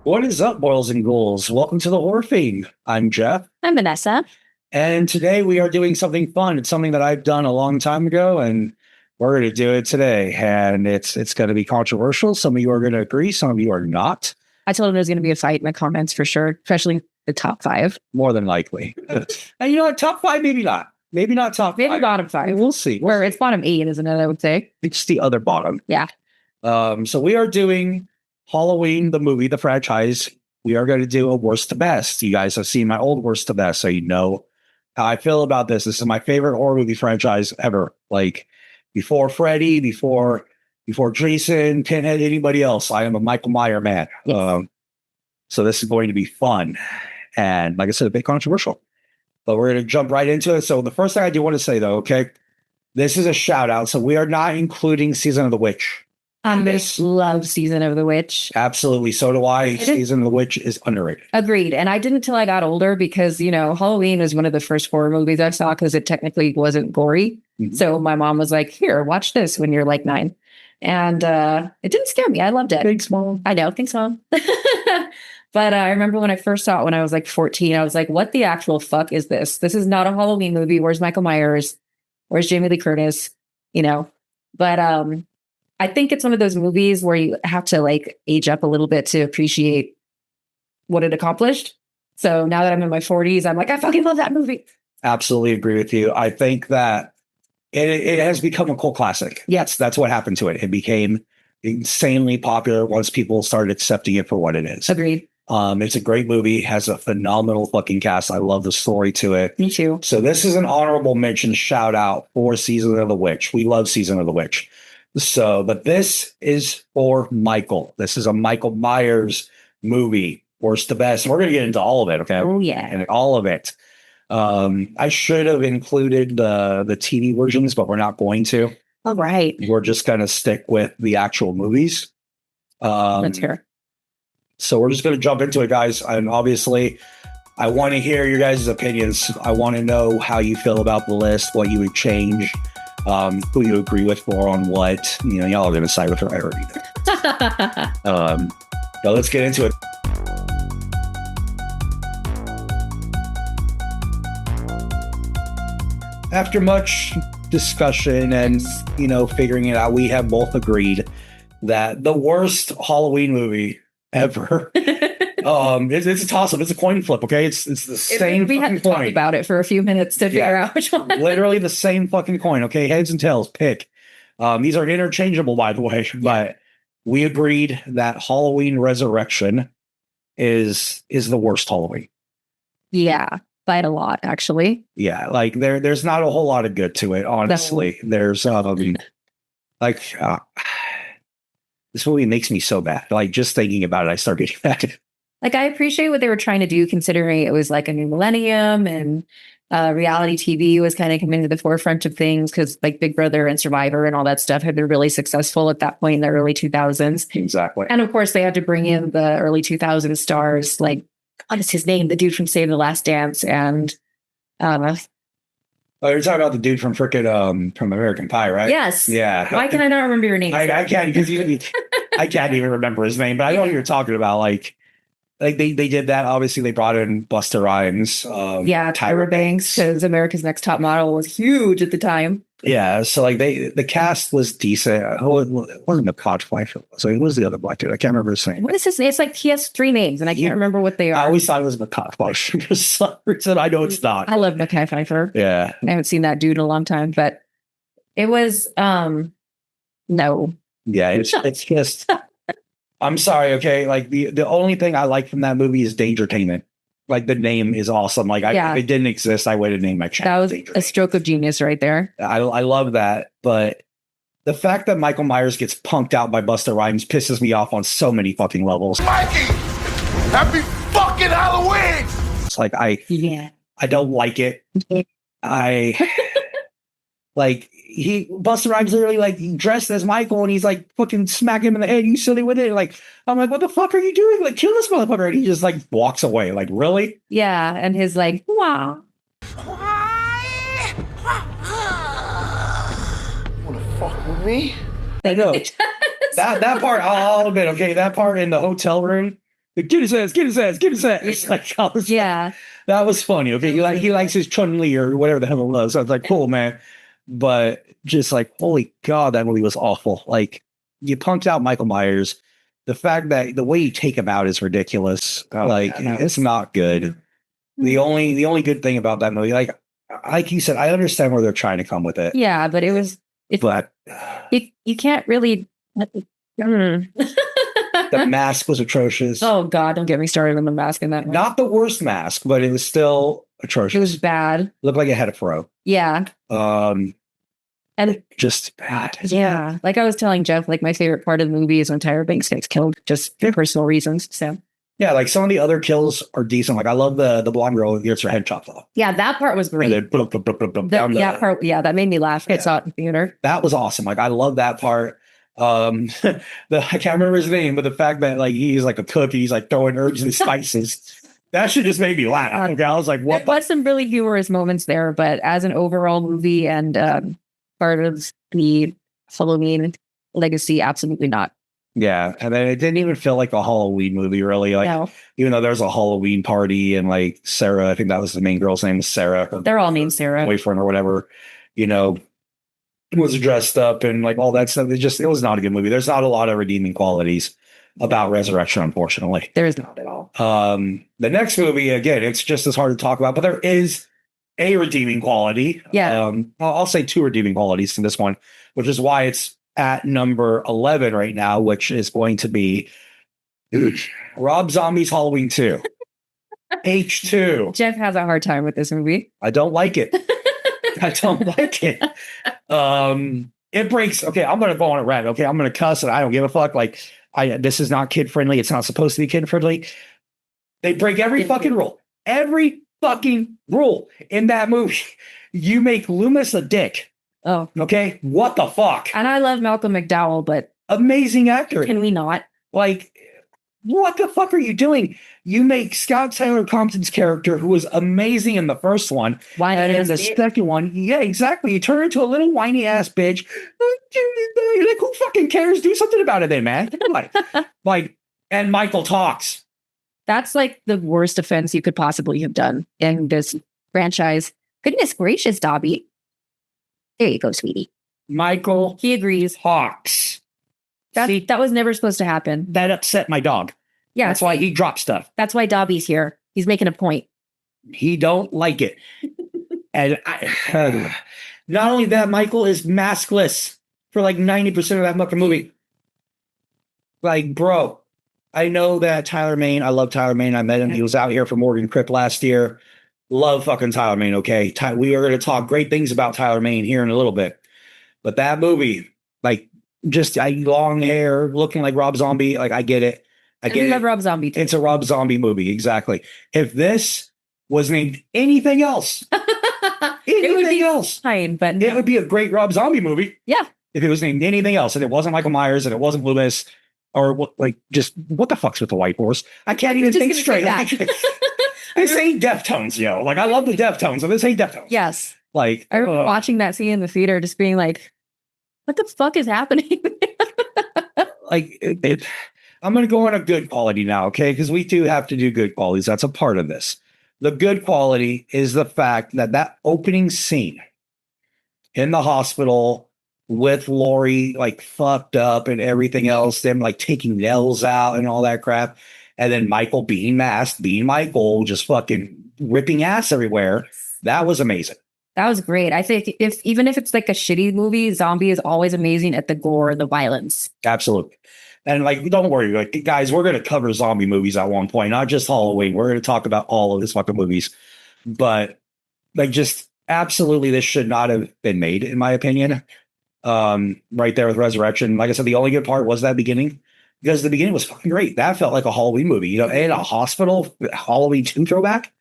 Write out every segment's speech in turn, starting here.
What is up, boils and ghouls? Welcome to the Horror Fiend. I'm Jeff, I'm Vanessa. and today we are doing something fun. It's something that I've done a long time ago, and we're going to do it today. And it's going to be controversial. Some of you are going to agree, some of you are not. I told him there's going to be a fight in the comments for sure, especially the top five. More than likely. And you know what? Top five, maybe not. Maybe not top Maybe five. bottom five. We'll see. Where it's bottom eight, isn't it? I would say. It's the other bottom. Yeah. So we are doing Halloween, the movie, the franchise. We are going to do a worst to best. You guys have seen my old worst to best, so you know how I feel about this. This is my favorite horror movie franchise ever. Like before Freddy, before Jason, Pinhead, anybody else. I am a Michael Myers man. Yes. So this is going to be fun. And like I said, a bit controversial. But we're going to jump right into it. So the first thing I do want to say, though, okay, this is a shout out. So we are not including Season of the Witch. Love Season of the Witch. Absolutely. So do I. Season of the Witch is underrated. Agreed. And I didn't till I got older because, Halloween was one of the first horror movies I saw because it technically wasn't gory. Mhm. So my mom was like, here, watch this when you're like 9. And it didn't scare me. I loved it. Thanks, Mom. I know. Thanks, Mom. But I remember when I first saw it when I was like 14, I was like, what the actual fuck is this? This is not a Halloween movie. Where's Michael Myers? Where's Jamie Lee Curtis? But I think it's one of those movies where you have to like age up a little bit to appreciate what it accomplished. So now that I'm in my 40s, I'm like, I fucking love that movie. Absolutely agree with you. I think that it has become a cult classic. Yes. That's what happened to it. It became insanely popular once people started accepting it for what it is. Agreed. It's a great movie, has a phenomenal fucking cast. I love the story to it. Me too. So this is an honorable mention shout out for Season of the Witch. We love Season of the Witch. So, but this is for Michael. This is a Michael Myers movie, worst to best. We're going to get into all of it, okay? Oh, yeah. And all of it. I should have included the TV versions, but we're not going to. All right. We're just going to stick with the actual movies. Let's hear it. So we're just going to jump into it, guys. And obviously, I want to hear your guys' opinions. I want to know how you feel about the list, what you would change, who you agree with more on what. Y'all are going to side with her. I already know. Let's get into it. After much discussion and, figuring it out, we have both agreed that the worst Halloween movie ever. It's a toss-up. It's a coin flip, okay? It's the same we had fucking to talk coin. about it for a few minutes to figure out which one. Literally the same fucking coin, okay? Heads and tails, pick. These are interchangeable, by the way, but we agreed that Halloween Resurrection is the worst Halloween. Yeah, by a lot, actually. Yeah, like there's not a whole lot of good to it, honestly. There's this movie makes me so bad. Like just thinking about it, I start getting mad. Like I appreciate what they were trying to do, considering it was like a new millennium and reality TV was kind of coming to the forefront of things because like Big Brother and Survivor and all that stuff had been really successful at that point in the early 2000s. Exactly. And of course, they had to bring in the early 2000s stars like, what is his name? The dude from Save the Last Dance and Oh, you're talking about the dude from frickin' from American Pie, right? Yes. Yeah. Why can I not remember your name? I can't because I can't even remember his name, but I know what you're talking about. Like they did that. Obviously, they brought in Busta Rhymes. Tyra Banks, because America's Next Top Model was huge at the time. Yeah, so like the cast was decent. It wasn't a Pod Fife. So it was the other black dude. I can't remember his name. What is his name? It's like he has 3 names, and I can't remember what they are. I always thought it was Makai Pfeiffer. For some reason, I know it's not. I love Mackay Pfeiffer. Yeah, I haven't seen that dude in a long time, but it was no. Yeah, it's just. I'm sorry. Okay, like the only thing I like from that movie is Dangertainment. Like the name is awesome. Like if it didn't exist, I would have named my channel. That was a stroke of genius right there. I love that, but the fact that Michael Myers gets punked out by Busta Rhymes pisses me off on so many fucking levels. Mikey, happy fucking Halloween! It's like I don't like it. I like Busta Rhymes literally like dressed as Michael and he's like fucking smacking him in the head. You silly with it. Like I'm like, what the fuck are you doing? Like kill this motherfucker. And he just like walks away. Like really? Yeah, and his like wow. Wanna fuck with me? I know. that part, I'll admit, okay, that part in the hotel room Like, get his ass, get his ass, get his ass. It's like, Yeah. that was funny. Okay, he likes his Chun-Li or whatever the hell it was. I was like, cool, man. But just like, holy God, that movie was awful. Like, you punked out Michael Myers. The fact that the way you take him out is ridiculous. Oh, like, it's not good. The only good thing about that movie, like you said, I understand where they're trying to come with it. Yeah, but But you can't really. the mask was atrocious. Oh God, don't get me started on the mask in that one. Not the worst mask, but it was still It atrocious. was bad. Looked like it had a fro. Yeah. And Just bad. yeah, like I was telling Jeff, like my favorite part of the movie is when Tyra Banks gets killed, just for personal reasons. So Yeah, like some of the other kills are decent. Like I love the blonde girl who gets her head chopped off. yeah, that part was great. And then blub, blub, blub, blub, blub, down That part, yeah, that made me laugh. I saw it in the theater. that was awesome. Like I love that part. I can't remember his name, but the fact that like he's like a cook, he's like throwing herbs and spices. That shit just made me laugh. Okay, I was like, what? There was some really humorous moments there, but as an overall movie and part of the Halloween legacy, absolutely not. Yeah, and then it didn't even feel like a Halloween movie, really. Like No, even though there's a Halloween party and like Sarah, I think that was the main girl's name, Sarah, her they're all named Sarah. boyfriend or whatever, was dressed up and like all that stuff. It was not a good movie. There's not a lot of redeeming qualities about Resurrection, unfortunately. There is not at all. The next movie, again, it's just as hard to talk about, but there is a redeeming quality. Yeah. I'll say two redeeming qualities in this one, which is why it's at number 11 right now, which is going to be Rob Zombie's Halloween 2. H2. Jeff has a hard time with this movie. I don't like it. I don't like it. It breaks. Okay, I'm gonna go on a rant. Okay, I'm gonna cuss and I don't give a fuck. Like, this is not kid friendly. It's not supposed to be kid friendly. They break every fucking rule. Every fucking rule in that movie. You make Loomis a dick. Oh, Okay, what the fuck? and I love Malcolm McDowell, but Amazing actor. can we not? Like, what the fuck are you doing? You make Scott Taylor Compton's character, who was amazing in the first one, Why and in the second one, yeah, exactly. You turn her into a little whiny ass bitch. Like, who fucking cares? Do something about it, then, man. Like, and Michael talks. That's like the worst offense you could possibly have done in this franchise. Goodness gracious, Dobby. There you go, sweetie. Michael He agrees. talks. See, That was never supposed to happen. that upset my dog. Yeah, That's why he dropped stuff. that's why Dobby's here. He's making a point. He don't like it. And not only that, Michael is maskless for like 90% of that fucking movie. Like, bro, I know that Tyler Mane, I love Tyler Mane. I met him. He was out here for Morgan Cripp last year. Love fucking Tyler Mane, okay? We are going to talk great things about Tyler Mane here in a little bit. But that movie, like, just long hair, looking like Rob Zombie, like, I get it. I And get we it. love Rob Zombie too. It's a Rob Zombie movie, exactly. If this was named anything else, It would be else, fine, but it would be a great Rob Zombie movie. Yeah. If it was named anything else, and it wasn't Michael Myers, and it wasn't Loomis, or what the fuck's with the white horse? I can't even Just think gonna straight. say that. This ain't Deftones, yo. Like, I love the Deftones, and this ain't Deftones. Yes. Like, I remember watching that scene in the theater, just being like, what the fuck is happening? I'm going to go on a good quality now, okay? Because we do have to do good qualities. That's a part of this. The good quality is the fact that opening scene in the hospital with Lori like fucked up and everything else, them like taking nails out and all that crap, and then Michael being masked, being Michael, just fucking ripping ass everywhere. That was amazing. That was great. I think even if it's like a shitty movie, Zombie is always amazing at the gore and the violence. Absolutely. And like, don't worry, like, guys, we're going to cover zombie movies at one point, not just Halloween. We're going to talk about all of these fucking movies. But like, just absolutely, this should not have been made, in my opinion. Right there with Resurrection. Like I said, the only good part was that beginning, because the beginning was fucking great. That felt like a Halloween movie, in a hospital, Halloween 2 throwback.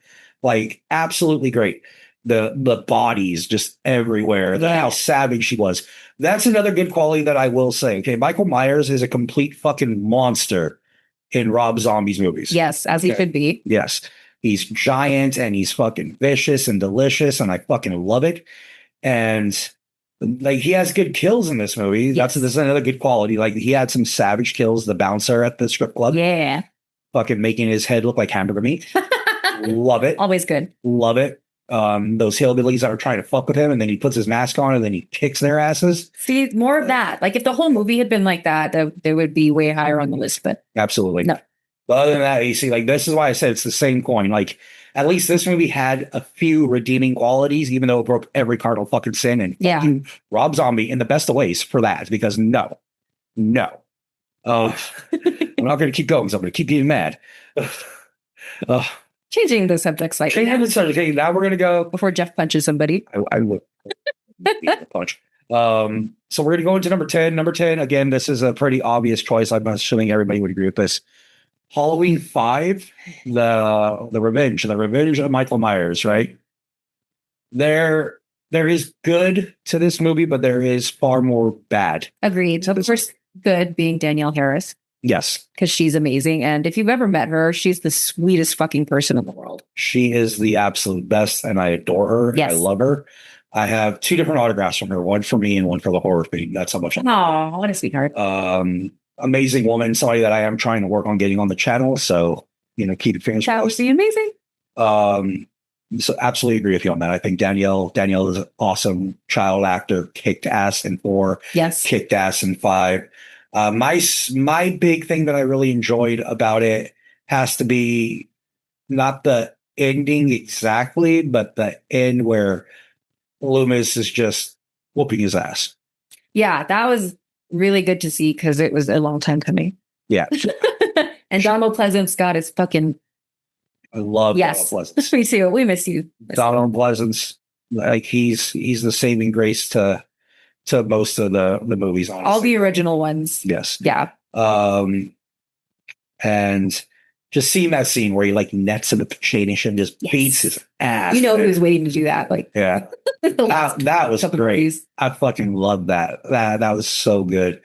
Like, absolutely great. The bodies just everywhere. How savage she was. That's another good quality that I will say. Okay, Michael Myers is a complete fucking monster in Rob Zombie's movies. Yes, as he should be. Yes. He's giant and he's fucking vicious and delicious, and I fucking love it. And like, he has good kills in this movie. Yes. That's another good quality. Like, he had some savage kills, the bouncer at the strip club. Yeah. fucking making his head look like hamburger meat. Love it. Always good. Love it. Those hillbillies that are trying to fuck with him, and then he puts his mask on, and then he kicks their asses. See, more of that. Like if the whole movie had been like that, they would be way higher on the list. But Absolutely. No. But other than that, you see, like, this is why I said it's the same coin. Like, at least this movie had a few redeeming qualities, even though it broke every cardinal fucking sin. And Yeah. fucking Rob Zombie in the best of ways for that, because no. I'm not going to keep going, so I'm going to keep getting mad. changing the subject slightly Okay, now we're going to go. before Jeff punches somebody. I would beat the punch. So we're gonna go into number 10. Number 10, again, this is a pretty obvious choice. I'm assuming everybody would agree with this. Halloween 5, the revenge of Michael Myers, right? There is good to this movie, but there is far more bad. Agreed. So the first good being Danielle Harris, Yes, because she's amazing. And if you've ever met her, she's the sweetest fucking person in the world. she is the absolute best, and I adore her. Yes. I love her. I have 2 different autographs from her, one for me and one for the horror thing. That's how much I Oh, what a sweetheart. amazing woman, somebody that I am trying to work on getting on the channel. So, keep it fingers That would crossed. be amazing. So absolutely agree with you on that. I think Danielle is an awesome child actor, kicked ass in 4, Yes. kicked ass in 5. My big thing that I really enjoyed about it has to be not the ending exactly, but the end where Loomis is just whooping his ass. Yeah, that was really good to see because it was a long time coming. Yeah. And Donald Pleasance got his fucking I love yes. Donald Pleasance. Me too. We miss you. Donald Pleasance, like he's the saving grace to most of the movies, honestly. All the original ones. Yes. Yeah. And just seeing that scene where he like nets him at the chain and just Yes. beats his ass. You know who was waiting to do that. Like Yeah. the last That was couple great. movies. I fucking love that. That was so good.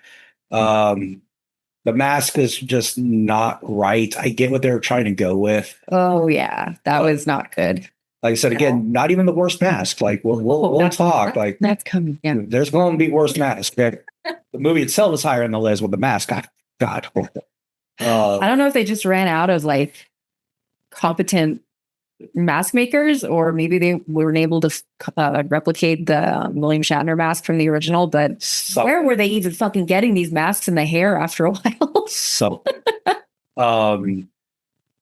The mask is just not right. I get what they're trying to go with. Oh yeah. That was not good. Like I said, again, not even the worst mask. Like we'll That's- talk. Like That's coming. Yeah. there's going to be worse masks. Okay? The movie itself is higher on the list with the mask. God. I don't know if they just ran out of like competent mask makers, or maybe they weren't able to replicate the William Shatner mask from the original. But where were they even fucking getting these masks in the hair after a while? So,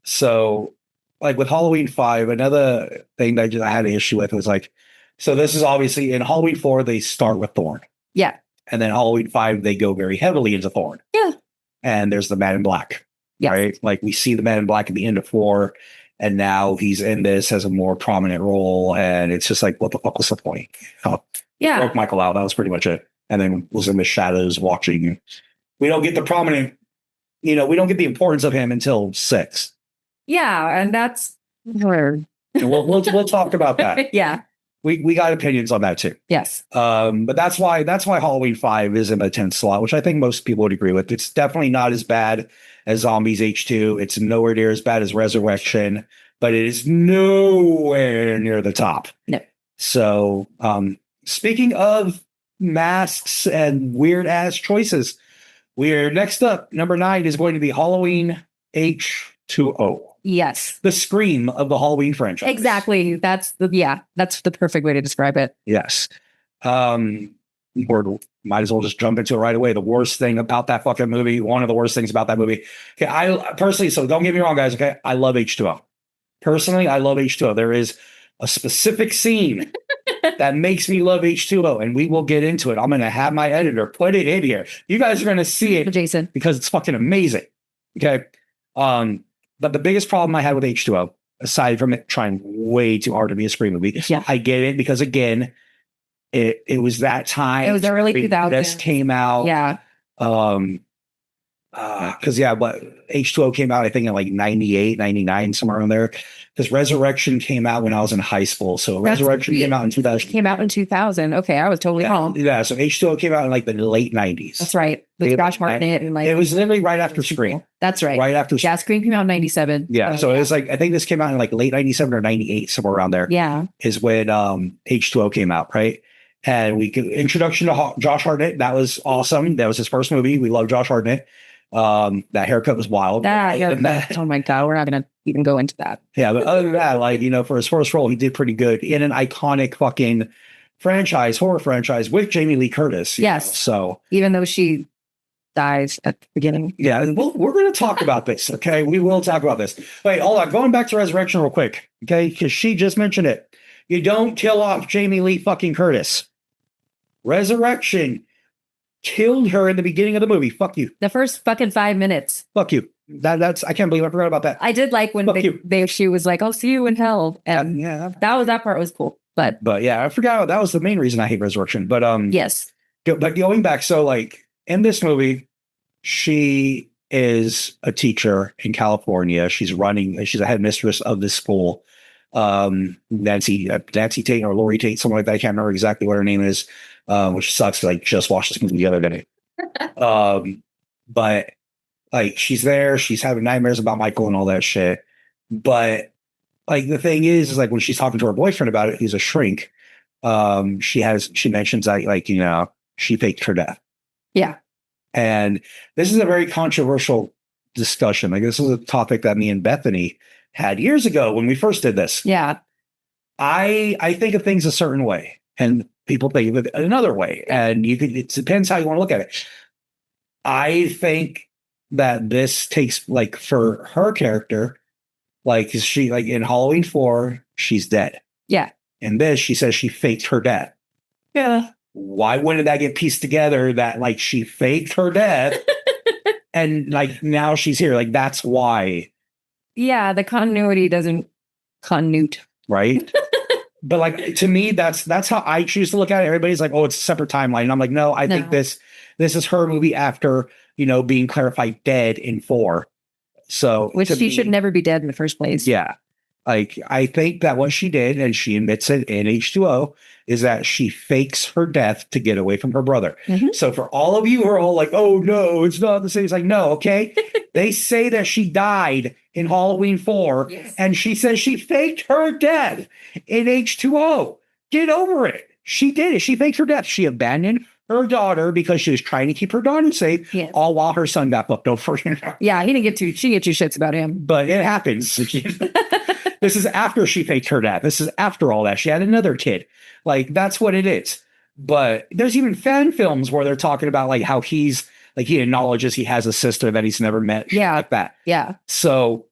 so like with Halloween 5, another thing that I had an issue with was like, so this is obviously in Halloween 4, they start with Thorn. Yeah. And then Halloween 5, they go very heavily into Thorn. Yeah. And there's the Man in Black. Yes. Right? Like we see the Man in Black at the end of 4, and now he's in this as a more prominent role. And it's just like, what the fuck was the point? Yeah. Broke Michael out. That was pretty much it. And then was in the shadows watching. We don't get the prominent, we don't get the importance of him until 6. Yeah. And that's where. And we'll talk about that. Yeah. We got opinions on that too. Yes. But that's why Halloween 5 is in the 10th slot, which I think most people would agree with. It's definitely not as bad as Zombies H2. It's nowhere near as bad as Resurrection, but it is nowhere near the top. No. So, speaking of masks and weird ass choices, we're next up. Number 9 is going to be Halloween H2O. Yes. The Scream of the Halloween franchise. Exactly. That's the perfect way to describe it. Yes. Or might as well just jump into it right away. The worst thing about that fucking movie, one of the worst things about that movie. Okay, I personally, so don't get me wrong, guys. Okay, I love H2O. Personally, I love H2O. There is a specific scene that makes me love H2O, and we will get into it. I'm going to have my editor put it in here. You guys are going to see it Jason. because it's fucking amazing. Okay. But the biggest problem I had with H2O, aside from it trying way too hard to be a Scream movie, Yeah. I get it because again, it was that time. It was the early Scream 2000s. This came out. Yeah. Because but H2O came out, I think in like 98, 99, somewhere around there. Because Resurrection came out when I was in high school. So That's Resurrection weird. came out in 2000. Came out in 2000. Okay. I was totally wrong. Yeah, so H2O came out in like the late 90s. That's right. With It- Josh Hartnett and like It was literally right after Scream. That's right. Right after Yeah, Scream came out in 97. Yeah, so it was like I think this came out in like late 97 or 98, somewhere around there. Yeah. Is when H2O came out, right? And we could introduction to Josh Hartnett. That was awesome. That was his first movie. We love Josh Hartnett. That haircut was wild. And that- oh my god, we're not gonna even go into that. yeah, but other than that, like, you know, for his first role, he did pretty good in an iconic fucking horror franchise with Jamie Lee Curtis. you Yes. know, so Even though she dies at the beginning. yeah, and we're going to talk about this. Okay. We will talk about this. Wait, hold on. Going back to Resurrection real quick. Okay. Because she just mentioned it. You don't kill off Jamie Lee fucking Curtis. Resurrection killed her in the beginning of the movie. Fuck you. The first fucking 5 minutes. Fuck you. That's, I can't believe I forgot about that. I did like when Fuck you. she was like, I'll see you in hell. And Yeah. that part was cool. But But yeah, I forgot. That was the main reason I hate Resurrection. But, yes. but going back, so like in this movie, she is a teacher in California. She's a headmistress of this school. Nancy Tate or Lori Tate, something like that. I can't remember exactly what her name is, which sucks. 'Cause I just watched this movie the other day. But like she's there, she's having nightmares about Michael and all that shit. But like the thing is like when she's talking to her boyfriend about it, he's a shrink. She mentions that like, you know, she faked her death. Yeah. And this is a very controversial discussion. Like this is a topic that me and Bethany had years ago when we first did this. Yeah. I think of things a certain way and people think of it another way. And it depends how you want to look at it. I think that this takes like for her character, like she like in Halloween 4, she's dead. Yeah. In this, she says she faked her death. Yeah. Why wouldn't that get pieced together that like she faked her death and like now she's here? Like that's why, Yeah. The continuity doesn't connote. right? But like to me, that's how I choose to look at it. Everybody's like, "Oh, it's a separate timeline." And I'm like, "No, I think No. this is her movie after you know being clarified dead in 4." So Which to she me, should never be dead in the first place. Yeah. Like, I think that what she did, and she admits it in H2O, is that she fakes her death to get away from her brother. Mhm. So for all of you who are all like, oh, no, it's not the same. It's like, no, okay. They say that she died in Halloween 4, Yes. and she says she faked her death in H2O. Get over it. She did it. She faked her death. She abandoned her daughter because she was trying to keep her daughter safe, Yes. all while her son got fucked over. Yeah. She didn't get two shits about him. But it happens. This is after she faked her death. This is after all that. She had another kid. Like, that's what it is. But there's even fan films where they're talking about like how he acknowledges he has a sister that he's never met. shit Yeah. Like that. Yeah. So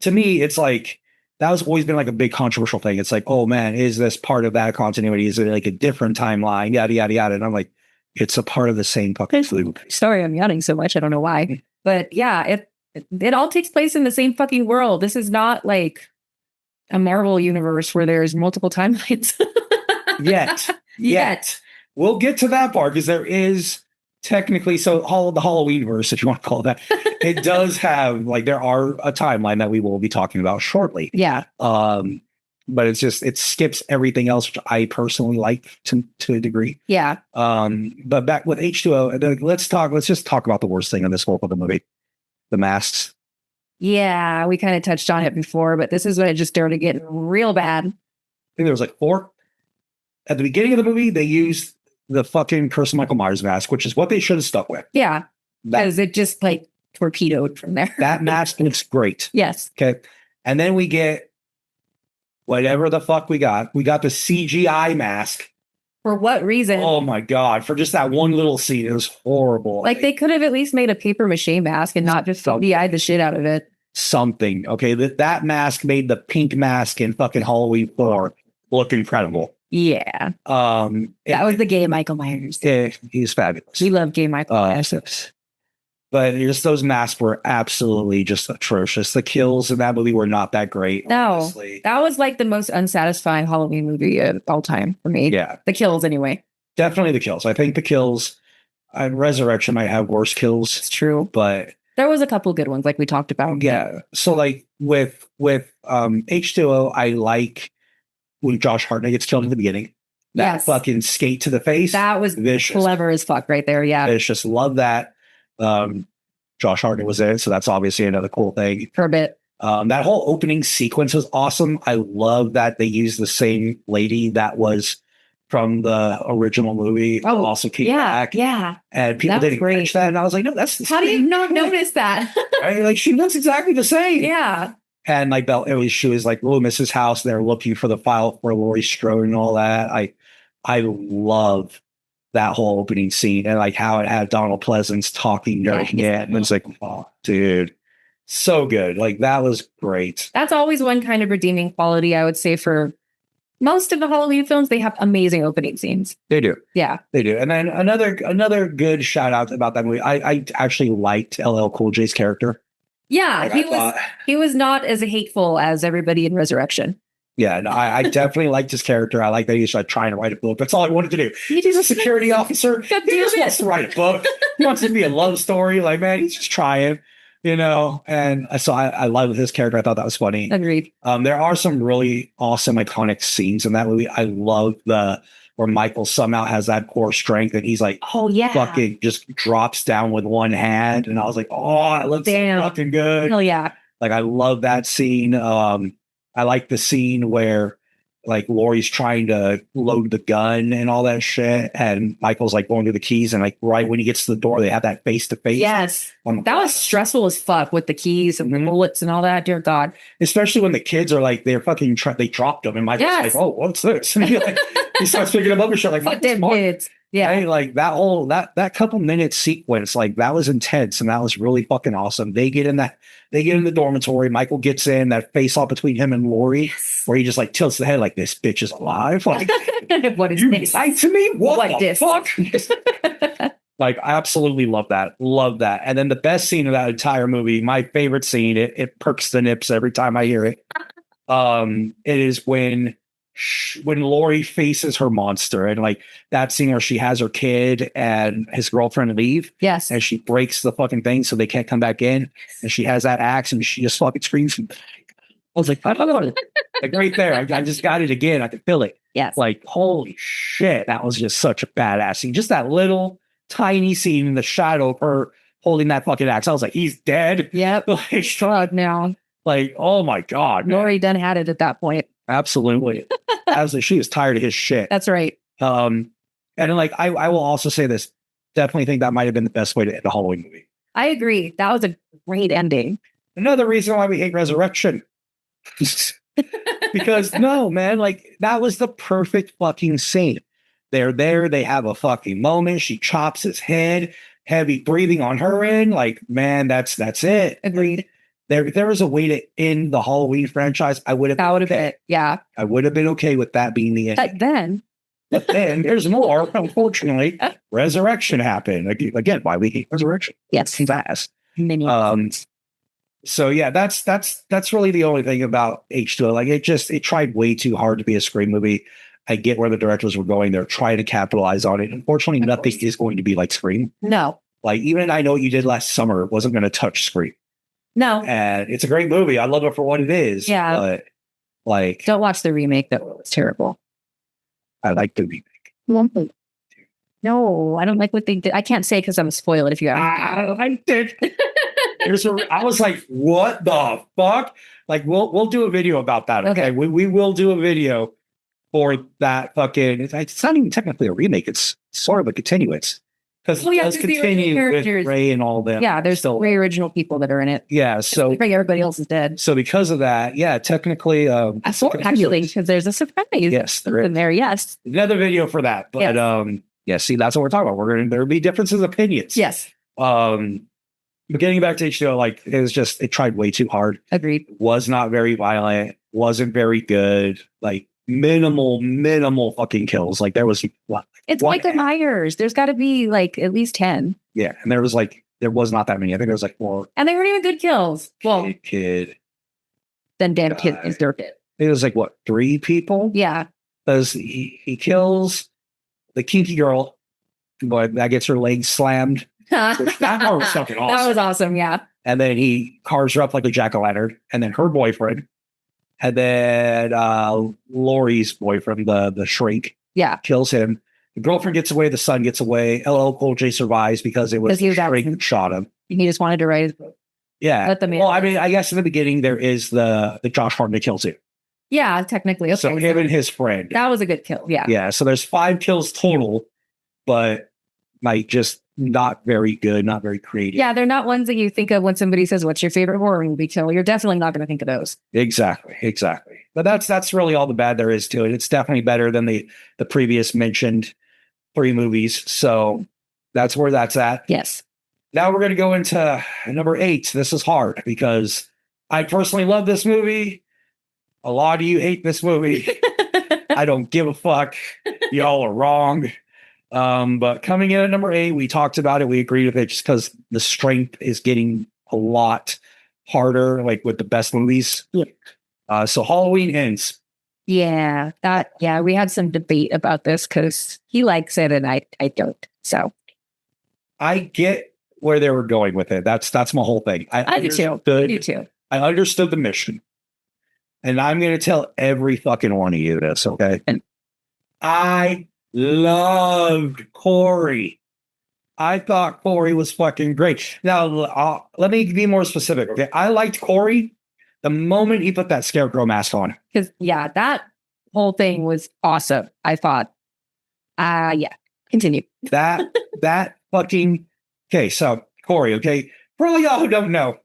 to me, it's like that has always been like a big controversial thing. It's like, oh man, is this part of that continuity? Is it like a different timeline? Yada yada yada. And I'm like, it's a part of the same fucking movie. Sorry, I'm yawning so much. I don't know why. But yeah, it all takes place in the same fucking world. This is not like a Marvel universe where there's multiple timelines. Yet. We'll get to that part because there is technically the Halloween verse, if you want to call it that. It does have like there are a timeline that we will be talking about shortly. Yeah. But it skips everything else, which I personally like to a degree. Yeah. But back with H2O, let's just talk about the worst thing in this whole fucking movie. The masks. Yeah. We kind of touched on it before, but this is when it just started getting real bad. I think there was like 4. At the beginning of the movie, they used the fucking Curse of Michael Myers mask, which is what they should have stuck with. Yeah. That, Because it just like torpedoed from there. that mask looks great. Yes. Okay. And then we get whatever the fuck we got. We got the CGI mask. For what reason? Oh my God. For just that one little scene, it was horrible. Like they could have at least made a paper mache mask and not just CGI the shit out of it. Something. Okay. That mask made the pink mask in fucking Halloween 4 look incredible. Yeah. That was the gay Michael Myers. He's fabulous. We love gay Michael Myers. But just those masks were absolutely just atrocious. The kills in that movie were not that great. No, honestly. that was like the most unsatisfying Halloween movie of all time for me. Yeah, The kills, anyway. definitely the kills. I think the kills, Resurrection might have worse kills, It's true. but There was a couple good ones, like we talked about. yeah. So like with H2O, I like when Josh Hartnett gets killed in the beginning. That Yes. fucking skate to the face. That was vicious. clever as fuck right there. Yeah. Vicious. Love that. Josh Hartnett was in it, so that's obviously another cool thing. For a bit. That whole opening sequence was awesome. I love that they used the same lady that was from the original movie Oh, also came Yeah. back, Yeah. and people That was didn't great. catch that, and I was like, no, that's the How do you same not chick, notice that? right? Like she looks exactly the same. Yeah. And like she was like Loomis's house. They're looking for the file for Laurie Strode and all that. I love that whole opening scene and like how it had Donald Pleasance talking during it. And it's like, oh, dude, so good. Like that was great. That's always one kind of redeeming quality, I would say, for most of the Halloween films. They have amazing opening scenes. They do. Yeah. They do. And then another good shout out about that movie. I actually liked LL Cool J's character. Yeah. Like, He was not as hateful as everybody in Resurrection. Yeah, no, I definitely liked his character. I like that he's like trying to write a book. That's all I wanted to do. He's a security officer. God He just damn it. wants to write a book. He wants it to be a love story. Like, man, he's just trying, And so I love his character. I thought that was funny. Agreed. There are some really awesome, iconic scenes in that movie. I love where Michael somehow has that core strength and he's like, Oh, yeah. fucking just drops down with one hand. And I was like, oh, it looks Damn. fucking good. Hell yeah. Like I love that scene. I like the scene where like Laurie's trying to load the gun and all that shit, and Michael's like going through the keys, and like right when he gets to the door, they have that face to face. Yes. That was stressful as fuck with the keys and the bullets and all that. Dear God. Especially when the kids are like they're fucking they dropped them, and Michael's Yes. like, "Oh, what's this?" And he starts picking them up and shit. Like, Fuck "Michael's them smart." kids. Yeah. Right? Like that whole that couple minute sequence, like that was intense and that was really fucking awesome. They get in the dormitory. Michael gets in that face off between him and Laurie, where he just like tilts the head like this bitch is alive. Like What is you this? lied to me? What the this? fuck? Like I absolutely love that. Love that. And then the best scene of that entire movie, my favorite scene, it perks the nips every time I hear it. It is when Laurie faces her monster and like that scene where she has her kid and his girlfriend leave Yes. and she breaks the fucking thing so they can't come back in and she has that axe and she just fucking screams. I was like, like right there. I just got it again. I could feel it. Yes. Like, holy shit. That was just such a badass scene. Just that little tiny scene in the shadow of her holding that fucking axe. I was like, he's dead. Yep. Like, God, now. like, oh my God. man. Lori done had it at that point. Absolutely. I was like, she was tired of his shit. That's right. And then, like, I will also say this. Definitely think that might have been the best way to end a Halloween movie. I agree. That was a great ending. Another reason why we hate Resurrection. Because no, man, like that was the perfect fucking scene. They're there, they have a fucking moment. She chops his head, heavy breathing on her end. Like, man, that's it. Agreed. If there was a way to end the Halloween franchise, I would have. That would have been it. Yeah. I would have been okay with that being the end. But then, But then there's more. Unfortunately, Resurrection happened again. Why we hate Resurrection? yes. It's fast. Minions. So yeah, that's really the only thing about H2O. Like it tried way too hard to be a Scream movie. I get where the directors were going. They're trying to capitalize on it. Unfortunately, Of nothing course. is going to be like Scream. No. Like even I Know What You Did Last Summer wasn't going to touch Scream. No. And it's a great movie. I love it for what it is. Yeah. But like Don't watch the remake. That was terrible. I like the remake. No, I don't like what they did. I can't say because I'm spoiled if you haven't. I did. I was like, what the fuck? Like, we'll do a video about that. Okay. Okay. We will do a video for that fucking. It's not even technically a remake. It's sort of a continuance because Oh, it yeah, does there's the original continue with characters. Ray and all them. Yeah, there's still. three original people that are in it. Yeah. So I think everybody else is dead. because of that, yeah, technically, I saw it actually because there's a surprise. yes, there in is there. Yes. another video for that. But Yes. yeah, see, that's what we're talking about. There'll be differences of opinions. Yes. But getting back to H2O, like it tried way too hard. Agreed. Was not very violent, wasn't very good, like minimal fucking kills. Like there was what? It's One- Michael Myers. There's got to be like at least 10. Yeah, and there was not that many. I think there was like more And they weren't even good kills. Well, kid. then damn kid God. is dirt it. It was like what 3 people? Yeah. Because he kills the kinky girl, but that gets her legs slammed. that That part was fucking awesome. was awesome. Yeah. And then he carves her up like a jack-o'-lantern, and then her boyfriend, and then Laurie's boyfriend, the shrink, Yeah. kills him. The girlfriend gets away, the son gets away. LL Cool J survives because it was Because he was the out. shrink that shot him. He just wanted to write his book. Yeah. Let the man. Well, I mean, I guess in the beginning there is the Josh Hartnett kills him. Yeah, technically. Okay. So him and his friend. That was a good kill. Yeah. Yeah. So there's 5 kills total, but like just not very good, not very creative. Yeah, they're not ones that you think of when somebody says, "What's your favorite horror movie kill?" You're definitely not going to think of those. Exactly. But that's really all the bad there is to it. It's definitely better than the previous mentioned 3 movies. So that's where that's at. Yes. Now we're going to go into number 8. This is hard because I personally love this movie. A lot of you hate this movie. I don't give a fuck. Y'all are wrong. But coming in at number 8, we talked about it. We agreed with it just because the strength is getting a lot harder, like with the best movies. Yeah. So Halloween Ends. Yeah, we had some debate about this because he likes it and I don't. So I get where they were going with it. That's my whole thing. I do too. I do too. I understood the mission. And I'm going to tell every fucking one of you this, okay? And I loved Corey. I thought Corey was fucking great. Now, let me be more specific, okay? I liked Corey the moment he put that scarecrow mask on. Because, yeah, that whole thing was awesome. I thought, yeah, continue. That fucking, okay, so Corey, okay? For all y'all who don't know,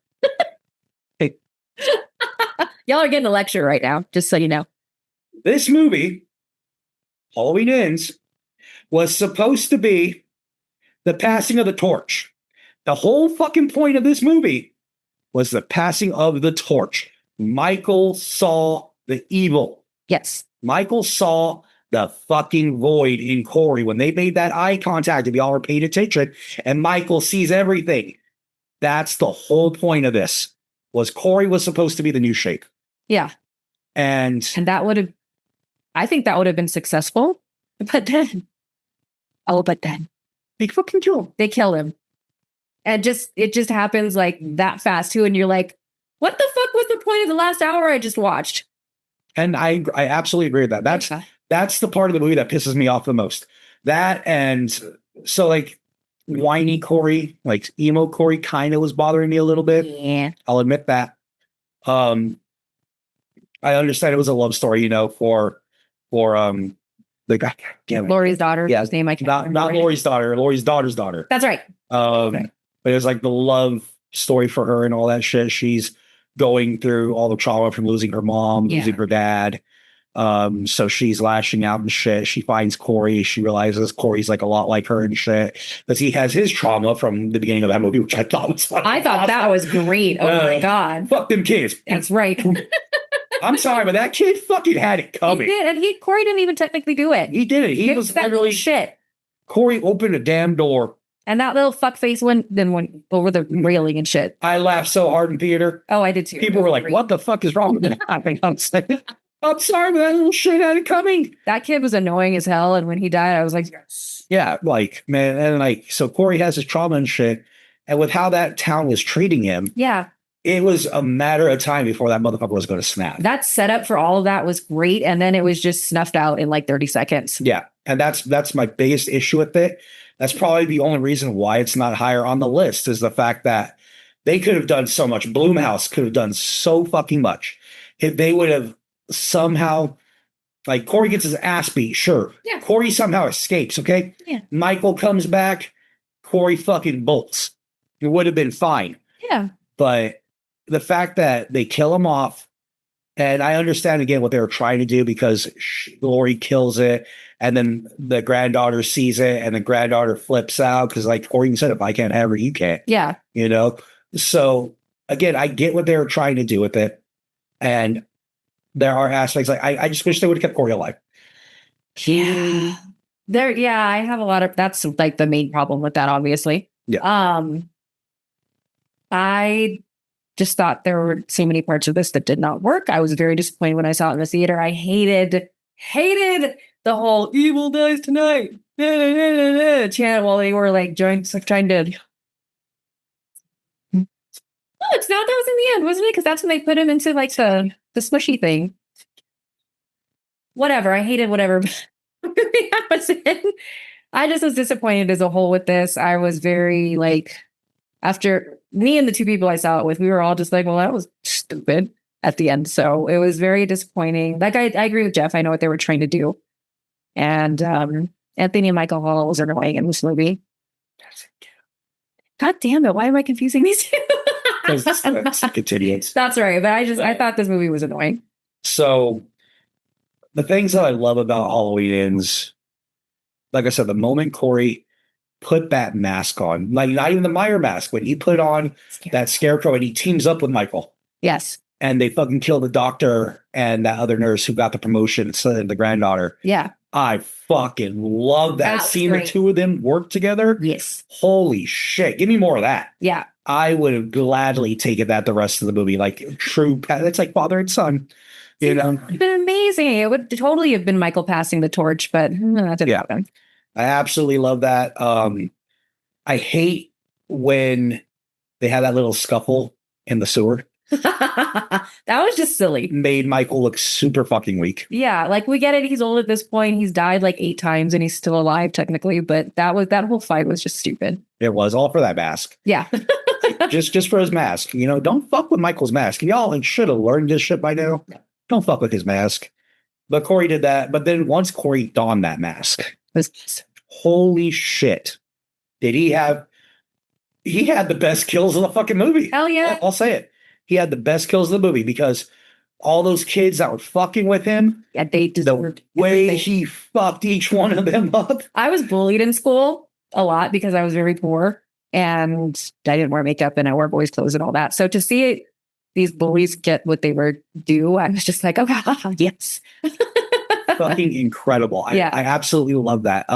Y'all are getting a lecture right now, just so you know. this movie, Halloween Ends, was supposed to be the passing of the torch. The whole fucking point of this movie was the passing of the torch. Michael saw the evil. Yes. Michael saw the fucking void in Corey when they made that eye contact, if y'all are paying attention, and Michael sees everything. That's the whole point of this, was Corey was supposed to be the new Shake. Yeah. And that would have, I think that would have been successful. But then, they fucking kill him. they kill him. And it just happens like that fast too. And you're like, what the fuck was the point of the last hour I just watched? And I absolutely agree with that. That's the part of the movie that pisses me off the most. That, and so like whiny Corey, like emo Corey kind of was bothering me a little bit. Yeah. I'll admit that. I understand it was a love story, for the guy. Laurie's daughter. Yeah, whose name I can't not Laurie's daughter, Laurie's daughter's daughter. That's right. But it was like the love story for her and all that shit. She's going through all the trauma from losing her mom, losing her dad. So she's lashing out and shit. She finds Corey. She realizes Corey's like a lot like her and shit, because he has his trauma from the beginning of that movie, which I thought was fun. I thought that was great. Oh my God. Fuck them kids. That's right. I'm sorry, but that kid fucking had it coming. He did, and Corey didn't even technically do it. He did it. He was literally shit. Corey opened a damn door. And that little fuckface went over the railing and shit. I laughed so hard in theater. Oh, I did too. People were like, what the fuck is wrong with that? I'm sorry, but that little shit had it coming. That kid was annoying as hell. And when he died, I was like, yeah, like, man. And like, so Corey has his trauma and shit. And with how that town was treating him, yeah, it was a matter of time before that motherfucker was going to snap. That setup for all of that was great. And then it was just snuffed out in like 30 seconds. Yeah. And that's my biggest issue with it. That's probably the only reason why it's not higher on the list, is the fact that they could have done so much. Blumhouse could have done so fucking much. If they would have somehow, like, Corey gets his ass beat, sure. Yeah. Corey somehow escapes, okay? Yeah. Michael comes back, Corey fucking bolts. It would have been fine. Yeah. But the fact that they kill him off, and I understand again what they were trying to do, because Laurie kills it, and then the granddaughter sees it, and the granddaughter flips out because, like Corey said, if I can't have her, you can't. Yeah. So again, I get what they were trying to do with it, and there are aspects like I just wish they would have kept Corey alive. Yeah. I have a lot of, that's like the main problem with that, obviously. Yeah. I just thought there were so many parts of this that did not work. I was very disappointed when I saw it in the theater. I hated the whole "evil dies tonight" chant while they were like trying to. Oh, it's not. That was in the end, wasn't it? Because that's when they put him into like the smushy thing. Whatever. I hated whatever. I was in. I just was disappointed as a whole with this. I was very like, after me and the two people I saw it with, we were all just like, well, that was stupid. at the end. So it was very disappointing. Like I agree with Jeff. I know what they were trying to do. And Anthony Michael Hall was annoying in this movie. God damn it. Why am I confusing these two? That's continuous. That's right. But I thought this movie was annoying. So the things that I love about Halloween Ends, like I said, the moment Corey put that mask on, like not even the Meyer mask, when he put on that scarecrow and he teams up with Michael Yes. and they fucking kill the doctor and that other nurse who got the promotion, so the granddaughter. Yeah. I fucking love that That was scene. The great. two of them work together. Yes. Holy shit. Give me more of that. Yeah. I would have gladly taken that the rest of the movie. Like true, it's like father and son, you know? It's been amazing. It would totally have been Michael passing the torch, but that didn't happen. I absolutely love that. I hate when they had that little scuffle in the sewer. That was just silly. Made Michael look super fucking weak. Yeah, like we get it. He's old at this point. He's died like 8 times and he's still alive technically, but that whole fight was just stupid. It was all for that mask. Yeah. just for his mask. You know, don't fuck with Michael's mask. Y'all like, should have learned this shit by now. Don't fuck with his mask. But Corey did that. But then once Corey donned that mask, holy shit. Did he had the best kills of the fucking movie. Hell yeah. I'll say it. He had the best kills of the movie because all those kids that were fucking with him, Yeah, they the deserved way everything. he fucked each one of them up. I was bullied in school a lot because I was very poor and I didn't wear makeup and I wore boys' clothes and all that. So to see these bullies get what they were due, I was just like, oh, yes. Fucking incredible. Yeah. I absolutely love that.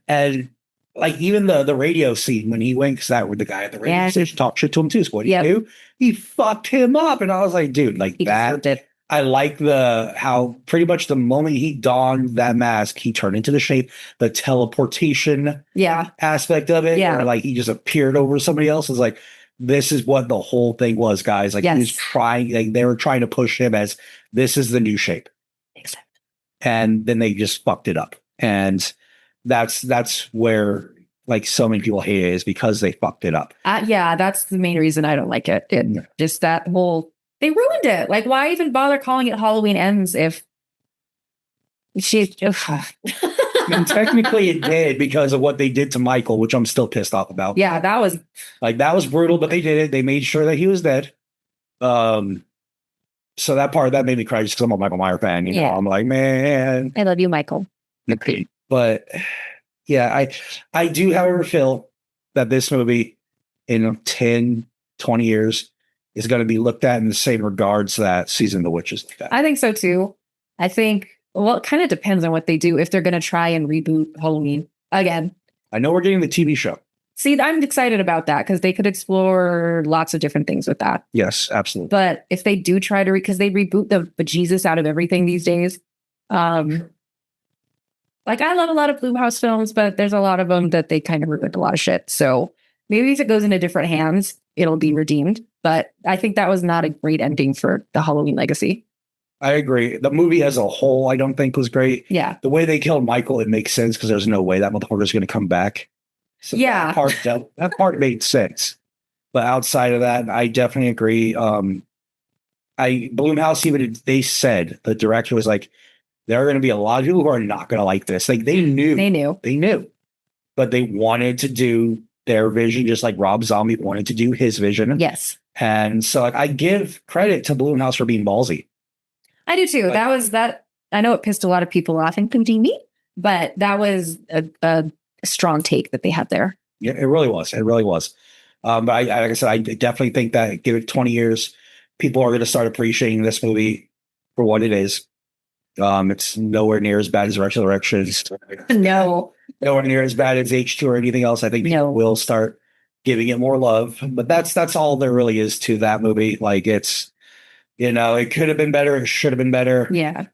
And like even the radio scene when he winks that with the guy at the radio Yeah. station talk shit to him too. So what do Yep. you do? He fucked him up. And I was like, dude, like He that. deserved it. I like how pretty much the moment he donned that mask, he turned into the shape, the teleportation Yeah. aspect of it. Yeah. Or like he just appeared over somebody else. It's like, this is what the whole thing was, guys. Like he was Yes. trying, like they were trying to push him as this is the new shape. Exactly. And then they just fucked it up. And that's where like so many people hate it, is because they fucked it up. Yeah, that's the main reason I don't like it. Just that whole, they ruined it. Like, why even bother calling it Halloween Ends if she? And technically it did because of what they did to Michael, which I'm still pissed off about. Yeah, that was That was brutal, but they did it. They made sure that he was dead. So that made me cry just because I'm a Michael Myers fan. You know, Yeah. I'm like, man. I love you, Michael. But yeah, I do, however, feel that this movie in 10, 20 years is going to be looked at in the same regards that Season of the Witches did. I think so too. I think, well, it kind of depends on what they do. If they're going to try and reboot Halloween again. I know we're getting the TV show. See, I'm excited about that because they could explore lots of different things with that. Yes, absolutely. But if they do try to, because they reboot the bejesus out of everything these days. Like I love a lot of Blumhouse films, but there's a lot of them that they kind of ruined a lot of shit. So maybe if it goes into different hands, it'll be redeemed. But I think that was not a great ending for the Halloween legacy. I agree. The movie as a whole, I don't think was great. Yeah. The way they killed Michael, it makes sense because there's no way that motherfucker's going to come back. So Yeah. that part made sense. But outside of that, I definitely agree. Blumhouse, even they said, the director was like, there are going to be a lot of people who are not going to like this. Like they knew, but they wanted to do their vision, just like Rob Zombie wanted to do his vision. Yes. And so I give credit to Blumhouse for being ballsy. I do too. That was that. I know it pissed a lot of people off, including me, but that was a strong take that they had there. Yeah, it really was. It really was. But like I said, I definitely think that give it 20 years, people are going to start appreciating this movie for what it is. It's nowhere near as bad as Resurrections. No. Nowhere near as bad as H2 or anything else. I think people will start giving it more love. But that's all there really is to that movie. Like it's, it could have been better. It should have been better. Yeah.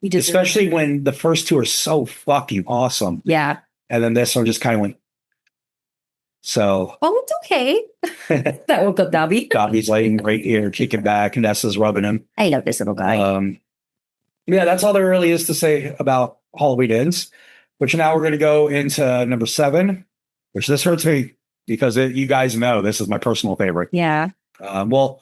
Especially when the first two are so fucking awesome. Yeah. And then this one just kind of went. So. Oh, it's okay. That woke up Dobby. Dobby's laying right here, kicking back, and Nessa's rubbing him. I love this little guy. Yeah, that's all there really is to say about Halloween Ends. Which now we're going to go into number 7, which this hurts me because you guys know this is my personal favorite. Yeah. Well,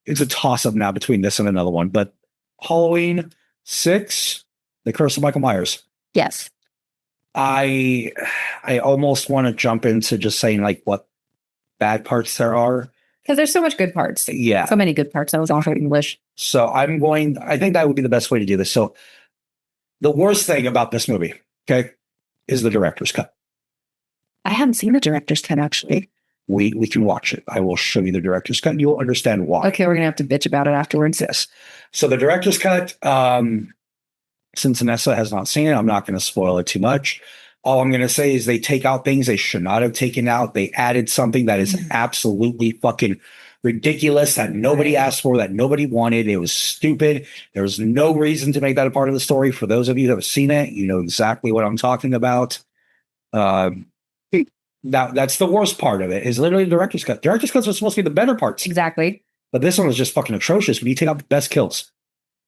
it's a toss up now between this and another one, but Halloween 6, The Curse of Michael Myers. Yes. I almost want to jump into just saying like what bad parts there are. Because there's so much good parts. Yeah. So many good parts. That was also English. So I think that would be the best way to do this. So the worst thing about this movie, okay, is the director's cut. I haven't seen the director's cut, actually. We can watch it. I will show you the director's cut and you'll understand why. Okay, we're going to have to bitch about it afterwards. Yes. So the director's cut, since Vanessa has not seen it, I'm not going to spoil it too much. All I'm going to say is they take out things they should not have taken out. They added something that is absolutely fucking ridiculous that nobody asked for, that nobody wanted. It was stupid. There was no reason to make that a part of the story. For those of you that have seen it, you know exactly what I'm talking about. That's the worst part of it, is literally the director's cut. Director's cuts are supposed to be the better parts. Exactly. But this one was just fucking atrocious when you take out the best kills.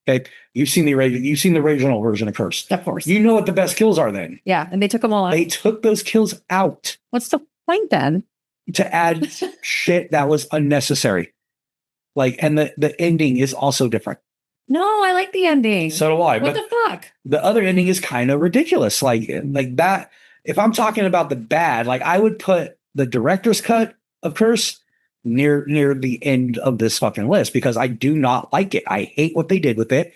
Okay. You've seen the original version of Curse. Of course. You know what the best kills are then. Yeah, and they took them all out. They took those kills out What's the point then? to add shit that was unnecessary. Like, and the ending is also different. No, I like the ending. So do I. what But the fuck? the other ending is kind of ridiculous. Like that. If I'm talking about the bad, like I would put the director's cut of Curse near the end of this fucking list because I do not like it. I hate what they did with it.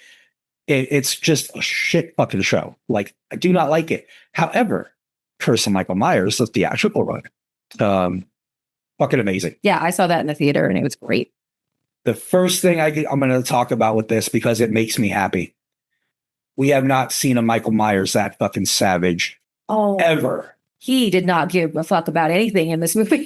It's just a shit fucking show. Like I do not like it. However, Curse of Michael Myers, the theatrical run, fucking amazing. Yeah, I saw that in the theater and it was great. The first thing I'm going to talk about with this because it makes me happy. We have not seen a Michael Myers that fucking savage Oh, ever. he did not give a fuck about anything in this movie.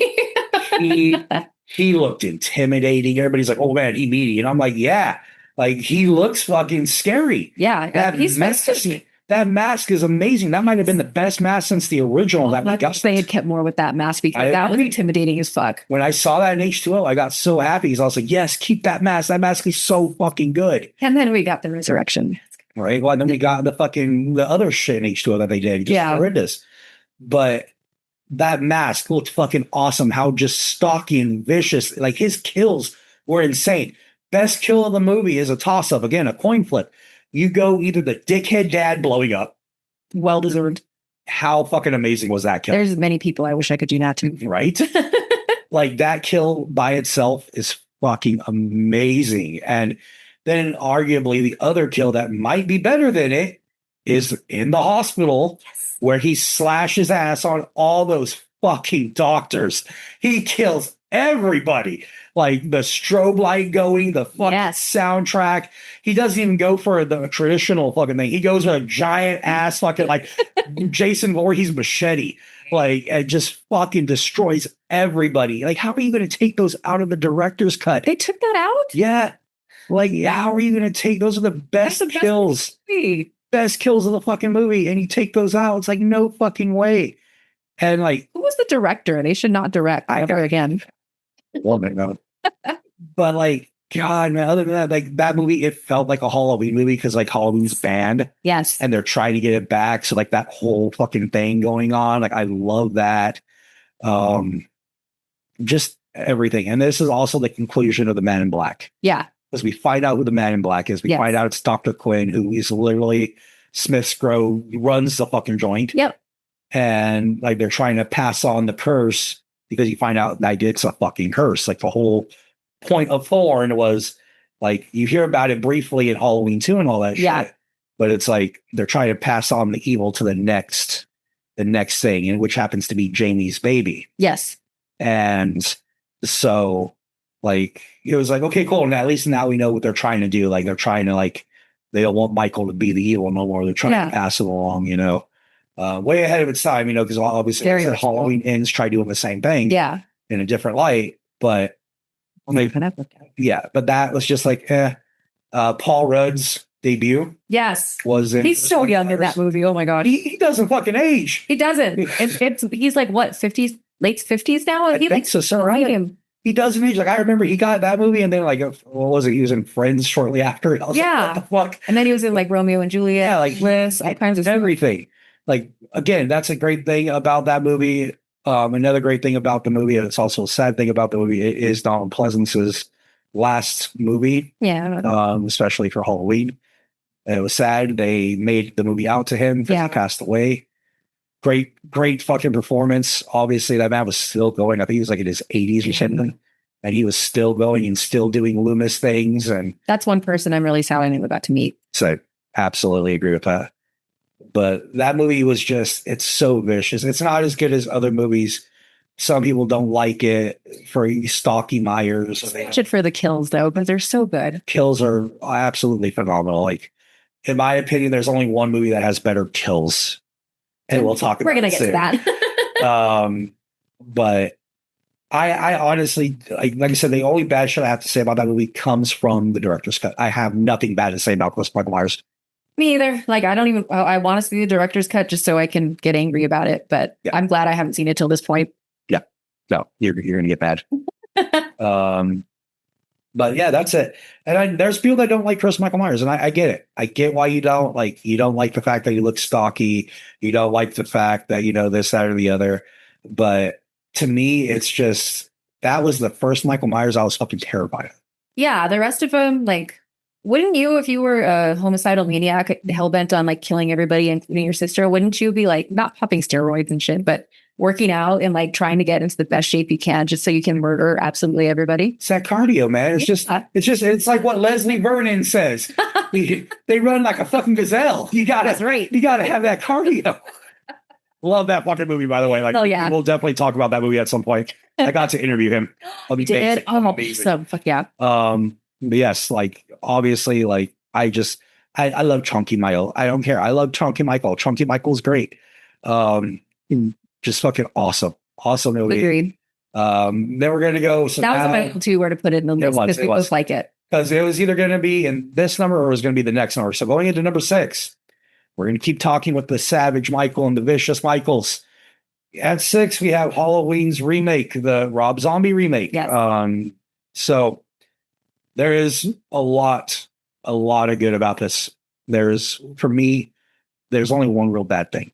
He looked intimidating. Everybody's like, "Oh man, he meaty," and I'm like, "Yeah." Like he looks fucking scary. Yeah, That he's mask, supposed to. that mask is amazing. That might have been the best mask since the original. That we I got. wish they had kept more with that mask because I that was agree. intimidating as fuck. When I saw that in H2O, I got so happy because I was like, "Yes, keep that mask. That mask is so fucking good." And then we got the resurrection. Right. Well, and then we got the other shit in H2O that they did. Just Yeah. horrendous. But that mask looked fucking awesome. How just stocky and vicious. Like his kills were insane. Best kill of the movie is a toss-up. Again, a coin flip. You go either the dickhead dad blowing up. Well deserved. How fucking amazing was that kill? There's many people I wish I could do that to. Right? Like that kill by itself is fucking amazing. And then arguably the other kill that might be better than it is in the hospital where he slashes ass on all those fucking doctors. He kills everybody. Like the strobe light going, the fucking Yes. soundtrack. He doesn't even go for the traditional fucking thing. He goes with a giant ass fucking like Jason Voorhees machete. Like it just fucking destroys everybody. Like, how are you going to take those out of the director's cut? They took that out? Yeah. Like, how are you going to take those are the best That's the best kills, movie. best kills of the fucking movie, and you take those out? It's like no fucking way. And like, Who was the director? They should not direct ever again. well, no. But like, God, man, other than that, like that movie, it felt like a Halloween movie because like Halloween's banned Yes. and they're trying to get it back. So like that whole fucking thing going on, like I love that. Just everything. And this is also the conclusion of the Man in Black. Yeah. As we find out who the Man in Black is, we Yes. find out it's Dr. Quinn, who is literally Smith's Grove, runs the fucking joint. Yep. And like they're trying to pass on the curse because you find out that it's a fucking curse. Like the whole point of Thorn was like you hear about it briefly in Halloween 2 and all that Yeah. shit. But it's like they're trying to pass on the evil to the next thing, and which happens to be Jamie's baby. Yes. And so like it was like, okay, cool. And at least now we know what they're trying to do. Like they're trying to like they don't want Michael to be the evil no more. They're trying Yeah. to pass it along, you know. Way ahead of its time, you know, because obviously Very like, much so. Halloween ends try doing the same thing Yeah. in a different light. But like, yeah, but that was just like Paul Rudd's debut Yes. was in He's so young in that movie. Oh my god. He doesn't fucking age. He doesn't. He's like what, 50s, late 50s now? I He think like so, right? him. He doesn't age. Like I remember he got that movie and then like what was it? He was in Friends shortly after. I was Yeah. like, what the fuck? And then he was in like Romeo and Juliet. Yeah, like Bliss, all kinds of everything. Like again, that's a great thing about that movie. Another great thing about the movie, and it's also a sad thing about the movie, is Donald Pleasence's last movie, Yeah. especially for Halloween. And it was sad. They made the movie out to him because Yeah. he passed away. Great fucking performance. Obviously, that man was still going. I think he was like in his 80s or something. And he was still going and still doing Loomis things. And That's one person I'm really sad I never got to meet. so absolutely agree with that. But that movie was just, it's so vicious. It's not as good as other movies. Some people don't like it for Stalky Myers. Watch it for the kills though, because they're so good. Kills are absolutely phenomenal. Like, in my opinion, there's only one movie that has better kills. And we'll talk about We're gonna it get to soon. that. But I honestly, like I said, the only bad shit I have to say about that movie comes from the director's cut. I have nothing bad to say about Chris Michael Myers. Me either. Like I don't even. I want to see the director's cut just so I can get angry about it. But Yeah. I'm glad I haven't seen it till this point. No, you're gonna get mad. But yeah, that's it. And there's people that don't like Chris Michael Myers, and I get it. I get why you don't like. You don't like the fact that he looks stocky. You don't like the fact that this, that, or the other. But to me, it's just that was the first Michael Myers I was fucking terrified of. Yeah, the rest of them, like, wouldn't you, if you were a homicidal maniac, hell bent on like killing everybody, including your sister, wouldn't you be like not popping steroids and shit, but working out and like trying to get into the best shape you can just so you can murder absolutely everybody? It's that cardio, man. It's like what Leslie Vernon says. They run like a fucking gazelle. That's right. You gotta have that cardio. Love that fucking movie, by the way. Like, Oh, yeah. we'll definitely talk about that movie at some point. I got to interview him. Did oh, Amazing. so fuck yeah. But yes, like obviously, like I love Chunky Michael. I don't care. I love Chunky Michael. Chunky Michael's great. Just fucking awesome movie. Agreed. Then we're gonna go. So That was my goal too, where to put it in the list because we both like it. because it was either gonna be in this number or it was gonna be the next number. So going into number 6, we're gonna keep talking with the Savage Michael and the Vicious Michaels. At 6, we have Halloween's remake, the Rob Zombie remake. Yes. So there is a lot of good about this. For me, there's only one real bad thing,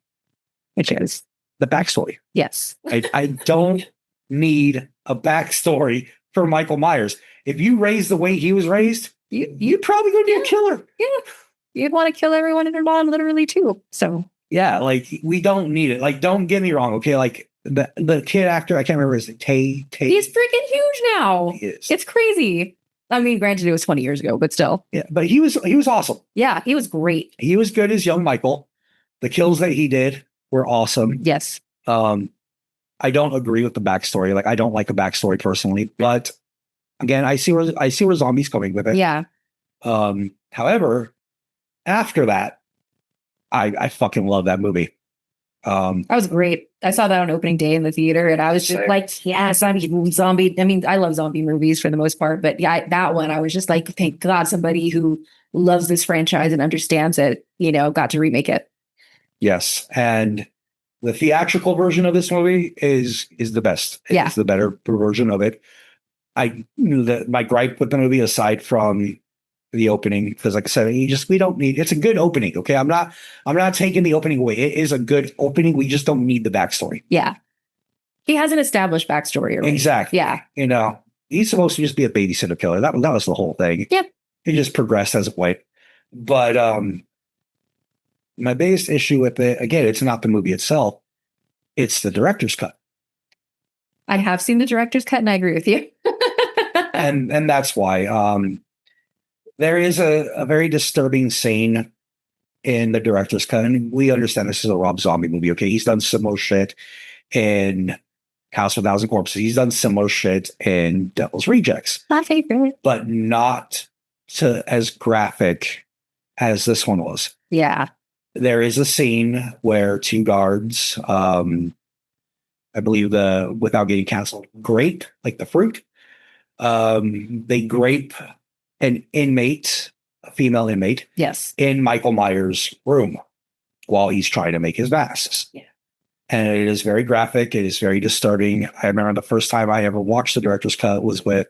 Which is, the backstory. yes. I don't need a backstory for Michael Myers. If you raise the way he was raised, you're probably going to be a killer. Yeah. You'd want to kill everyone in their mom literally too. So Yeah, like we don't need it. Like, don't get me wrong, okay? Like the kid actor, I can't remember his name. Tay. he's freaking huge now. He is. It's crazy. I mean, granted, it was 20 years ago, but still. Yeah, but he was awesome. Yeah, he was great. He was good as young Michael. The kills that he did were awesome. Yes. I don't agree with the backstory. Like, I don't like the backstory personally, but again, I see where Zombie's going with it. Yeah. However, after that, I fucking love that movie. That was great. I saw that on opening day in the theater, and I was just Same. like, yeah, zombie. I mean, I love zombie movies for the most part, but yeah, that one, I was just like, thank God somebody who loves this franchise and understands it, got to remake it. Yes, and the theatrical version of this movie is the best. Yeah. It's the better version of it. My gripe with the movie, aside from the opening, because like I said, we don't need. It's a good opening. Okay, I'm not taking the opening away. It is a good opening. We just don't need the backstory. Yeah. He has an established backstory already. Exactly. Yeah. He's supposed to just be a babysitter killer. That was the whole thing. Yep. He just progressed as a white. But my biggest issue with it, again, it's not the movie itself. It's the director's cut. I have seen the director's cut, and I agree with you. and that's why there is a very disturbing scene in the director's cut, and we understand this is a Rob Zombie movie. Okay, he's done similar shit in House of a Thousand Corpses. He's done similar shit in Devil's Rejects, My favorite. but not to as graphic as this one was. Yeah. There is a scene where 2 guards, I believe without getting canceled, grape, like the fruit. They grape an inmate, a female inmate, Yes. in Michael Myers' room while he's trying to make his masks. Yeah. And it is very graphic. It is very disturbing. I remember the first time I ever watched the director's cut was with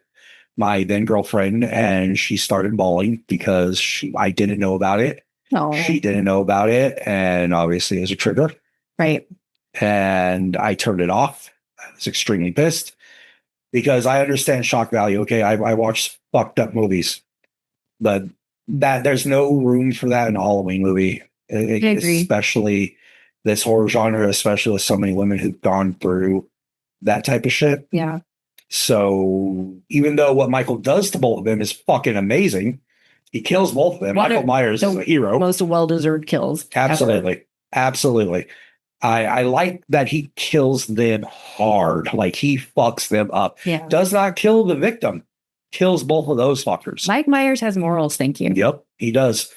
my then girlfriend, and she started bawling because I didn't know about it. Oh, She didn't know about it, and obviously it was a trigger. right. And I turned it off. I was extremely pissed. because I understand shock value. Okay, I watch fucked up movies, but that there's no room for that in a Halloween movie, agree. especially this horror genre, especially with so many women who've gone through that type of shit. Yeah. So even though what Michael does to both of them is fucking amazing, he kills both of them. One Michael of Myers is the a hero. Most well-deserved kills. ever. Absolutely. Absolutely. I like that he kills them hard. Like he fucks them up. Yeah. Does not kill the victim. Kills both of those fuckers. Mike Myers has morals, thank you. Yep, he does.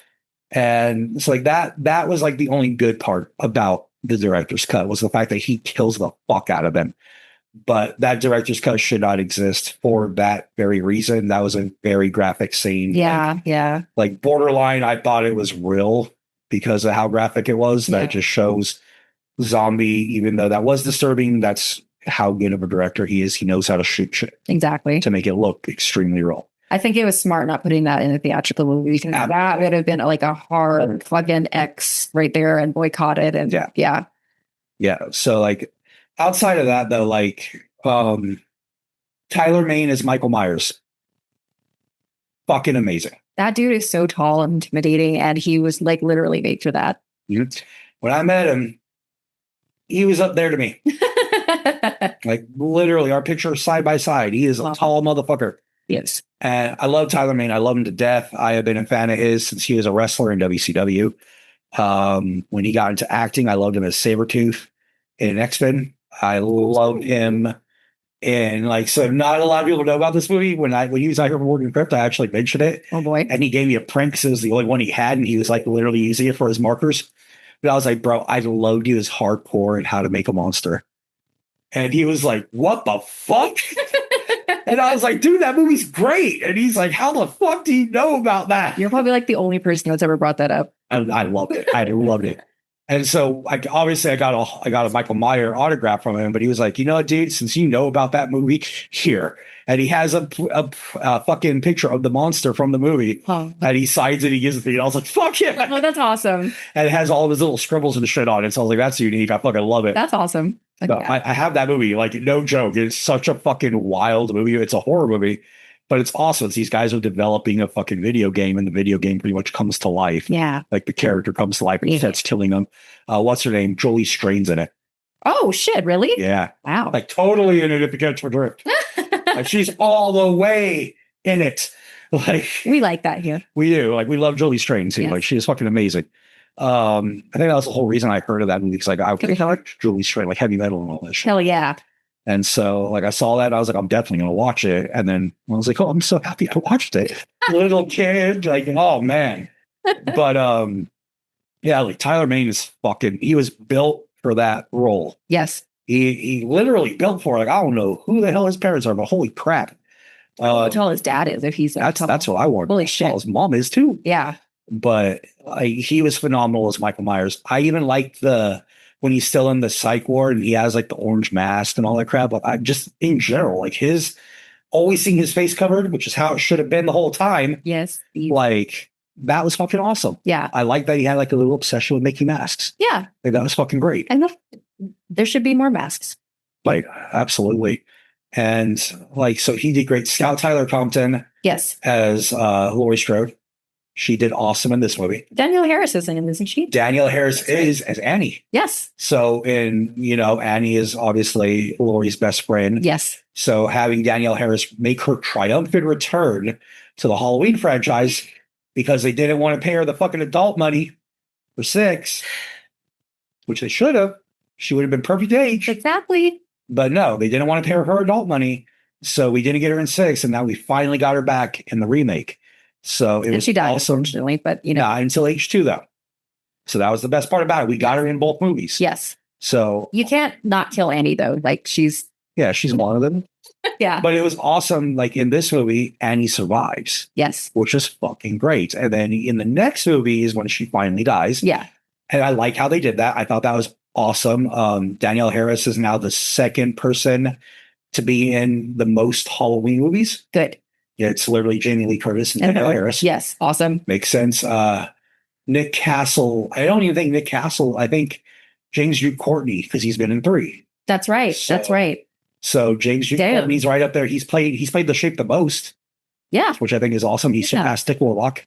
And it's like that was like the only good part about the director's cut was the fact that he kills the fuck out of them. But that director's cut should not exist for that very reason. That was a very graphic scene. Yeah, yeah. Like borderline, I thought it was real because of how graphic it was. That Yeah. just shows zombie, even though that was disturbing, that's how good of a director he is. He knows how to shoot shit Exactly. to make it look extremely real. I think it was smart not putting that in a theatrical movie because that would have been like a hard fucking X right there and boycotted. And Yeah. yeah. Yeah. So like outside of that though, like Tyler Mane is Michael Myers. Fucking amazing. That dude is so tall and intimidating. And he was like literally made for that. When I met him, he was up there to me. Like literally our picture side by side. He is a Wow. tall motherfucker. Yes. And I love Tyler Mane. I love him to death. I have been a fan of his since he was a wrestler in WCW. When he got into acting, I loved him as Sabretooth in X-Men. I loved him. And like, so not a lot of people know about this movie. When he was out here for Morgan Crypt, I actually mentioned it. Oh boy. And he gave me a print because it was the only one he had. And he was like literally using it for his markers. But I was like, bro, I loved you as hardcore and how to make a monster. And he was like, what the fuck? And I was like, dude, that movie's great. And he's like, how the fuck do you know about that? You're probably like the only person that's ever brought that up. And I loved it. I loved it. And so obviously I got a Michael Myers autograph from him, but he was like, you know what, dude, since you know about that movie, here. And he has a fucking picture of the monster from the movie. Oh, And he signs it, he gives it to me. And I was like, fuck yeah. oh that's awesome. And it has all of his little scribbles and shit on it. So I was like, that's unique. I fucking love it. That's awesome. No, Yeah. I have that movie, like no joke. It's such a fucking wild movie. It's a horror movie, but it's awesome. It's these guys are developing a fucking video game, and the video game pretty much comes to life. Yeah. Like the character comes to life and Yeah. starts killing them. What's her name? Jolie Strain's in it. Oh shit, really? Yeah. Wow. Like totally in it if you catch my drift. Like she's all the way in it. Like we like that here. we do. Like we love Jolie Strain too. Yes. Like she's fucking amazing. I think that was the whole reason I heard of that movie because like I like Julie Strain, like heavy metal and all that shit. Hell yeah. And so like I saw that, I was like, I'm definitely gonna watch it. And then I was like, oh, I'm so happy I watched it. Little kid, like, oh man. But yeah, like Tyler Mane is fucking, he was built for that role. Yes. He literally built for it. Like, I don't know who the hell his parents are, but holy crap. How tall his dad is if he's that tall. That's what I want. Holy How shit. tall his mom is too. Yeah. But he was phenomenal as Michael Myers. I even liked when he's still in the psych ward and he has like the orange mask and all that crap. But I just in general, like always seeing his face covered, which is how it should have been the whole time. Yes. Like that was fucking awesome. Yeah. I like that he had like a little obsession with making masks. Yeah. Like that was fucking great. And there should be more masks. Like absolutely. And like so he did great. Scout Tyler Compton Yes. as Laurie Strode. She did awesome in this movie. Danielle Harris is in it, isn't she? Danielle Harris is as Annie. Yes. So Annie is obviously Laurie's best friend. Yes. So having Danielle Harris make her triumphant return to the Halloween franchise because they didn't want to pay her the fucking adult money for 6, which they should have. She would have been perfect age. Exactly. But no, they didn't want to pay her adult money. So we didn't get her in 6. And now we finally got her back in the remake. So it And was she died, awesome. unfortunately, but Not until H2 though. So that was the best part about it. We got her in both movies. yes. So You can't not kill Annie though. Like she's yeah, she's one of them. yeah. But it was awesome. Like in this movie, Annie survives, Yes. which is fucking great. And then in the next movie is when she finally dies. Yeah. And I like how they did that. I thought that was awesome. Danielle Harris is now the second person to be in the most Halloween movies. Good. Yeah, it's literally Jamie Lee Curtis and Danielle Harris. Yes. Awesome. Makes sense. Nick Castle. I don't even think Nick Castle. I think James Hugh Courtney because he's been in 3. That's right. So- That's right. So James G. Damn. Courtney's right up there. He's played the shape the most, Yeah. which I think is awesome. He's Yeah. surpassed Dick Warlock.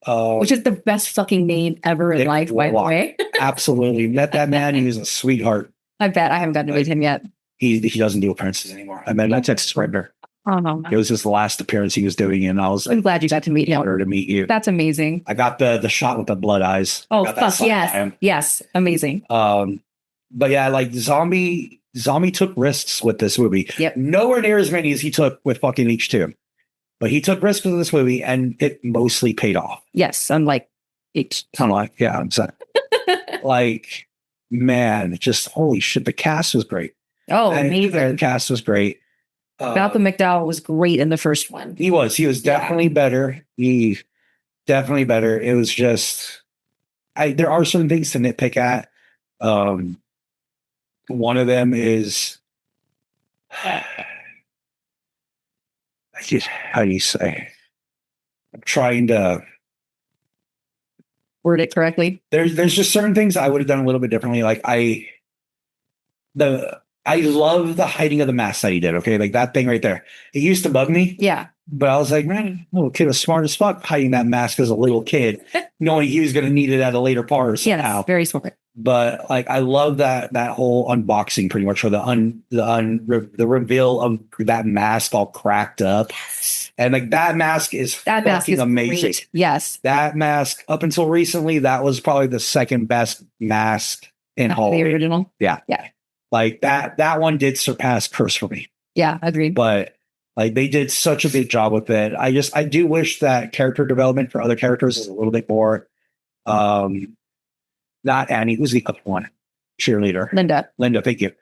Which is the best fucking name ever in Dick life, by the Warlock. way. Absolutely. Met that man. He was a sweetheart. I bet I haven't gotten to meet him yet. He doesn't do appearances anymore. I mean, that's Surrender. Oh no. It was his last appearance he was doing, and I was I'm glad you got to meet him. honored to meet you. That's amazing. I got the shot with the blood eyes. Oh Got that fuck signed by yes. him. Yes. Amazing. But yeah, like Zombie took risks with this movie. Yep. Nowhere near as many as he took with fucking H2. But he took risks with this movie, and it mostly paid off. Yes. Unlike H. Kind of like, yeah, I'm saying. Like, man, just holy shit, the cast was great. Oh, And the amazing. cast was great. Malcolm McDowell was great in the first one. He was definitely better. Definitely better. It was just, there are certain things to nitpick at. One of them is, how do you say? I'm trying to. Word it correctly. There's just certain things I would have done a little bit differently. Like I love the hiding of the mask that he did. Okay, like that thing right there. It used to bug me, Yeah. but I was like, man, little kid was smart as fuck hiding that mask as a little kid, knowing he was going to need it at a later part or somehow. Yes. Very smart. But like, I love that whole unboxing, pretty much, or the reveal of that mask all cracked up, and like that mask is That mask fucking is amazing. great. Yes. That mask, up until recently, that was probably the second best mask in The Halloween. original. Like that one did surpass Curse for me. Yeah. Agreed. But like they did such a good job with it. I do wish that character development for other characters is a little bit more. Not Annie, who's the other one? Cheerleader. Linda. Thank you.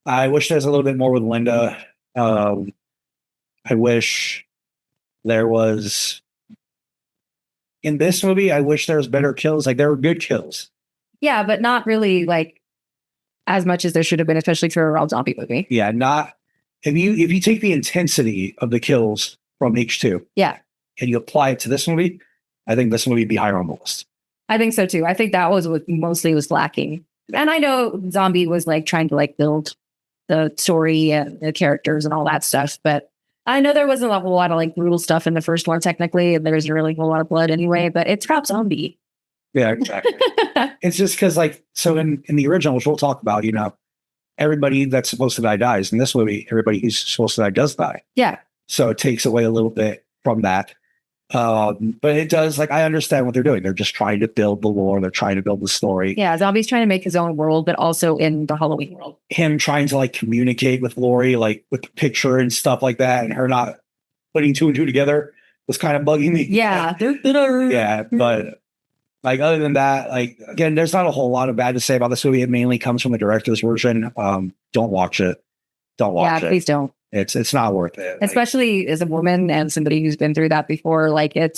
I wish there's a little bit more with Linda. I wish there was in this movie. I wish there was better kills. Like there were good kills. Yeah, but not really like as much as there should have been, especially for a Rob Zombie movie. Yeah, not if you take the intensity of the kills from H2, Yeah. and you apply it to this movie, I think this movie would be higher on the list. I think so too. I think that was what mostly was lacking. And I know Zombie was like trying to like build the story and the characters and all that stuff, but I know there wasn't a whole lot of like brutal stuff in the first one technically, and there wasn't really a whole lot of blood anyway, but it's Rob Zombie. Yeah, exactly. It's just because like, so in the original, which we'll talk about, everybody that's supposed to die dies. In this movie, everybody who's supposed to die does die. Yeah. So it takes away a little bit from that. But it does, like, I understand what they're doing. They're just trying to build the lore. They're trying to build the story. Yeah. Zombie's trying to make his own world, but also in the Halloween world. Him trying to like communicate with Lori, like with the picture and stuff like that, and her not putting two and two together was kind of bugging me. Yeah. Yeah. But like, other than that, like, again, there's not a whole lot of bad to say about this movie. It mainly comes from the director's version. Don't watch it. Don't watch Yeah, it. please don't. It's not worth it. Like, Especially as a woman and somebody who's been through that before. Like I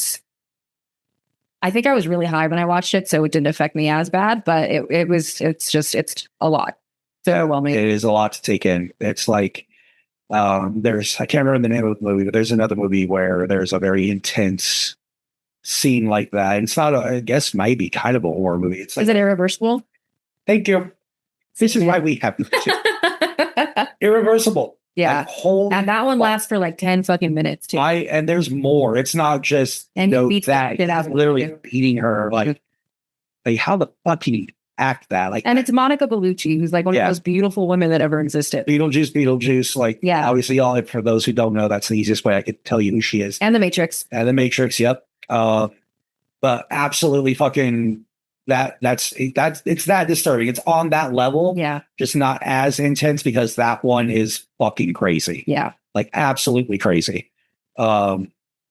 think I was really high when I watched it, so it didn't affect me as bad, but it's a lot. So overwhelming. it is a lot to take in. It's like, I can't remember the name of the movie, but there's another movie where there's a very intense scene like that. And it's not, I guess, maybe kind of a horror movie. It's like, Is it irreversible? thank you. This is why we have Irreversible. Yeah. Like, holy And that one fuck. lasts for like 10 fucking minutes too. And there's more. It's not just And he beats that. the shit out He's of her, literally too. beating her. Like how the fuck can you act that? Like, And it's Monica Bellucci, who's like one Yeah. of the most beautiful women that ever existed. Beetlejuice. Like, Yeah. obviously, for those who don't know, that's the easiest way I could tell you who she is. And The Matrix. And The Matrix, yep. But absolutely fucking it's that disturbing. It's on that level, Yeah. just not as intense because that one is fucking crazy. Yeah. Like absolutely crazy. But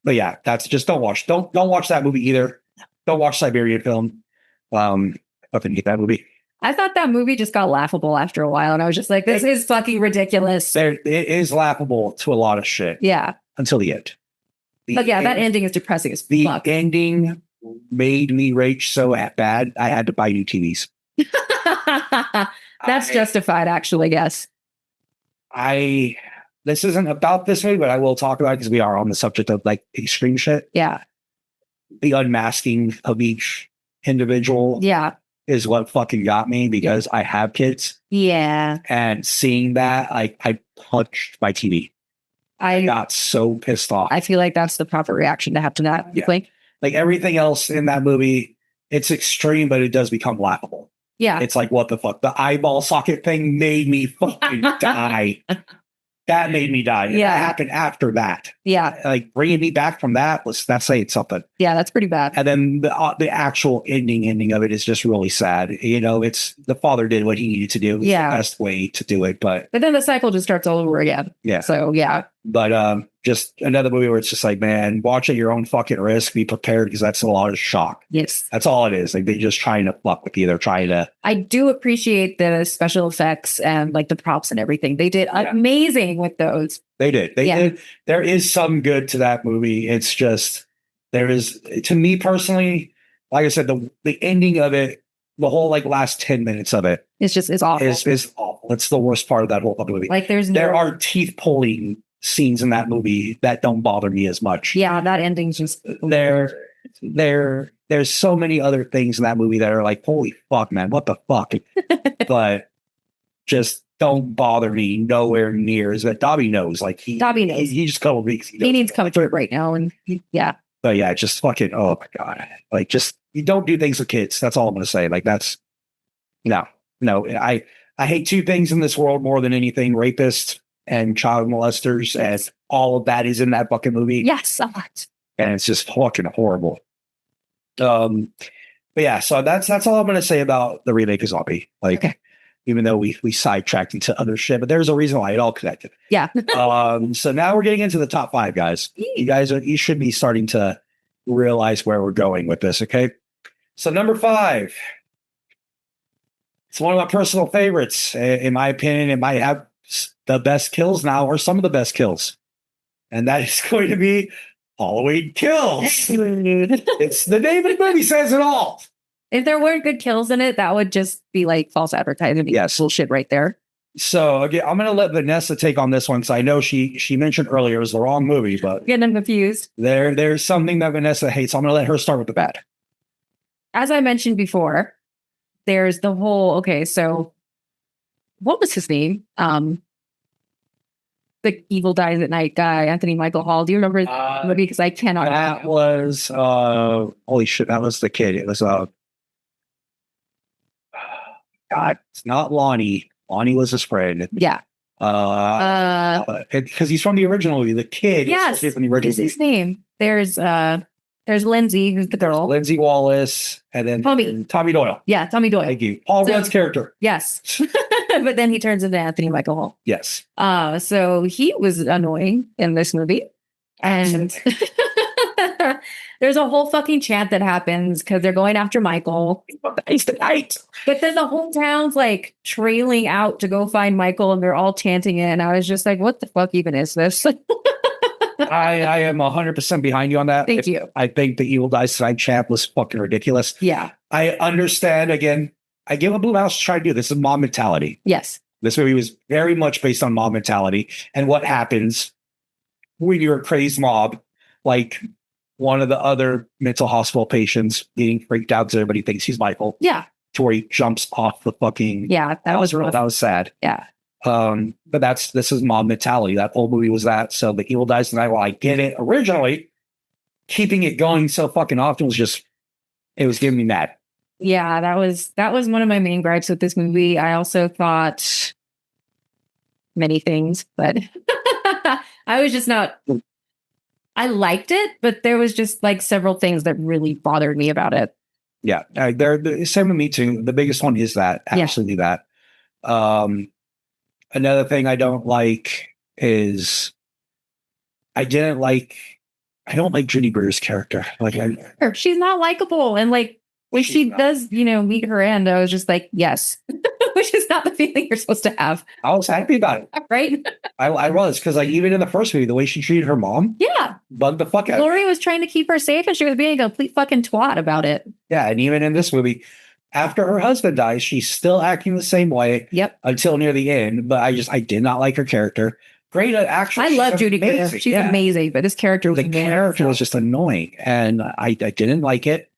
yeah, that's just don't watch that movie either. Don't watch Siberian Film. Fucking hate that movie. I thought that movie just got laughable after a while. And I was just like, this is fucking ridiculous. It is laughable to a lot of shit Yeah. until the end. But yeah, that ending is depressing as The fuck. ending made me rage so bad I had to buy new TVs. That's I- justified, actually, yes. This isn't about this movie, but I will talk about it because we are on the subject of like extreme shit. Yeah. The unmasking of each individual Yeah. is what fucking got me because I have kids, Yeah. and seeing that, I punched my TV. I I got so pissed off. I feel like that's the proper reaction to have to that. Yeah. Like, Like everything else in that movie, it's extreme, but it does become laughable. yeah. It's like, what the fuck? The eyeball socket thing made me fucking die. That made me die. Yeah. That happened after that. Yeah. Like bringing me back from that was that's saying something. Yeah. That's pretty bad. And then the actual ending of it is just really sad. You know, it's the father did what he needed to do. It's Yeah. the best way to do it. But But then the cycle just starts all over again. yeah, So yeah. but just another movie where it's just like, man, watch at your own fucking risk. Be prepared because that's a lot of shock. Yes. That's all it is. Like they're just trying to fuck with you. They're trying to. I do appreciate the special effects and like the props and everything. They did amazing with those. They did. They Yeah. did. There is some good to that movie. It's just there is to me personally. Like I said, the ending of it, the whole like last 10 minutes of it It's awful. is awful. It's the worst part of that whole fucking movie. Like there's no, There are teeth pulling scenes in that movie that don't bother me as much. yeah, that ending's just There's so many other things in that movie that are like, holy fuck, man, what the fuck? But just don't bother me nowhere near as that. Dobby knows. Like Dobby knows. He just couple weeks. He needs comfort right now. And yeah. But yeah, just fucking, oh my God. Like just you don't do things with kids. That's all I'm gonna say. Like that's no. I hate two things in this world more than anything: rapists and child molesters, and all of that is in that fucking movie. Yes, a lot. And it's just fucking horrible. But yeah, so that's all I'm gonna say about the remake of Zombie. Like, Okay. even though we sidetracked into other shit, but there's a reason why it all connected. Yeah. So now we're getting into the top 5, guys. You should be starting to realize where we're going with this. Okay, so number 5. It's one of my personal favorites. In my opinion, it might have the best kills now, or some of the best kills, and that is going to be Halloween Kills. It's the name of the movie says it all. If there weren't good kills in it, that would just be like false advertising. Yes. Bullshit right there. So again, I'm going to let Vanessa take on this one because I know she mentioned earlier it was the wrong movie, but Getting them confused. there's something that Vanessa hates. So I'm going to let her start with the bad. As I mentioned before, there's the whole, okay, so what was his name? The Evil Dies at Night guy, Anthony Michael Hall. Do you remember the movie? Because I cannot. That was holy shit. That was the kid. It was God. It's not Lonnie. Lonnie was his friend. Yeah. Because he's from the original movie. The kid. Yes. Is from the What original is his name? There's Lindsay, who's the girl. Lindsay Wallace, and then Tommy Doyle. Yeah, Tommy Doyle. Thank you. Paul So- Rudd's character. Yes. But then he turns into Anthony Michael Hall. Yes. So he was annoying in this movie. And there's a whole fucking chant that happens because they're going after Michael. It's the night. But then the whole town's like trailing out to go find Michael and they're all chanting it. And I was just like, what the fuck even is this? I am 100% behind you on that. Thank you. I think the Evil Dies Tonight chant was fucking ridiculous. Yeah. I understand. Again, I give a Blue House a try to do this. Is mob mentality. Yes. This movie was very much based on mob mentality and what happens when you're a crazed mob, like one of the other mental hospital patients getting freaked out because everybody thinks he's Michael, Yeah. to where he jumps off the fucking. Yeah. That was real. That was sad. Yeah. But this is mob mentality. That whole movie was that. So the Evil Dies Tonight, while I get it originally, keeping it going so fucking often was just, it was giving me mad. Yeah, that was one of my main gripes with this movie. I also thought many things, but I was just not. I liked it, but there was just like several things that really bothered me about it. Yeah, they're same with me too. The biggest one is that Yeah. absolutely that. Another thing I don't like is I don't like Judy Greer's character. Like She's not likable, and like when She's she not. does, meet her end, I was just like, yes, which is not the feeling you're supposed to have, I was happy about it. right? I was because like even in the first movie, the way she treated her mom Yeah, bugged the fuck out. Lori was trying to keep her safe, and she was being a complete fucking twat about it. Yeah, and even in this movie, after her husband dies, she's still acting the same way Yep, until near the end. But I did not like her character. Great action. I love Judy Greer. She's amazing, but this character was The character was just annoying, and I didn't like it.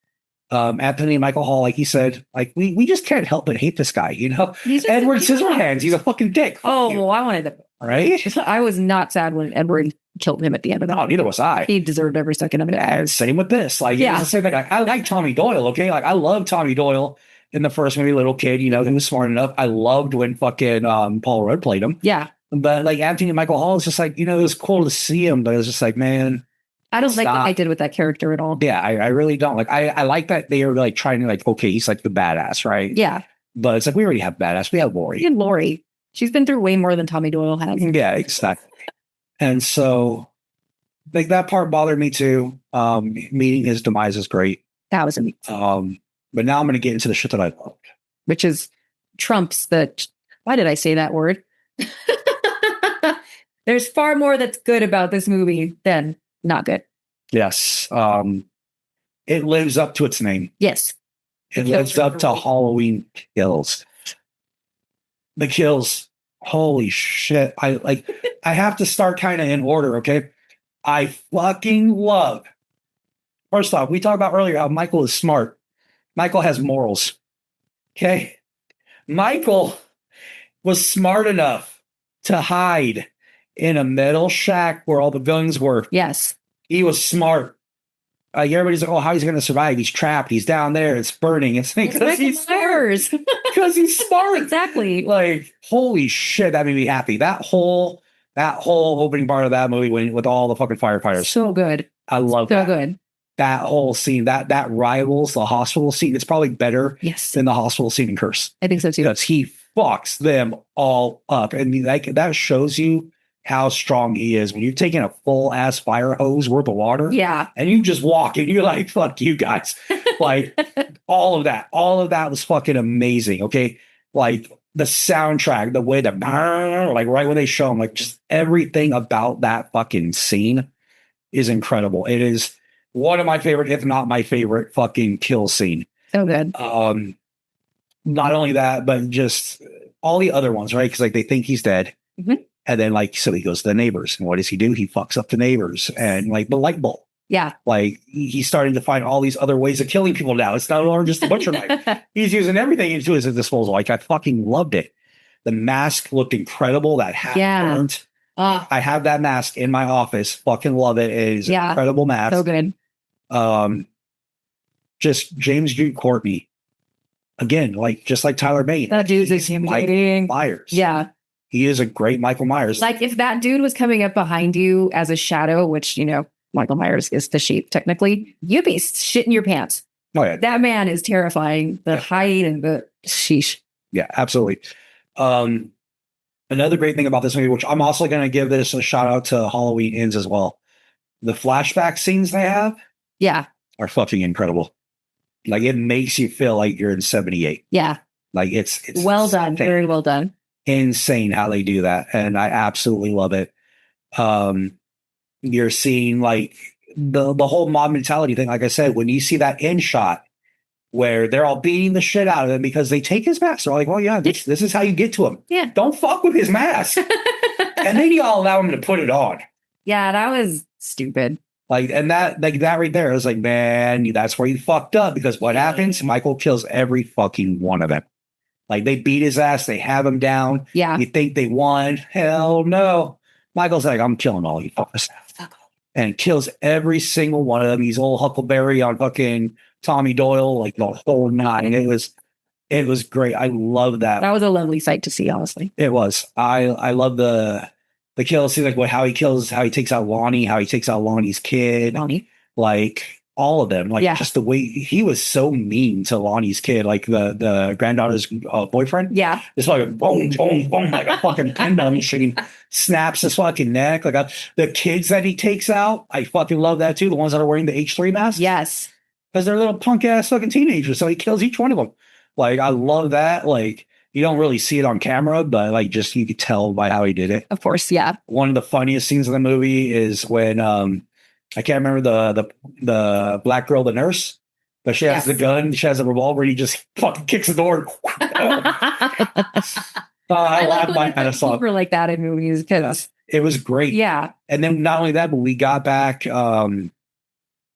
Anthony Michael Hall, like he said, like we just can't help but hate this guy, you know. He's just Edward a dick. Scissorhands, he's a fucking dick. Oh, Fuck you, well, I wanted to. right? I was not sad when Edward killed him at the end of No, that. neither was I. He deserved every second of it. And same with this. Like, Yeah. it's the same thing. Like, I like Tommy Doyle, okay? Like, I love Tommy Doyle in the first movie, little kid, you know, he was smart enough. I loved when fucking Paul Rudd played him. Yeah. But like Anthony Michael Hall is just like, you know, it was cool to see him, but it was just like, man, I don't like what Stop. I did with that character at all. yeah, I really don't. Like, I like that they are like trying to like, okay, he's like the badass, right? Yeah. But it's like, we already have badass. We have Lori. And Lori. She's been through way more than Tommy Doyle has. Yeah, exactly. And so, like, that part bothered me too. Meeting his demise is great. That was amazing. But now I'm going to get into the shit that I loved. Which is trumps the. Why did I say that word? There's far more that's good about this movie than not good. Yes. It lives up to its name. Yes. It lives up to Halloween Kills. The kills. Holy shit. I have to start kind of in order, okay? I fucking love. First off, we talked about earlier how Michael is smart. Michael has morals. Okay. Michael was smart enough to hide in a metal shack where all the guns were. Yes. He was smart. Like, everybody's like, oh, how he's going to survive? He's trapped. He's down there. It's burning. It's It's because he's Michael Myers. because he's smart. Exactly. Like, holy shit, that made me happy. That whole opening part of that movie with all the fucking firefighters. So good. I love So that. good. That whole scene, that rivals the hospital scene. It's probably better Yes. than the hospital scene in Curse. I think so too. Because he fucks them all up. And like, that shows you how strong he is. When you're taking a full ass fire hose worth of water Yeah. and you just walk and you're like, fuck you guys. Like, all of that was fucking amazing. Okay. Like, the soundtrack, the way that, like, right when they show him, like, just everything about that fucking scene is incredible. It is one of my favorite, if not my favorite, fucking kill scene. So good. Not only that, but just all the other ones, right? Because like they think he's dead. Mhm. And then like, so he goes to the neighbors. And what does he do? He fucks up the neighbors and like the light bulb. Yeah. Like, he's starting to find all these other ways of killing people now. It's not longer just a butcher knife. He's using everything into his disposal. Like, I fucking loved it. The mask looked incredible. That hat Yeah. burnt. Oh, I have that mask in my office. Fucking love it. It is an Yeah. incredible mask. so good. Just James Jude Courtney. Again, like, just like Tyler Bate. That dude's He's intimidating. Michael Myers. Yeah. He is a great Michael Myers. Like, if that dude was coming up behind you as a shadow, which, you know, Michael Myers is the sheep, technically, you'd be shitting your pants. Oh, yeah. That man is terrifying. The height and the sheesh. Yeah, absolutely. Another great thing about this movie, which I'm also going to give this a shout out to Halloween Ends as well. The flashback scenes they have Yeah. are fucking incredible. Like, it makes you feel like you're in 78. Yeah. Like, it's Well done. insane. Very well done. Insane how they do that. And I absolutely love it. You're seeing like the whole mob mentality thing. Like I said, when you see that end shot where they're all beating the shit out of him because they take his mask. They're like, well, yeah, this is how you get to him. Yeah. Don't fuck with his mask. And then y'all allow him to put it on. Yeah, that was stupid. Like, and that right there is like, man, that's where you fucked up, because what happens? Michael kills every fucking one of them. Like, they beat his ass. They have him down. Yeah. You think they won? Hell no. Michael's like, I'm killing all you fuckers. And kills every single one of them. He's old Huckleberry on fucking Tommy Doyle, like the whole nine. It was great. I love that. That was a lovely sight to see, honestly. It was. I love the kill scene, like how he takes out Lonnie, how he takes out Lonnie's kid, Bonnie. like all of them. Like, Yeah. just the way he was so mean to Lonnie's kid, like the granddaughter's boyfriend. Yeah. It's like a boom, boom, boom, like a fucking pendulum machine, snaps his fucking neck. Like, the kids that he takes out, I fucking love that too. The ones that are wearing the H3 masks. Yes. Because they're little punk ass fucking teenagers. So he kills each one of them. Like, I love that. Like, you don't really see it on camera, but like, just you could tell by how he did it. Of course. Yeah. One of the funniest scenes in the movie is when I can't remember the black girl, the nurse, but she has Yes. the gun, she has a revolver, and he just fucking kicks the door. I laughed my ass off. Super like that in movies because It was great. yeah. And then not only that, but we got back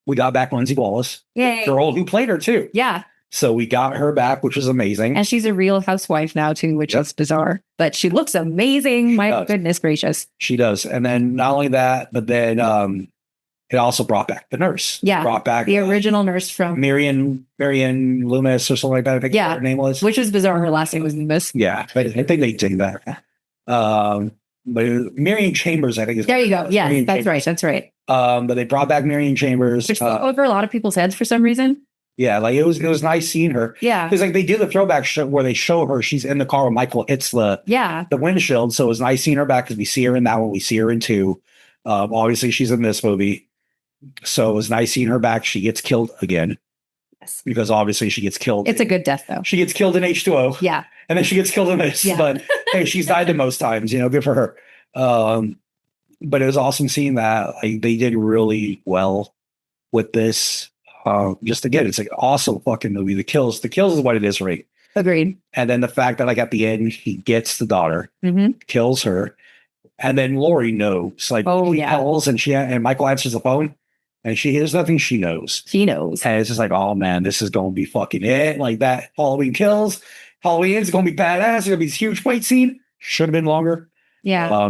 We got back Lindsay Wallace, Yay. girl who played her too. Yeah. So we got her back, which was amazing. And she's a real housewife now too, which is bizarre. But she looks amazing. My does. goodness gracious. She does. And then not only that, but then it also brought back the nurse. Yeah. Brought back The original nurse from Marion Loomis or something like that. I think Yeah. her name was. which was bizarre. Her last name was Loomis. Yeah, I think they did that. But Marion Chambers, I think is. There you go. Yes, Marion that's Chambers. right. That's right. But they brought back Marion Chambers. Which went over a lot of people's heads for some reason. Yeah, like it was nice seeing her. Yeah. Because like they do the throwback show where they show her, she's in the car when Michael hits the Yeah. windshield. So it was nice seeing her back because we see her in that one. We see her in two. Obviously, she's in this movie. So it was nice seeing her back. She gets killed again Yes. because obviously she gets killed. It's a good death though. She gets killed in H2O. Yeah. And then she gets killed in this. Yeah. But hey, she's died the most times, good for her. But it was awesome seeing that. Like they did really well with this. Just again, it's like an awesome fucking movie. The kills is what it is, right? Agreed. And then the fact that like at the end he gets the daughter, hmm kills her, and then Lori knows. Like Oh, he yeah. calls and Michael answers the phone, and there's nothing she knows. She knows. And it's just like, oh man, this is gonna be fucking it. Like that Halloween Kills. Halloween is gonna be badass. It's gonna be this huge fight scene. Should have been longer. Yeah.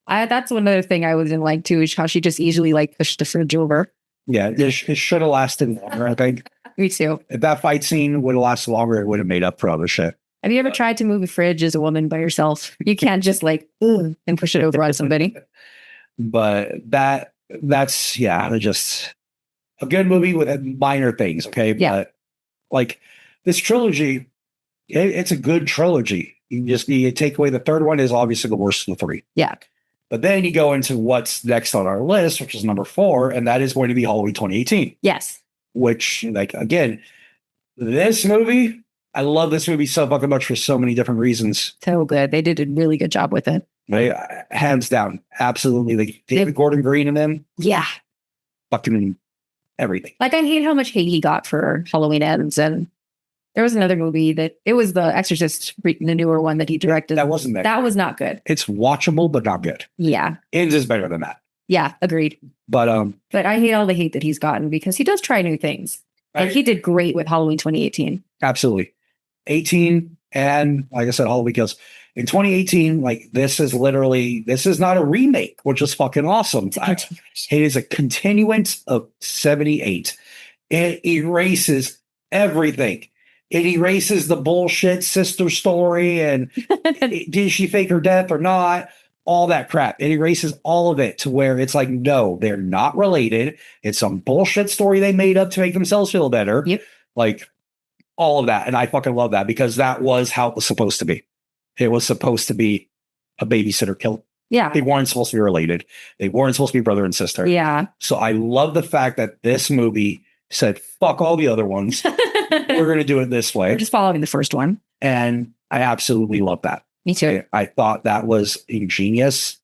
That's one other thing I wasn't like too, is how she just easily like pushed the fridge over. Yeah, it should have lasted longer, I think. Me too. If that fight scene would have lasted longer, it would have made up for other shit. Have you ever tried to move a fridge as a woman by yourself? You can't just like and push it over on somebody. But that's just a good movie with minor things, okay? Yeah. But like this trilogy, it's a good trilogy. You take away the third one is obviously the worst of the three. Yeah. But then you go into what's next on our list, which is number 4, and that is going to be Halloween 2018. Yes. Which, like, again, this movie, I love this movie so fucking much for so many different reasons. So good. They did a really good job with it. Right? Hands down, absolutely. Like David Gordon Green and them, Yeah. fucking everything. Like I hate how much hate he got for Halloween Ends. And there was another movie it was The Exorcist, the newer one that he directed. That wasn't that. That was not good. It's watchable, but not good. Yeah. Ends is better than that. Yeah. Agreed. But But I hate all the hate that he's gotten because he does try new things. And he did great with Halloween 2018. absolutely. 18 and like I said, Halloween Kills. In 2018, like this is not a remake, which is fucking awesome. It's a continuation. It is a continuance of 78. It erases everything. It erases the bullshit sister story and did she fake her death or not? All that crap. It erases all of it to where it's like, no, they're not related. It's some bullshit story they made up to make themselves feel better. Yep. Like all of that. And I fucking love that because that was how it was supposed to be. It was supposed to be a babysitter kill. Yeah. They weren't supposed to be related. They weren't supposed to be brother and sister. Yeah. So I love the fact that this movie said, fuck all the other ones. We're going to do it this way. We're just following the first one. And I absolutely love that. Me too. I thought that was ingenious.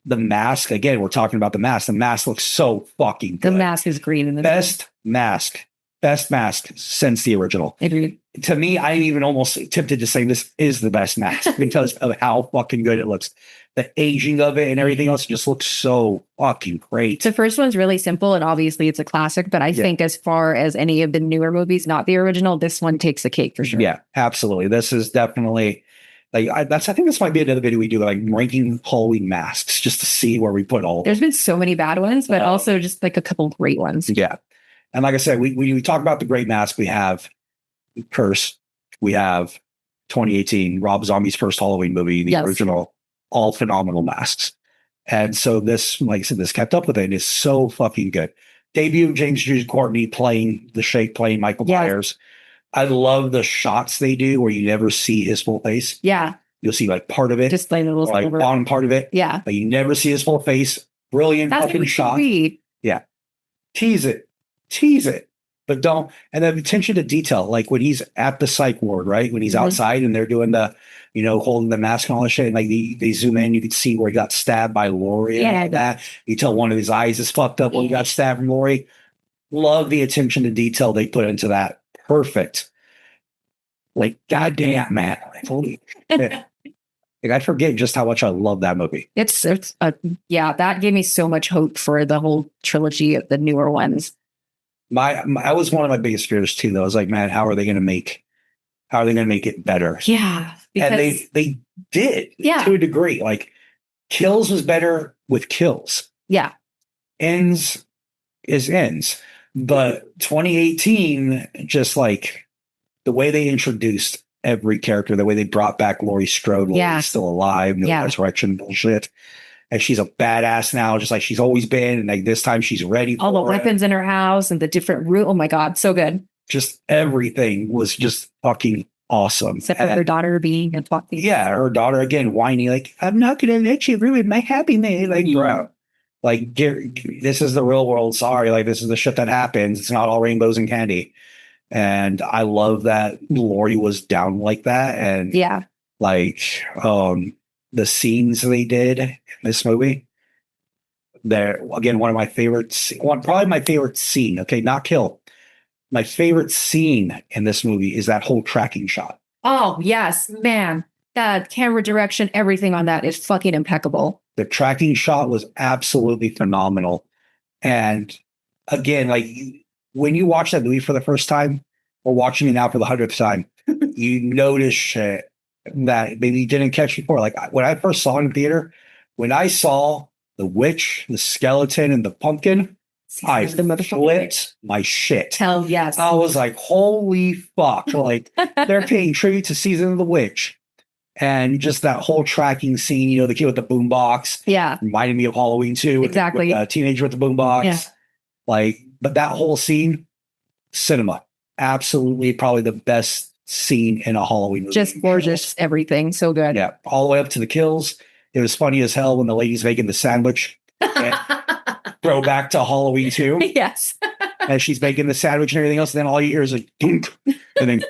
The mask, again, we're talking about the mask. The mask looks so fucking The good. mask is green in the Best mask since the original. Agreed. To me, I'm even almost tempted to say this is the best mask because of how fucking good it looks. The aging of it and everything else just looks so fucking great. The first one's really simple and obviously it's a classic, but I think as far as any of the newer movies, not the original, this one takes the cake for sure. Yeah, absolutely. This is definitely like I think this might be another video we do like ranking Halloween masks just to see where we put all. There's been so many bad ones, but also just like a couple great ones. Yeah, and like I said, we talk about the great mask. We have Curse. We have 2018 Rob Zombie's first Halloween movie, the Yes. original. All phenomenal masks. And so this, like I said, this kept up with it. And it's so fucking good. Debut James Jude Courtney playing Michael Yes. Myers. I love the shots they do where you never see his full face. Yeah. You'll see like part of it, Just like a little or, like silver. bottom part of it, Yeah. but you never see his full face. Brilliant That's fucking what shot. we Tease it, but don't. And then attention to detail, like when he's at the psych ward, right? When he's Mhm. outside and they're doing the, holding the mask and all that shit. And like they zoom in, you can see where he got stabbed by Lori. And Yeah. all that. You tell one of his eyes is fucked up when he got stabbed from Lori. Love the attention to detail they put into that. Perfect. Like, goddamn, man. Like, holy shit. Like, I forget just how much I love that movie. It's that gave me so much hope for the whole trilogy of the newer ones. That was one of my biggest fears too. Though I was like, man, how are they going to make it better? Yeah. Because And they did Yeah. to a degree. Like Kills was better with kills. yeah. Ends is ends. But 2018, just like the way they introduced every character, the way they brought back Laurie Strode while Yeah. he's still alive, no Yeah. resurrection bullshit. And she's a badass now, just like she's always been. And like this time she's ready All the for it. weapons in her house and the different room. Oh my God. So good. Just everything was just fucking awesome. Except for And- her daughter being a plot thief. yeah, her daughter again whining like, "I'm not gonna let you ruin my happiness." Like, bro, like this is the real world. Sorry, like this is the shit that happens. It's not all rainbows and candy. And I love that Lori was down like that. And Yeah. like the scenes they did in this movie. They're again one of my favorites. Probably my favorite scene. Okay, not kill. My favorite scene in this movie is that whole tracking shot. Oh, yes, man. That camera direction, everything on that is fucking impeccable. The tracking shot was absolutely phenomenal. And again, like when you watch that movie for the first time or watching it now for the 100th time, you notice shit that maybe you didn't catch before. Like when I first saw it in theater, when I saw the witch, the skeleton, and the pumpkin, I The motherfucker. flipped my shit. Hell yes. I was like, holy fuck. Like they're paying tribute to Season of the Witch. And just that whole tracking scene, you know, the kid with the boombox Yeah. reminded me of Halloween too. Exactly. With the teenager with the boombox. Yeah. Like, but that whole scene, cinema. Absolutely probably the best scene in a Halloween movie. Just gorgeous. Everything. So good. Yeah. All the way up to the kills. It was funny as hell when the lady's making the sandwich. Throw back to Halloween 2. yes. And she's making the sandwich and everything else. And then all you hear is a dunk, and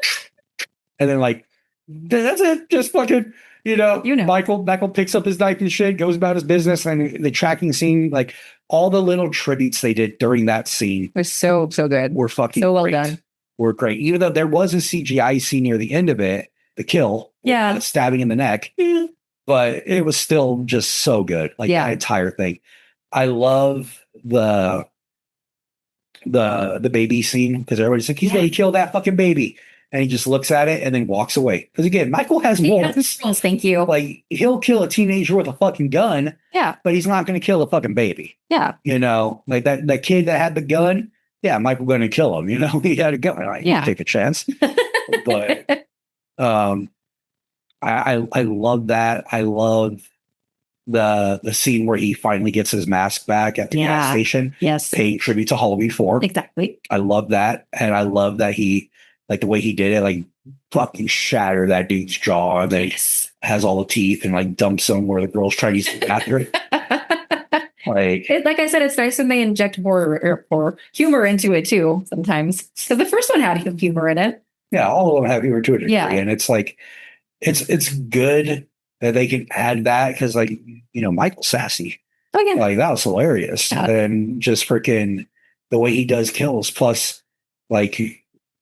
then like, that's it. Just fucking, you know, Michael picks up his knife and shit, goes about his business. And the tracking scene, like all the little tributes they did during that scene It was so good. were fucking So well great. done. Were great. Even though there was a CGI scene near the end of it, the kill, Yeah. the stabbing in the neck, but it was still just so good. Like Yeah. that entire thing. I love the baby scene because everybody's like, he's gonna kill that fucking baby. And he just looks at it and then walks away. Because again, Michael has morals. Thank you. Like he'll kill a teenager with a fucking gun, Yeah. but he's not gonna kill a fucking baby. Yeah. You know, like that kid that had the gun, yeah, Michael gonna kill him. You know, he had a gun. Like, Yeah. take a chance. But I love that. I love the scene where he finally gets his mask back at the gas station, Yes. paying tribute to Halloween 4. Exactly. I love that. And I love that he, like the way he did it, like fucking shatter that dude's jaw and then has all the teeth and like dumps him where the girl's trying to use the bathroom. Like, Like I said, it's nice when they inject more or humor into it too sometimes. Because the first one had humor in it. yeah, all of them have humor to a degree. Yeah. And it's like, it's good that they can add that because, like, you know, Michael's sassy. Oh yeah. Like, that was hilarious. Yeah. And just freaking the way he does kills. Plus, like,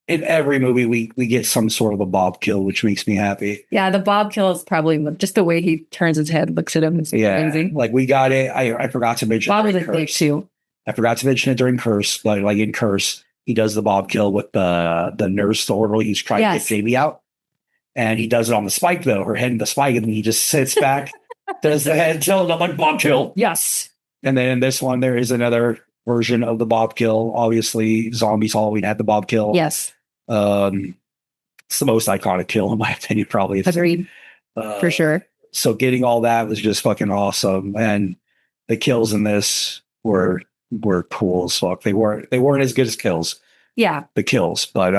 in every movie, we get some sort of a Bob kill, which makes me happy. Yeah, the Bob kill is probably just the way he turns his head, looks at him. Is Yeah. amazing. Like, we got it. I forgot to mention Bob was during a dick Curse. too. I forgot to mention it during Curse, but like in Curse, he does the Bob kill with the nurse, the orderly. He's trying to Yes. get Jamie out. And he does it on the spike, though, her head in the spike, and then he just sits back, does the head kill, and I'm like, Bob kill. Yes. And then in this one, there is another version of the Bob kill. Obviously, Zombies Halloween had the Bob kill. Yes. It's the most iconic kill, in my opinion, probably. Agreed. For sure. So getting all that was just fucking awesome. And the kills in this were cool as fuck. They weren't as good as kills. Yeah, The kills, but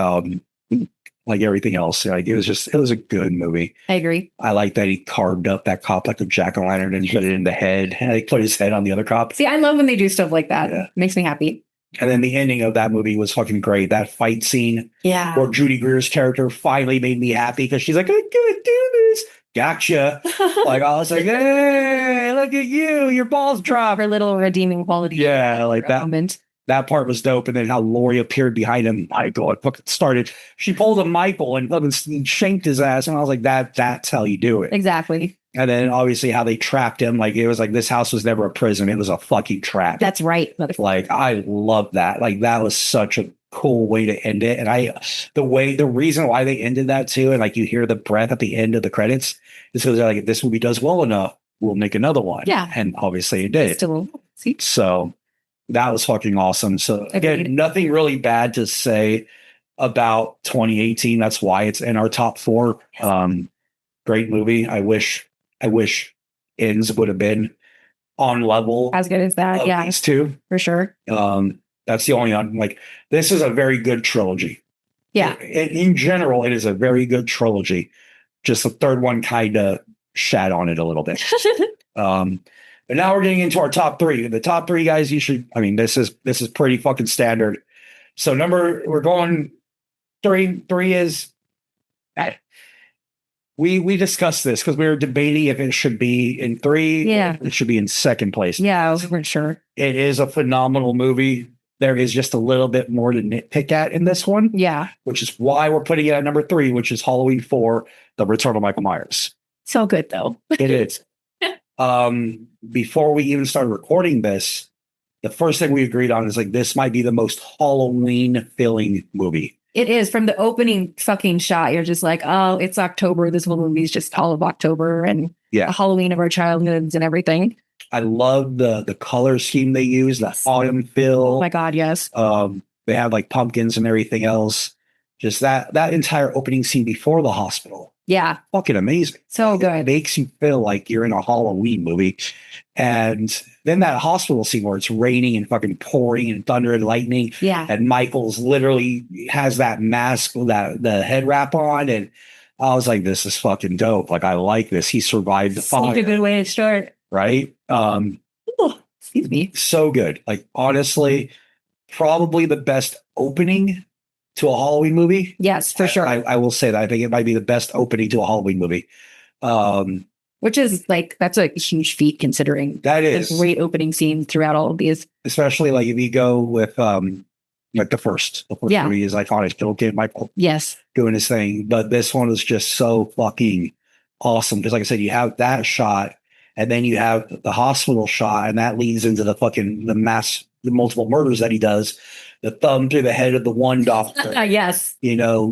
like everything else, like it was a good movie. I agree. I like that he carved up that cop like a jack-o'-lantern and put it in the head, and he put his head on the other cop. See, I love when they do stuff like that. Yeah. Makes me happy. And then the ending of that movie was fucking great. That fight scene Yeah. where Judy Greer's character finally made me happy because she's like, I'm gonna do this. Gotcha. Like I was like, hey, look at you, your balls dropped. Her little redeeming quality. Yeah, like that. Moment. That part was dope. And then how Lori appeared behind him. Michael, it fucking started. She pulled a Michael and fucking shanked his ass. And I was like, that's how you do it. Exactly. And then obviously how they trapped him. Like it was like this house was never a prison. It was a fucking trap. That's right. Like I love that. Like that was such a cool way to end it. And the reason why they ended that too, and like you hear the breath at the end of the credits, is because they're like, if this movie does well enough, we'll make another one. Yeah. And obviously it did. Still, see? So that was fucking awesome. So again, Agreed. nothing really bad to say about 2018. That's why it's in our top 4. Great movie. I wish Ends would have been on level As good as that. of Yeah, these two. for sure. That's the only like this is a very good trilogy. Yeah. In general, it is a very good trilogy. Just the third one kind of shat on it a little bit. But now we're getting into our top 3. The top 3 guys, you should. I mean, this is pretty fucking standard. So we're going 3. 3 is. We discussed this because we were debating if it should be in 3. Yeah. It should be in second place. Yeah, we weren't sure. It is a phenomenal movie. There is just a little bit more to nitpick at in this one, Yeah. which is why we're putting it at number 3, which is Halloween 4, The Return of Michael Myers. So good though. It is. Before we even started recording this, the first thing we agreed on is like this might be the most Halloween feeling movie. It is from the opening fucking shot. You're just like, oh, it's October. This whole movie is just all of October and Yeah. the Halloween of our childhoods and everything. I love the color scheme they use, the autumn feel. Oh my God, yes. They have like pumpkins and everything else. Just that entire opening scene before the hospital. Yeah. Fucking amazing. So It good. makes you feel like you're in a Halloween movie. And then that hospital scene where it's raining and fucking pouring and thunder and lightning. Yeah. And Michael's literally has that mask, the head wrap on. And I was like, this is fucking dope. Like, I like this. He survived the Such a fire, good way to start. right? Oh, excuse me. So good. Like, honestly, probably the best opening to a Halloween movie. Yes, for sure. I will say that. I think it might be the best opening to a Halloween movie. Which is like, that's a huge feat considering That the is. great opening scene throughout all of these. Especially like if you go with like the first Yeah. movie is iconic. Still get Michael Yes. doing his thing, but this one is just so fucking awesome because, like I said, you have that shot, and then you have the hospital shot, and that leads into the multiple murders that he does. The thumb through the head of the one doctor, Yes.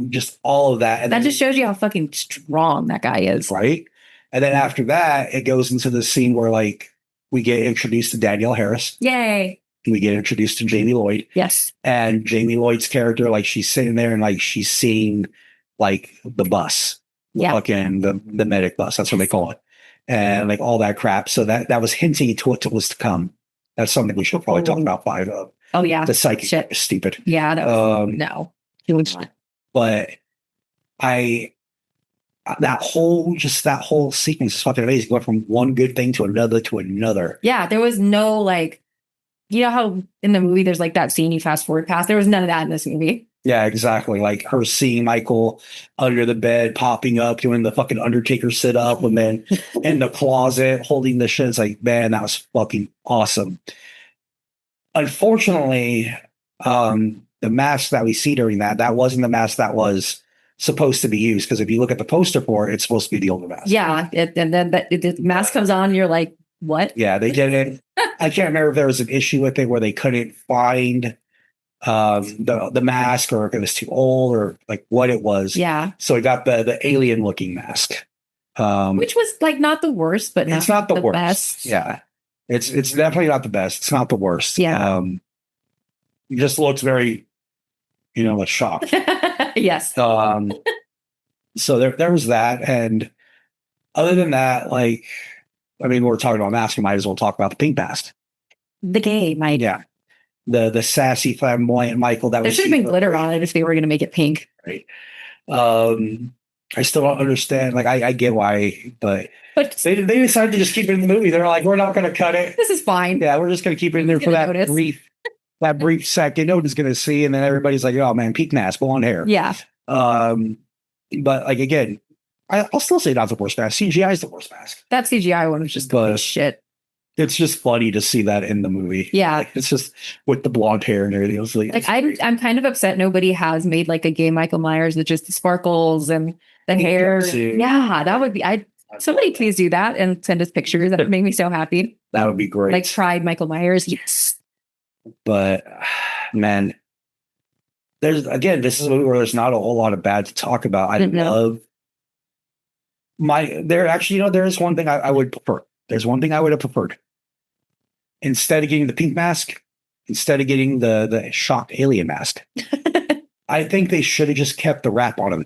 just all of that, and That then, just shows you how fucking strong that guy is. right. And then after that, it goes into the scene where like we get introduced to Danielle Harris, Yay. we get introduced to Jamie Lloyd. Yes. And Jamie Lloyd's character, like she's sitting there and like she's seeing like the bus, Yeah. fucking the medic bus. That's what they call it, and like all that crap. So that was hinting to what was to come. That's something we should probably talk about. 5 of Oh, yeah. the psychic Shit. is stupid. Yeah. That was, Um, no. It was not. but that whole sequence is fucking amazing. Going from one good thing to another. Yeah. There was no like, you know how in the movie there's like that scene you fast forward past? There was none of that in this movie. Yeah, exactly. Like her seeing Michael under the bed, popping up, doing the fucking Undertaker sit up, and then in the closet holding the shit. It's like, man, that was fucking awesome. Unfortunately, the mask that we see during that wasn't the mask that was supposed to be used. Because if you look at the poster for it, it's supposed to be the older mask. Yeah. And then the mask comes on. You're like, what? Yeah, they did it. I can't remember if there was an issue with it where they couldn't find the mask, or if it was too old, or like what it was. Yeah. So we got the alien looking mask. Which was like not the worst, but It's not the worst. best. Yeah. It's definitely not the best. It's not the worst. Yeah. It just looks very, a shock. Yes. So there was that. And other than that, like, I mean, we're talking about mask, we might as well talk about the pink mask. The game, Mike. Yeah. The sassy, flamboyant Michael that There we should have see been glitter on it if they were going to make it pink. right. I still don't understand. Like, I get why, but But they decided to just keep it in the movie. They're like, we're not going to cut it. this is fine. Yeah, we're just going to keep it in there for Gonna that notice. brief second. Nobody's going to see, and then everybody's like, "Oh man, peak mask, blonde hair." Yeah. But like again, I'll still say not the worst mask. CGI is the worst mask. That CGI one was just But- shit. It's just funny to see that in the movie. Yeah. Like, it's just with the blonde hair and everything. It's Like I'm kind of upset nobody has made like a gay Michael Myers with just the sparkles and the hair. too. Yeah, that would be Somebody please do that and send us pictures. That would make me so happy. That would be great. Like tried Michael Myers. Yes. But man, there's again, this is a movie where there's not a whole lot of bad to talk about. I No. love there actually, there is one thing I would prefer. There's one thing I would have preferred. Instead of getting the pink mask, instead of getting the shocked alien mask, I think they should have just kept the wrap on him.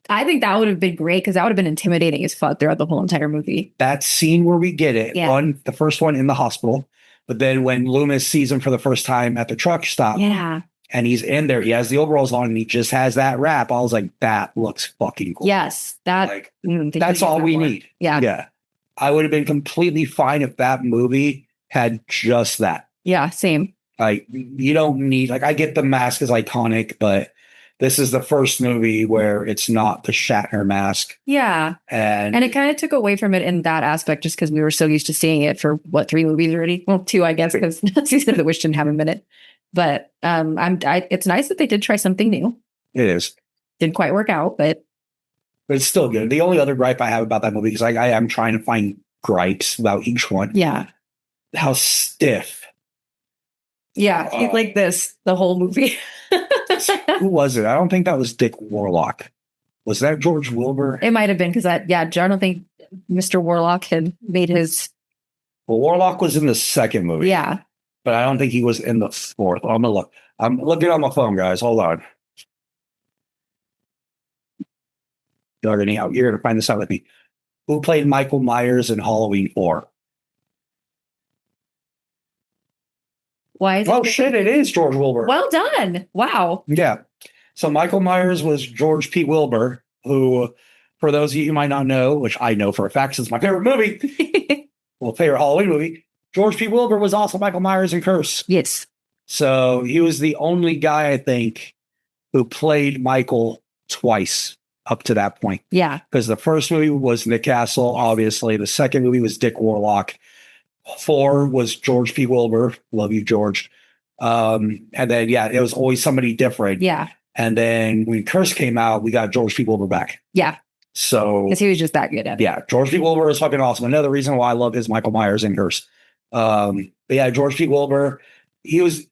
I think that would have been great because that would have been intimidating as fuck throughout the whole entire movie. That scene where we get it, Yeah. the first one in the hospital, but then when Loomis sees him for the first time at the truck stop, Yeah. and he's in there, he has the overalls on, and he just has that wrap. I was like, that looks fucking cool. Yes. That Like, they that's should have all used we that more. need. Yeah. Yeah. I would have been completely fine if that movie had just that. Yeah. Same. Like, you don't need, like, I get the mask is iconic, but this is the first movie where it's not the Shatner mask. Yeah. And, And it kind of took away from it in that aspect just because we were so used to seeing it for 3 movies already? Well, 2, I guess, because Season of the Witch didn't have a minute. But it's nice that they did try something new. it is. Didn't quite work out, but But it's still good. The only other gripe I have about that movie, because I am trying to find gripes about each one, yeah. how stiff. Yeah. He's like this the whole movie. Who was it? I don't think that was Dick Warlock. Was that George Wilbur? It might have been because I don't think Mr. Warlock had made his. Well, Warlock was in the second movie. Yeah. But I don't think he was in the fourth. I'm gonna look. I'm looking on my phone, guys. Hold on. You're gonna find this out with me. Who played Michael Myers in Halloween 4? Why is Oh shit! It is George Wilbur. Well done. Wow. Yeah. So Michael Myers was George P. Wilbur, who, for those of you who might not know, which I know for a fact, since my favorite movie, well, favorite Halloween movie, George P. Wilbur was also Michael Myers in Curse. Yes. So he was the only guy, I think, who played Michael twice up to that point. Yeah. Because the first movie was Nick Castle, obviously. The second movie was Dick Warlock. 4 was George P. Wilbur. Love you, George. And then, yeah, it was always somebody different. Yeah. And then when Curse came out, we got George P. Wilbur back. Yeah. So, Because he was just that good at it. yeah, George P. Wilbur is fucking awesome. Another reason why I love his Michael Myers in Curse. But yeah, George P. Wilbur, he was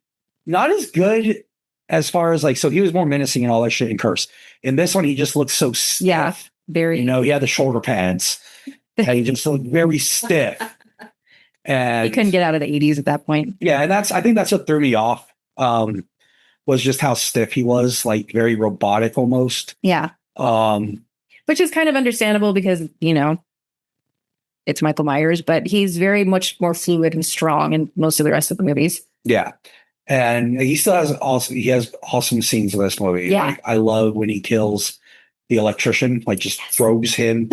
not as good as far as like, so he was more menacing and all that shit in Curse. In this one, he just looked so stiff. Yeah. Very. You know, he had the shoulder pads and he just looked very stiff. And he couldn't get out of the 80s at that point. yeah, and I think that's what threw me off. Was just how stiff he was, like very robotic almost. Yeah. Which is kind of understandable because, it's Michael Myers, but he's very much more fluid and strong in most of the rest of the movies. Yeah. And he still has awesome scenes in this movie. Yeah. Like, I love when he kills the electrician, like just throws him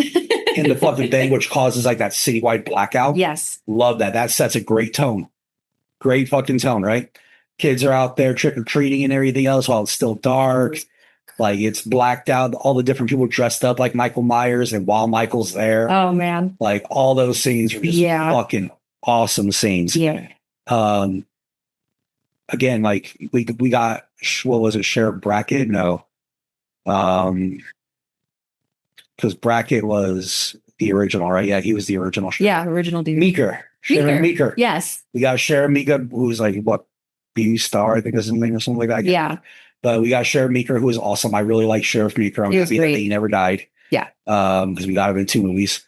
in the fucking thing, which causes like that citywide blackout. Yes. Love that. That sets a great tone. Great fucking tone, right? Kids are out there trick-or-treating and everything else while it's still dark. Like it's blacked out. All the different people dressed up like Michael Myers, and while Michael's there, Oh, man. like all those scenes are just Yeah. fucking awesome scenes. Yeah. Again, like we got, what was it, Sheriff Brackett? No. Because Brackett was the original, right? Yeah, he was the original. Yeah. Original dude. Meeker. Sheriff Meeker. Yes. We got Sheriff Meeker, who's like, what, B-Star, I think is his name or something like that. Yeah. But we got Sheriff Meeker, who is awesome. I really like Sheriff Meeker. I'm He was happy that great. he never died. Yeah. Because we got him in 2 movies.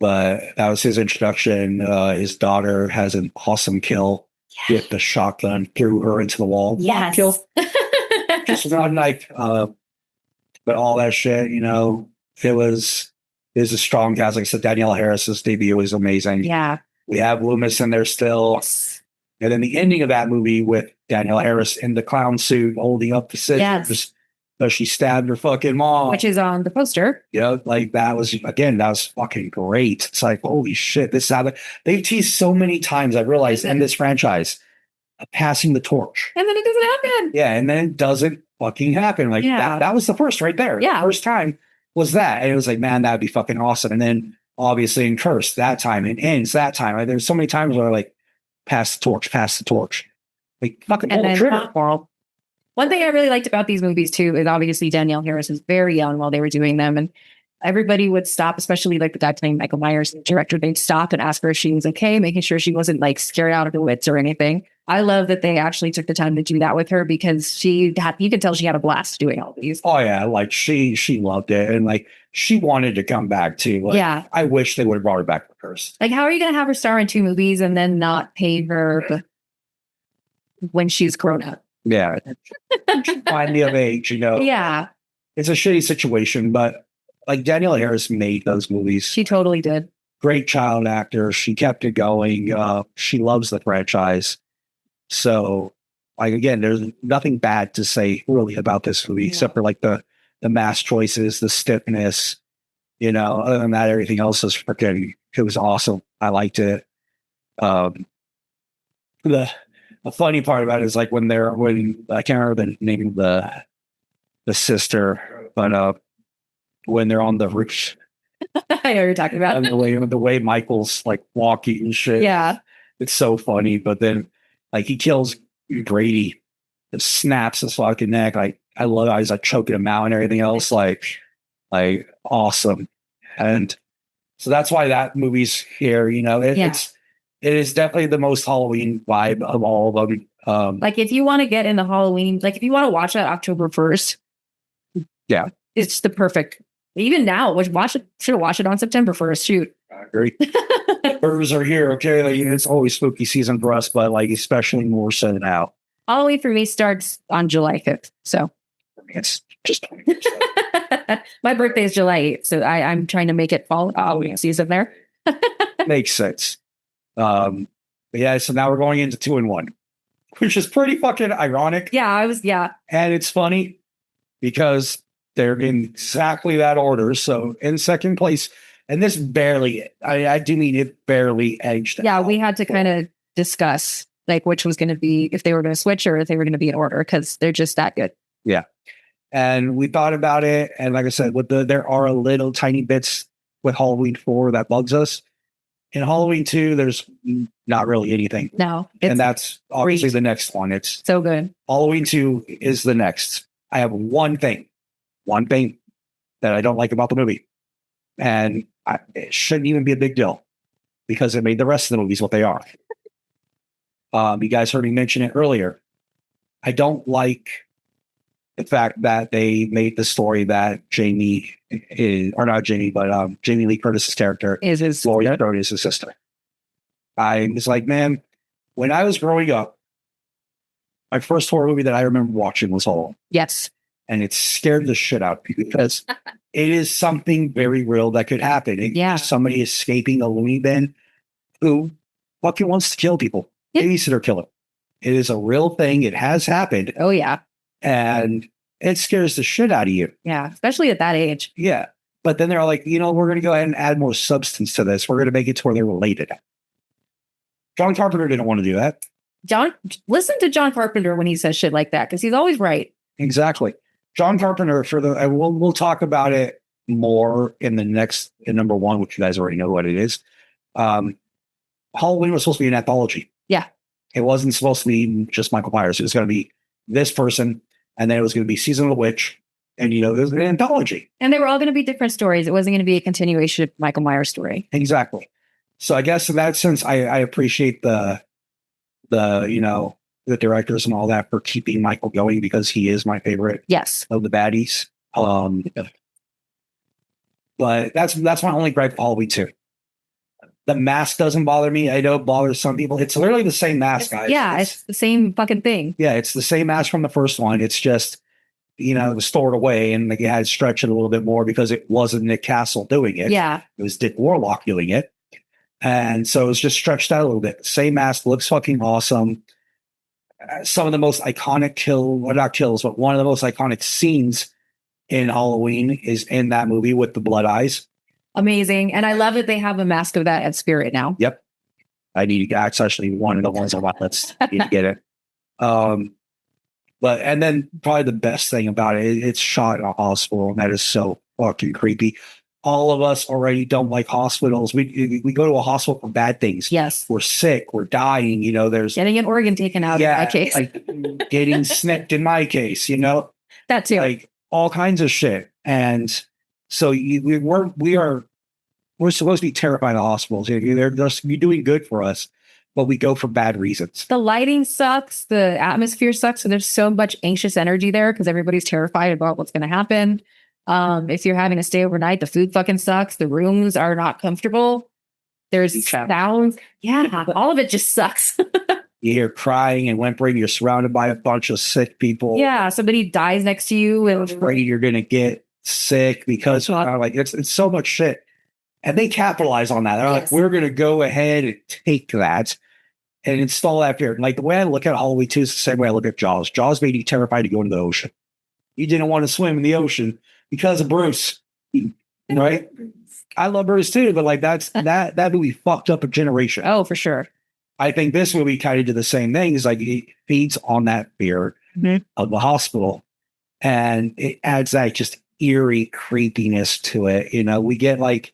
But that was his introduction. His daughter has an awesome kill with the shotgun, threw her into the wall. Yes. Kill. Just not like, but all that shit, it was a strong cast. Like I said, Danielle Harris's debut was amazing. Yeah. We have Loomis in there still. Yes. And then the ending of that movie with Danielle Harris in the clown suit holding up the scissors. Yes. But she stabbed her fucking mom. Which is on the poster. Like that was fucking great. It's like, holy shit, this is how they've teased so many times, I realized, in this franchise, passing the torch. And then it doesn't happen. Yeah, and then it doesn't fucking happen. Like Yeah. that was the first right there. Yeah. First time was that. And it was like, man, that'd be fucking awesome. And then obviously in Curse that time and Ends that time. Like, there's so many times where like pass the torch. Like fucking And pull the then trigger. Moral. One thing I really liked about these movies too is obviously Danielle Harris was very young while they were doing them, and everybody would stop, especially like the guy playing Michael Myers, the director, they'd stop and ask her if she was okay, making sure she wasn't like scared out of her wits or anything. I love that they actually took the time to do that with her because you could tell she had a blast doing all these. Oh yeah, like she loved it, and like she wanted to come back too. Like, Yeah. I wish they would have brought her back first. Like, how are you going to have her star in 2 movies and then not pay her when she's grown up? Yeah, finally of age, you know. Yeah, It's a shitty situation, but like Danielle Harris made those movies. she totally did. Great child actor. She kept it going. She loves the franchise. So, like again, there's nothing bad to say really about this movie except for like the mass choices, the stiffness. You know, other than that, everything else is freaking. It was awesome. I liked it. The funny part about it is like when I can't remember the name of the sister, but when they're on the roof I know what you're talking about. and the way Michael's like walking and shit. Yeah. It's so funny. But then like he kills Grady, it snaps his fucking neck. Like I love how he's like choking him out and everything else. Like awesome. And so that's why that movie's here, you know. It is definitely the most Halloween vibe of all of them. Like if you want to get in the Halloween, like if you want to watch that October 1st, yeah, it's the perfect. Even now, should have watched it on September 1st. Shoot. I agree. Birds are here. Okay, like, it's always spooky season for us, but like especially more so now. Halloween for me starts on July 5th. So It's just my birthday is July 8th. So I'm trying to make it fall Halloween season there. makes sense. But yeah, so now we're going into 2 and 1, which is pretty fucking ironic. Yeah. And it's funny because they're in exactly that order. So in second place, and this barely, I do mean it barely edged. Yeah, out. we had to kind of discuss like which was going to be, if they were going to switch or if they were going to be in order because they're just that good. Yeah. And we thought about it. And like I said, there are a little tiny bits with Halloween 4 that bugs us. In Halloween 2, there's not really anything. No, it's And that's obviously great. the next one. It's so good. Halloween 2 is the next. I have one thing that I don't like about the movie. And it shouldn't even be a big deal because it made the rest of the movies what they are. You guys heard me mention it earlier. I don't like the fact that they made the story that Jamie Lee Curtis's character Is Laurie Strode is his sister. I was like, man, when I was growing up, my first horror movie that I remember watching was Halloween. yes. And it scared the shit out of me because it is something very real that could happen. Yeah. Somebody escaping a loony bin who fucking wants to kill people. Yeah. Babysitter killer. It is a real thing. It has happened. Oh yeah. And it scares the shit out of you. Yeah. Especially at that age. Yeah. But then they're like, we're going to go ahead and add more substance to this. We're going to make it to where they're related. John Carpenter didn't want to do that. Listen to John Carpenter when he says shit like that because he's always right. Exactly. John Carpenter, we'll talk about it more in number 1, which you guys already know what it is. Halloween was supposed to be an anthology. Yeah. It wasn't supposed to be just Michael Myers. It was going to be this person, and then it was going to be Season of the Witch, and it was an anthology. And they were all going to be different stories. It wasn't going to be a continuation of Michael Myers' story. Exactly. So I guess in that sense, I appreciate the directors and all that for keeping Michael going because he is my favorite Yes. of the baddies. But that's my only gripe for Halloween 2. The mask doesn't bother me. I know it bothers some people. It's literally the same mask, guys. Yeah, it's the same fucking thing. Yeah, it's the same mask from the first one. It's just, it was stored away and like you had to stretch it a little bit more because it wasn't Nick Castle doing it. Yeah. It was Dick Warlock doing it. And so it's just stretched out a little bit. Same mask, looks fucking awesome. Some of the most iconic one of the most iconic scenes in Halloween is in that movie with the blood eyes. Amazing. And I love that they have a mask of that at Spirit now. Yep. That's actually one of the ones on my list. I need to get it. And then probably the best thing about it's shot in a hospital, and that is so fucking creepy. All of us already don't like hospitals. We go to a hospital for bad things. Yes. We're sick. We're dying. There's Getting an organ taken out in my case. like getting snipped in my case. That too. Like all kinds of shit. And So we're supposed to be terrified of hospitals. They're just you're doing good for us, but we go for bad reasons. The lighting sucks. The atmosphere sucks. So there's so much anxious energy there because everybody's terrified about what's going to happen. If you're having to stay overnight, the food fucking sucks. The rooms are not comfortable. There's sounds. Yeah, all of it just sucks. You hear crying and whimpering. You're surrounded by a bunch of sick people. Yeah, somebody dies next to you. And Afraid you're gonna get sick because like it's so much shit. And they capitalize on that. They're like, Yes. we're going to go ahead and take that and install that here. Like the way I look at Halloween 2 is the same way I look at Jaws. Jaws made you terrified to go into the ocean. You didn't want to swim in the ocean because of Bruce, right? I love Bruce too, but like that movie fucked up a generation. oh, for sure. I think this movie kind of did the same thing. It's like it feeds on that fear Mhm. of the hospital, and it adds that just eerie creepiness to it. We get like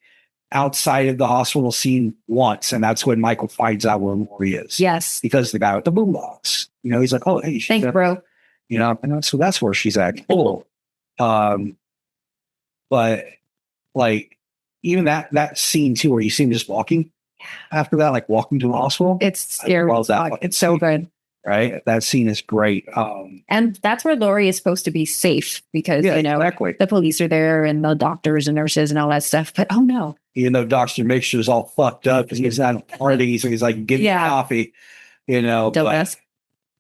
outside of the hospital scene once, and that's when Michael finds out where Laurie is. Yes. Because the guy with the boombox, he's like, "Oh, hey, she's Thanks, at-" bro. so that's where she's at. Cool. But like even that scene too, where you see him just walking after that, like walking to the hospital, It's scary. Well, as that fuck. one. It's so good. right? That scene is great. And that's where Laurie is supposed to be safe because, Yeah, you know, exactly. the police are there and the doctors and nurses and all that stuff. But oh no. Even though Dr. Mixture is all fucked up because he's not a party, so he's like, give me Yeah. coffee, Don't but, ask.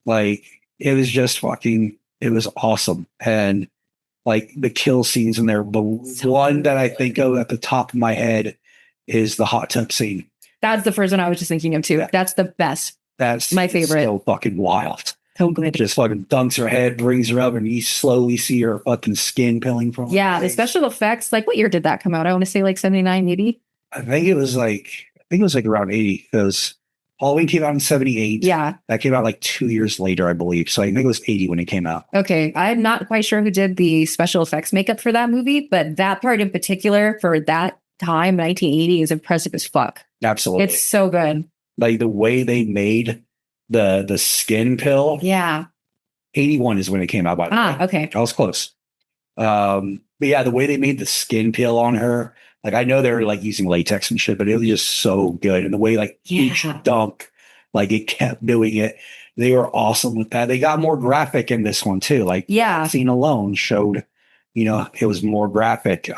like it was just fucking, it was awesome. And like the kill scenes in there, the one that I think of at the top of my head is the hot tub scene. That's the first one I was just thinking of too. That's the best. That's My favorite. So fucking wild. So good. Just fucking dunks her head, brings her up, and you slowly see her fucking skin peeling from her Yeah, the face. special effects. Like, what year did that come out? I want to say like 79, 80. I think it was like around 80 because Halloween came out in 78. Yeah. That came out like 2 years later, I believe. So I think it was 80 when it came out. Okay. I'm not quite sure who did the special effects makeup for that movie, but that part in particular for that time, 1980, is impressive as fuck. Absolutely. It's so good. Like the way they made the skin pill. Yeah. 81 is when it came out, by the way. Okay. I was close. But yeah, the way they made the skin peel on her, like I know they were like using latex and shit, but it was just so good. And the way like each Yeah. dunk, like it kept doing it. They were awesome with that. They got more graphic in this one too. Like Yeah. that scene alone showed, it was more graphic.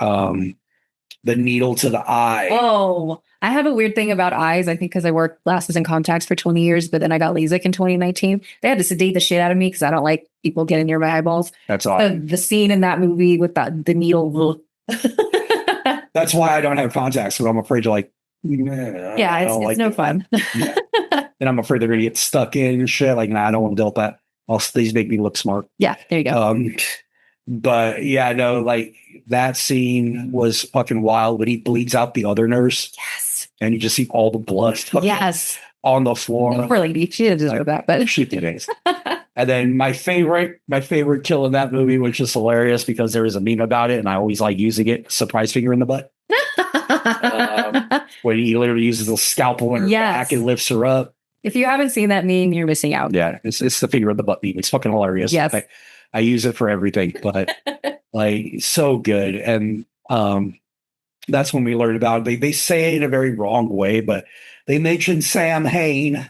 The needle to the eye. Oh, I have a weird thing about eyes. I think because I worked glasses and contacts for 20 years, but then I got LASIK in 2019. They had to sedate the shit out of me because I don't like people getting near my eyeballs. That's awesome. The scene in that movie with the needle. That's why I don't have contacts, because I'm afraid to like. Yeah, it's no fun. And I'm afraid they're gonna get stuck in and shit. Like, nah, I don't want to deal with that. These make me look smart. Yeah, there you go. But yeah, no, like that scene was fucking wild when he bleeds out the other nurse Yes. and you just see all the blood Yes. on the floor. Poor lady. She didn't deserve that, but She did it. And then my favorite kill in that movie, which is hilarious because there is a meme about it, and I always like using it. Surprise finger in the butt. When he literally uses the scalpel in her Yes. back and lifts her up. if you haven't seen that meme, you're missing out. Yeah, it's the finger in the butt meme. It's fucking hilarious. Yes. I use it for everything, but like so good. And that's when we learned about it. They say it in a very wrong way, but they mention Sam Hain.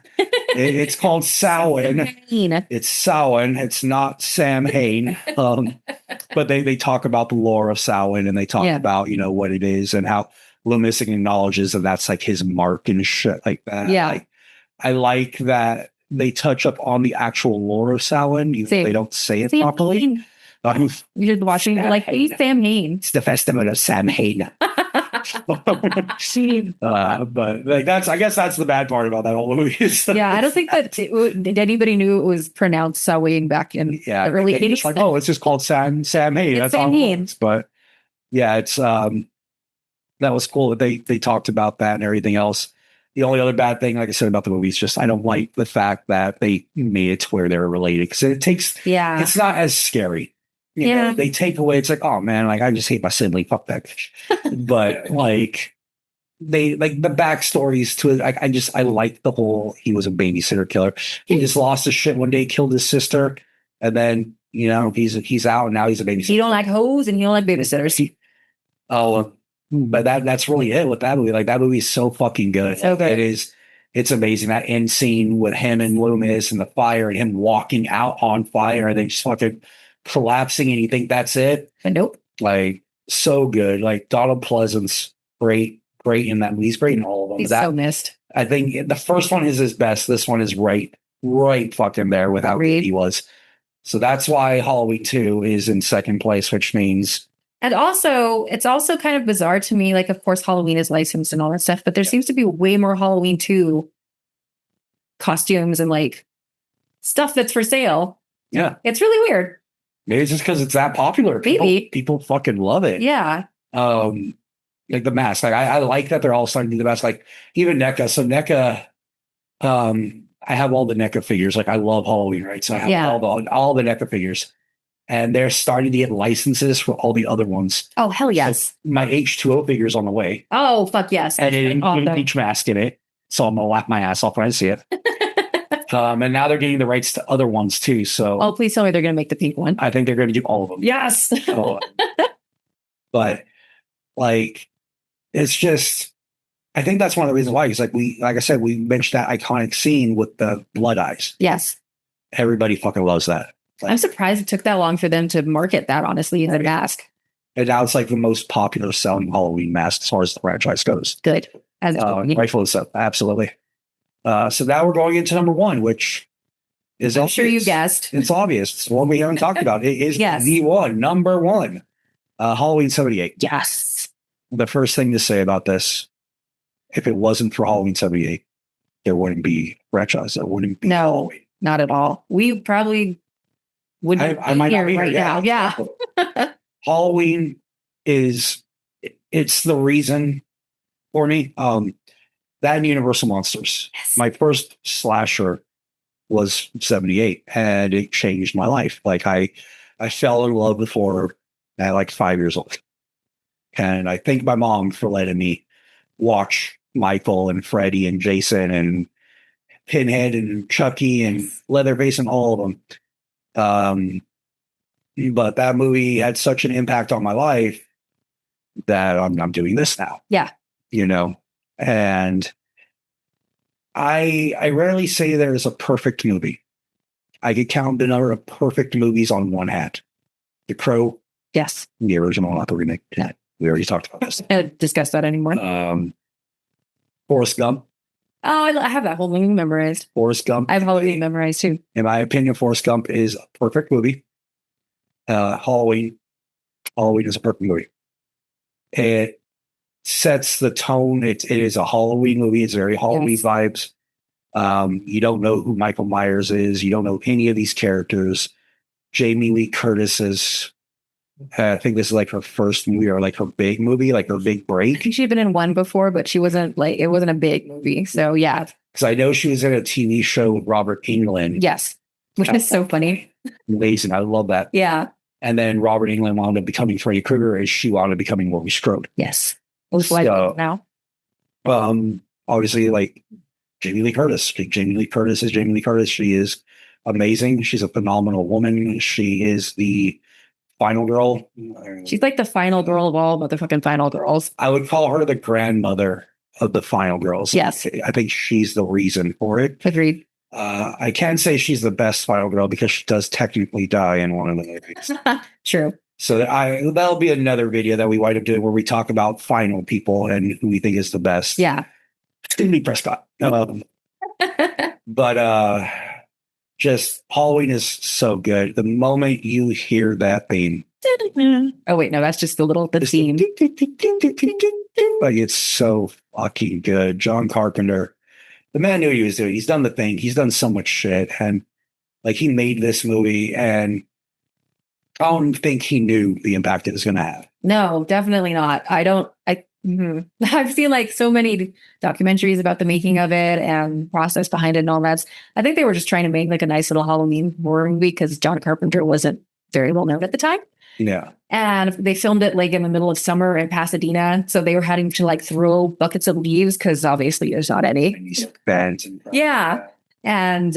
It's called Samhain. It's Samhain. It's not Sam Hain. But they talk about the lore of Samhain, and they talk Yeah. about what it is and how Loomis acknowledges that that's like his mark and shit like that. Yeah. Like, I like that they touch up on the actual lore of Samhain. Same. They don't say it Sam properly. Hain. You're just watching, you're like, hey, Sam Hain. It's the festival of Sam Hain. But like I guess that's the bad part about that whole movie. Yeah, I don't think that did anybody knew it was pronounced Samhain back in the early it's just 80s. like, oh, it's just called Sam Hain. It's That's Sam all it Hain. was. But yeah, it's that was cool that they talked about that and everything else. The only other bad thing, like I said about the movie, is just I don't like the fact that they made it to where they're related, because Yeah. it's not as scary. You know, Yeah. they take away. It's like, oh man, like I just hate my sibling. Fuck that bitch. But like they like the backstories to it. I like the whole he was a babysitter killer. He just lost his shit one day, killed his sister, and then he's out and now he's a babysitter. He don't like hoes and he don't like babysitters. Oh, but that's really it with that movie. Like that movie is so fucking good. So good. It is. It's amazing that end scene with him and Loomis and the fire and him walking out on fire and then just fucking collapsing and you think that's it. But nope. Like so good. Like Donald Pleasance, great in that movie. He's great in all of them. He's That so missed. I think the first one is his best. This one is right fucking there with how good Agreed. he was. So that's why Halloween 2 is in second place, which means And also, it's also kind of bizarre to me. Like, of course, Halloween is licensed and all that stuff, but there seems to be way more Halloween 2 costumes and like stuff that's for sale. yeah. It's really weird. Maybe it's just because it's that popular. Maybe. People fucking love it. Yeah. Like the mask. Like I like that they're all starting to do the mask. Like even NECA. So NECA, I have all the NECA figures. Like I love Halloween, right? So I have all the NECA figures. And they're starting to get licenses for all the other ones. Oh, hell yes. So my H2O figure's on the way. Oh, fuck yes. And it includes Awesome. each mask in it. So I'm gonna laugh my ass off when I see it. And now they're getting the rights to other ones too. So Oh, please tell me they're going to make the pink one. I think they're gonna do all of them. Yes. So, but like it's just I think that's one of the reasons why. Because like I said, we mentioned that iconic scene with the blood eyes. Yes. Everybody fucking loves that. I'm surprised it took that long for them to market that, honestly, in the mask. And now it's like the most popular selling Halloween mask as far as the franchise goes. Good. As it should be. Rightfully so. Absolutely. So now we're going into number one, which is I'm sure you obvious. guessed. It's obvious. It's one we haven't talked about. It is Yes. the one, number one. Halloween 78. Yes. The first thing to say about this, if it wasn't for Halloween 78, there wouldn't be a franchise. There wouldn't be No. Halloween. Not at all. We probably wouldn't I be might here not be right here, now. Yeah. Halloween it's the reason for me. That and Universal Monsters. Yes. My first slasher was 78 and it changed my life. Like I fell in love with horror at like 5 years old. And I thank my mom for letting me watch Michael and Freddy and Jason and Pinhead and Chucky and Leatherface and all of them. But that movie had such an impact on my life that I'm doing this now. Yeah. You know, and I rarely say there's a perfect movie. I could count the number of perfect movies on one hand. The Crow, Yes. the original, not the remake. Yeah. We already talked about this. I don't discuss that anymore. Forrest Gump. Oh, I have that whole movie memorized. Forrest Gump. I have Halloween memorized too. In my opinion, Forrest Gump is a perfect movie. Halloween is a perfect movie. It sets the tone. It is a Halloween movie. It's very Halloween Yes. vibes. You don't know who Michael Myers is. You don't know any of these characters. Jamie Lee Curtis is, I think this is like her first movie or like her big movie, like her big I break. think she'd been in one before, but she wasn't like, it wasn't a big movie. So yeah. Because I know she was in a TV show with Robert Englund. Yes. Which is so funny. Amazing. I love that. Yeah. And then Robert Englund wound up becoming Freddy Krueger as she wound up becoming Laurie Strode. Yes. Which is why So- now. Obviously, like Jamie Lee Curtis. Jamie Lee Curtis is Jamie Lee Curtis. She is amazing. She's a phenomenal woman. She is the final girl. She's like the final girl of all motherfucking final girls. I would call her the grandmother of the final girls. Yes. I think she's the reason for it. Agreed. I can't say she's the best final girl because she does technically die in one of the movies. True. So that'll be another video that we wind up doing where we talk about final people and who we think is the best. Yeah. Stevie Prescott. But just Halloween is so good. The moment you hear that theme, Oh wait, no, that's just the it's theme. like it's so fucking good. John Carpenter, the man knew what he was doing. He's done the thing. He's done so much shit, and like he made this movie, and I don't think he knew the impact it was going to have. No, definitely not. I've seen like so many documentaries about the making of it and process behind it and all that. I think they were just trying to make like a nice little Halloween horror movie because John Carpenter wasn't very well known at the time. Yeah, And they filmed it like in the middle of summer in Pasadena. So they were having to like throw buckets of leaves because obviously there's not any. and these bands and Yeah. And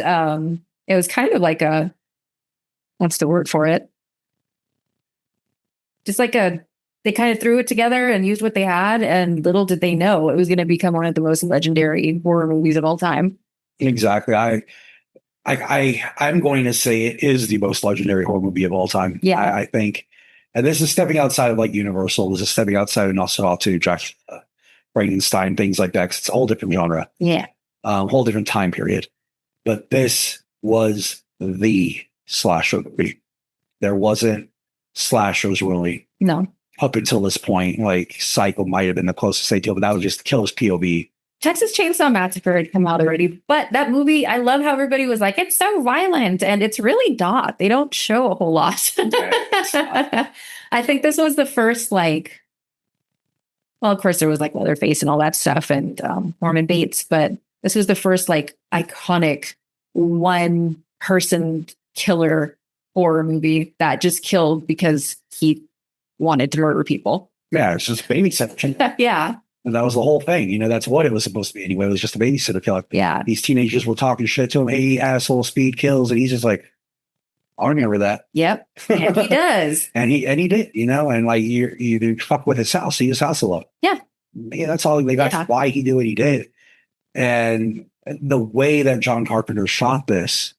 it was kind of like what's the word for it? Just like they they kind of threw it together and used what they had, and little did they know it was going to become one of the most legendary horror movies of all time. Exactly. I'm going to say it is the most legendary horror movie of all time. Yeah. I think, and this is stepping outside of like Universal. This is stepping outside of Nosferatu, Dracula, Frankenstein, things like that. 'Cause it's a whole different genre, Yeah. whole different time period. But this was the slasher movie. There wasn't slashers really No. up until this point. Like Psycho might have been the closest they did, but that was just killer's POV. Texas Chainsaw Massacre had come out already, but that movie, I love how everybody was like, it's so violent, and it's really not. They don't show a whole lot. I think this was the first, like, well, of course there was like Leatherface and all that stuff, and Norman Bates, but this was the first like iconic one person killer horror movie that just killed because he wanted to murder people. Yeah, it's just babysitter. Yeah, And that was the whole thing. You know, that's what it was supposed to be anyway. It was just a babysitter killer. yeah, These teenagers were talking shit to him. Hey, asshole, speed kills. And he's just like, I remember that. yep, and he does. And he did, you know, and like you fuck with his house, his house alone. Yeah. Yeah, that's all. Like, that's Yeah. why he did what he did. And the way that John Carpenter shot this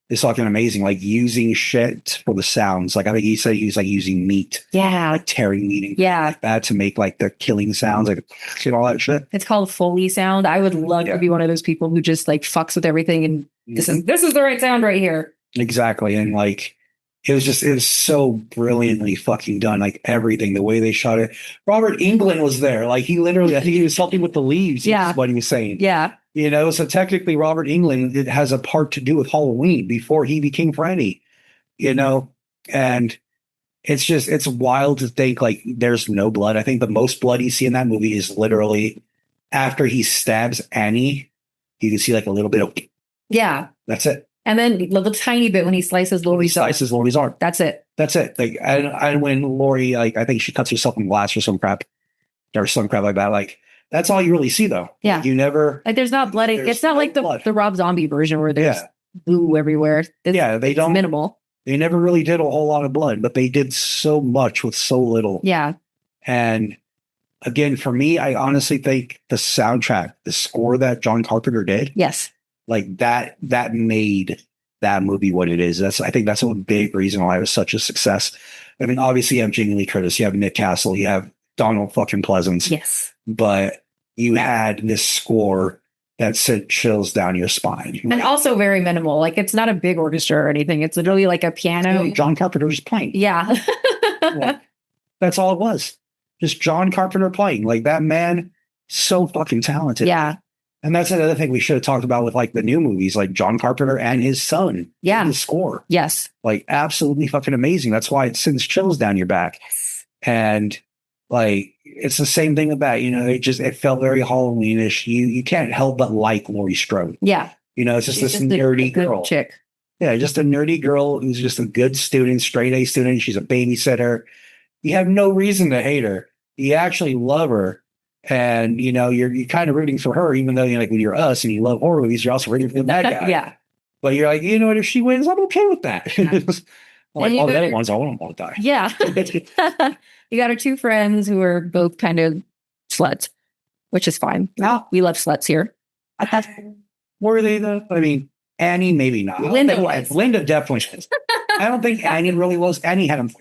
is fucking amazing. Like using shit for the sounds. Like I think he said he was like using meat, Yeah, like tearing meat and yeah. like that to make like the killing sounds, like and all that shit. It's called Foley sound. I would love Yeah. to be one of those people who just like fucks with everything, and this is the right sound right here. Exactly. And like it was so brilliantly fucking done. Like everything, the way they shot it. Robert Englund was there. Like he literally, I think he was helping with the leaves. Yeah. Is what he was saying. Yeah, You know, so technically Robert Englund it has a part to do with Halloween before he became Freddy, you know, and it's wild to think like there's no blood. I think the most blood you see in that movie is literally after he stabs Annie, you can see like a little bit of, yeah. that's it. And then a little tiny bit when he slices He Lori's arm. slices Laurie's arm. That's it. That's it. Like, and when Laurie, like, I think she cuts herself in glass or some crap like that. Like, that's all you really see, though. Yeah. You never, Like there's not blood. There's It's not no like blood. the Rob Zombie version where there's yeah, blue everywhere. It's they don't. minimal. They never really did a whole lot of blood, but they did so much with so little. Yeah, And again, for me, I honestly think the soundtrack, the score that John Carpenter did, yes, like that made that movie what it is. I think that's a big reason why it was such a success. I mean, obviously you have Jamie Lee Curtis, you have Nick Castle, you have Donald fucking Pleasance, yes. but you had this score that sent chills down your spine. And also very minimal. Like it's not a big orchestra or anything. It's literally like a piano. John Carpenter was playing. Yeah. Yeah. That's all it was. Just John Carpenter playing. Like that man, so fucking talented. Yeah. And that's another thing we should have talked about with like the new movies, like John Carpenter and his son. Yeah. His score. Yes. Like absolutely fucking amazing. That's why it sends chills down your back. And like it's the same thing with that, you know, it felt very Halloweenish. You can't help but like Laurie Strode. Yeah. You know, it's just She's this just a nerdy good girl. chick. Yeah, just a nerdy girl who's just a good student, straight A student. She's a babysitter. You have no reason to hate her. You actually love her. And you know, you're kind of rooting for her, even though you're like when you're us and you love horror movies, you're also rooting for the bad guy. Yeah. But you're like, you know what, if she wins, I'm okay with that. Like you all the other better- ones, I wouldn't want to die. Yeah. You got her two friends who are both kind of sluts, which is fine. No, We love sluts here. were they though? I mean, Annie, maybe not. I don't Linda think- was. Linda definitely was. I don't think Annie really was. Annie had him.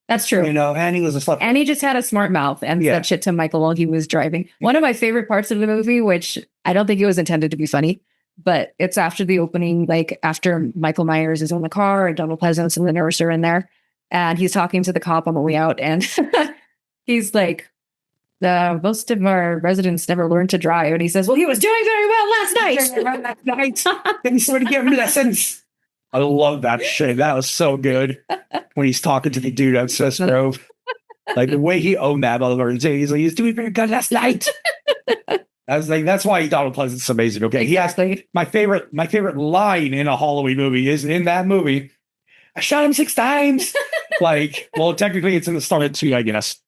That's true. You know, Annie was a slut. And he just had a smart mouth and Yeah. said shit to Michael while he was driving. One of my favorite parts of the movie, which I don't think it was intended to be funny, but it's after the opening, like after Michael Myers is in the car and Donald Pleasance and the nurse are in there. And he's talking to the cop on the way out. And he's like, most of our residents never learned to drive. And he says, well, he was doing very well last night. And he sort of gave me that sentence. I love that shit. That was so good when he's talking to the dude at Swiss Grove. Like the way he owned that motherfucker. He's like, he's doing very good last night. I was like, that's why Donald Pleasance is amazing. Okay. He has Exactly. my favorite line in a Halloween movie is in that movie. I shot him 6 times. Like, well, technically it's in the start of 2, I guess.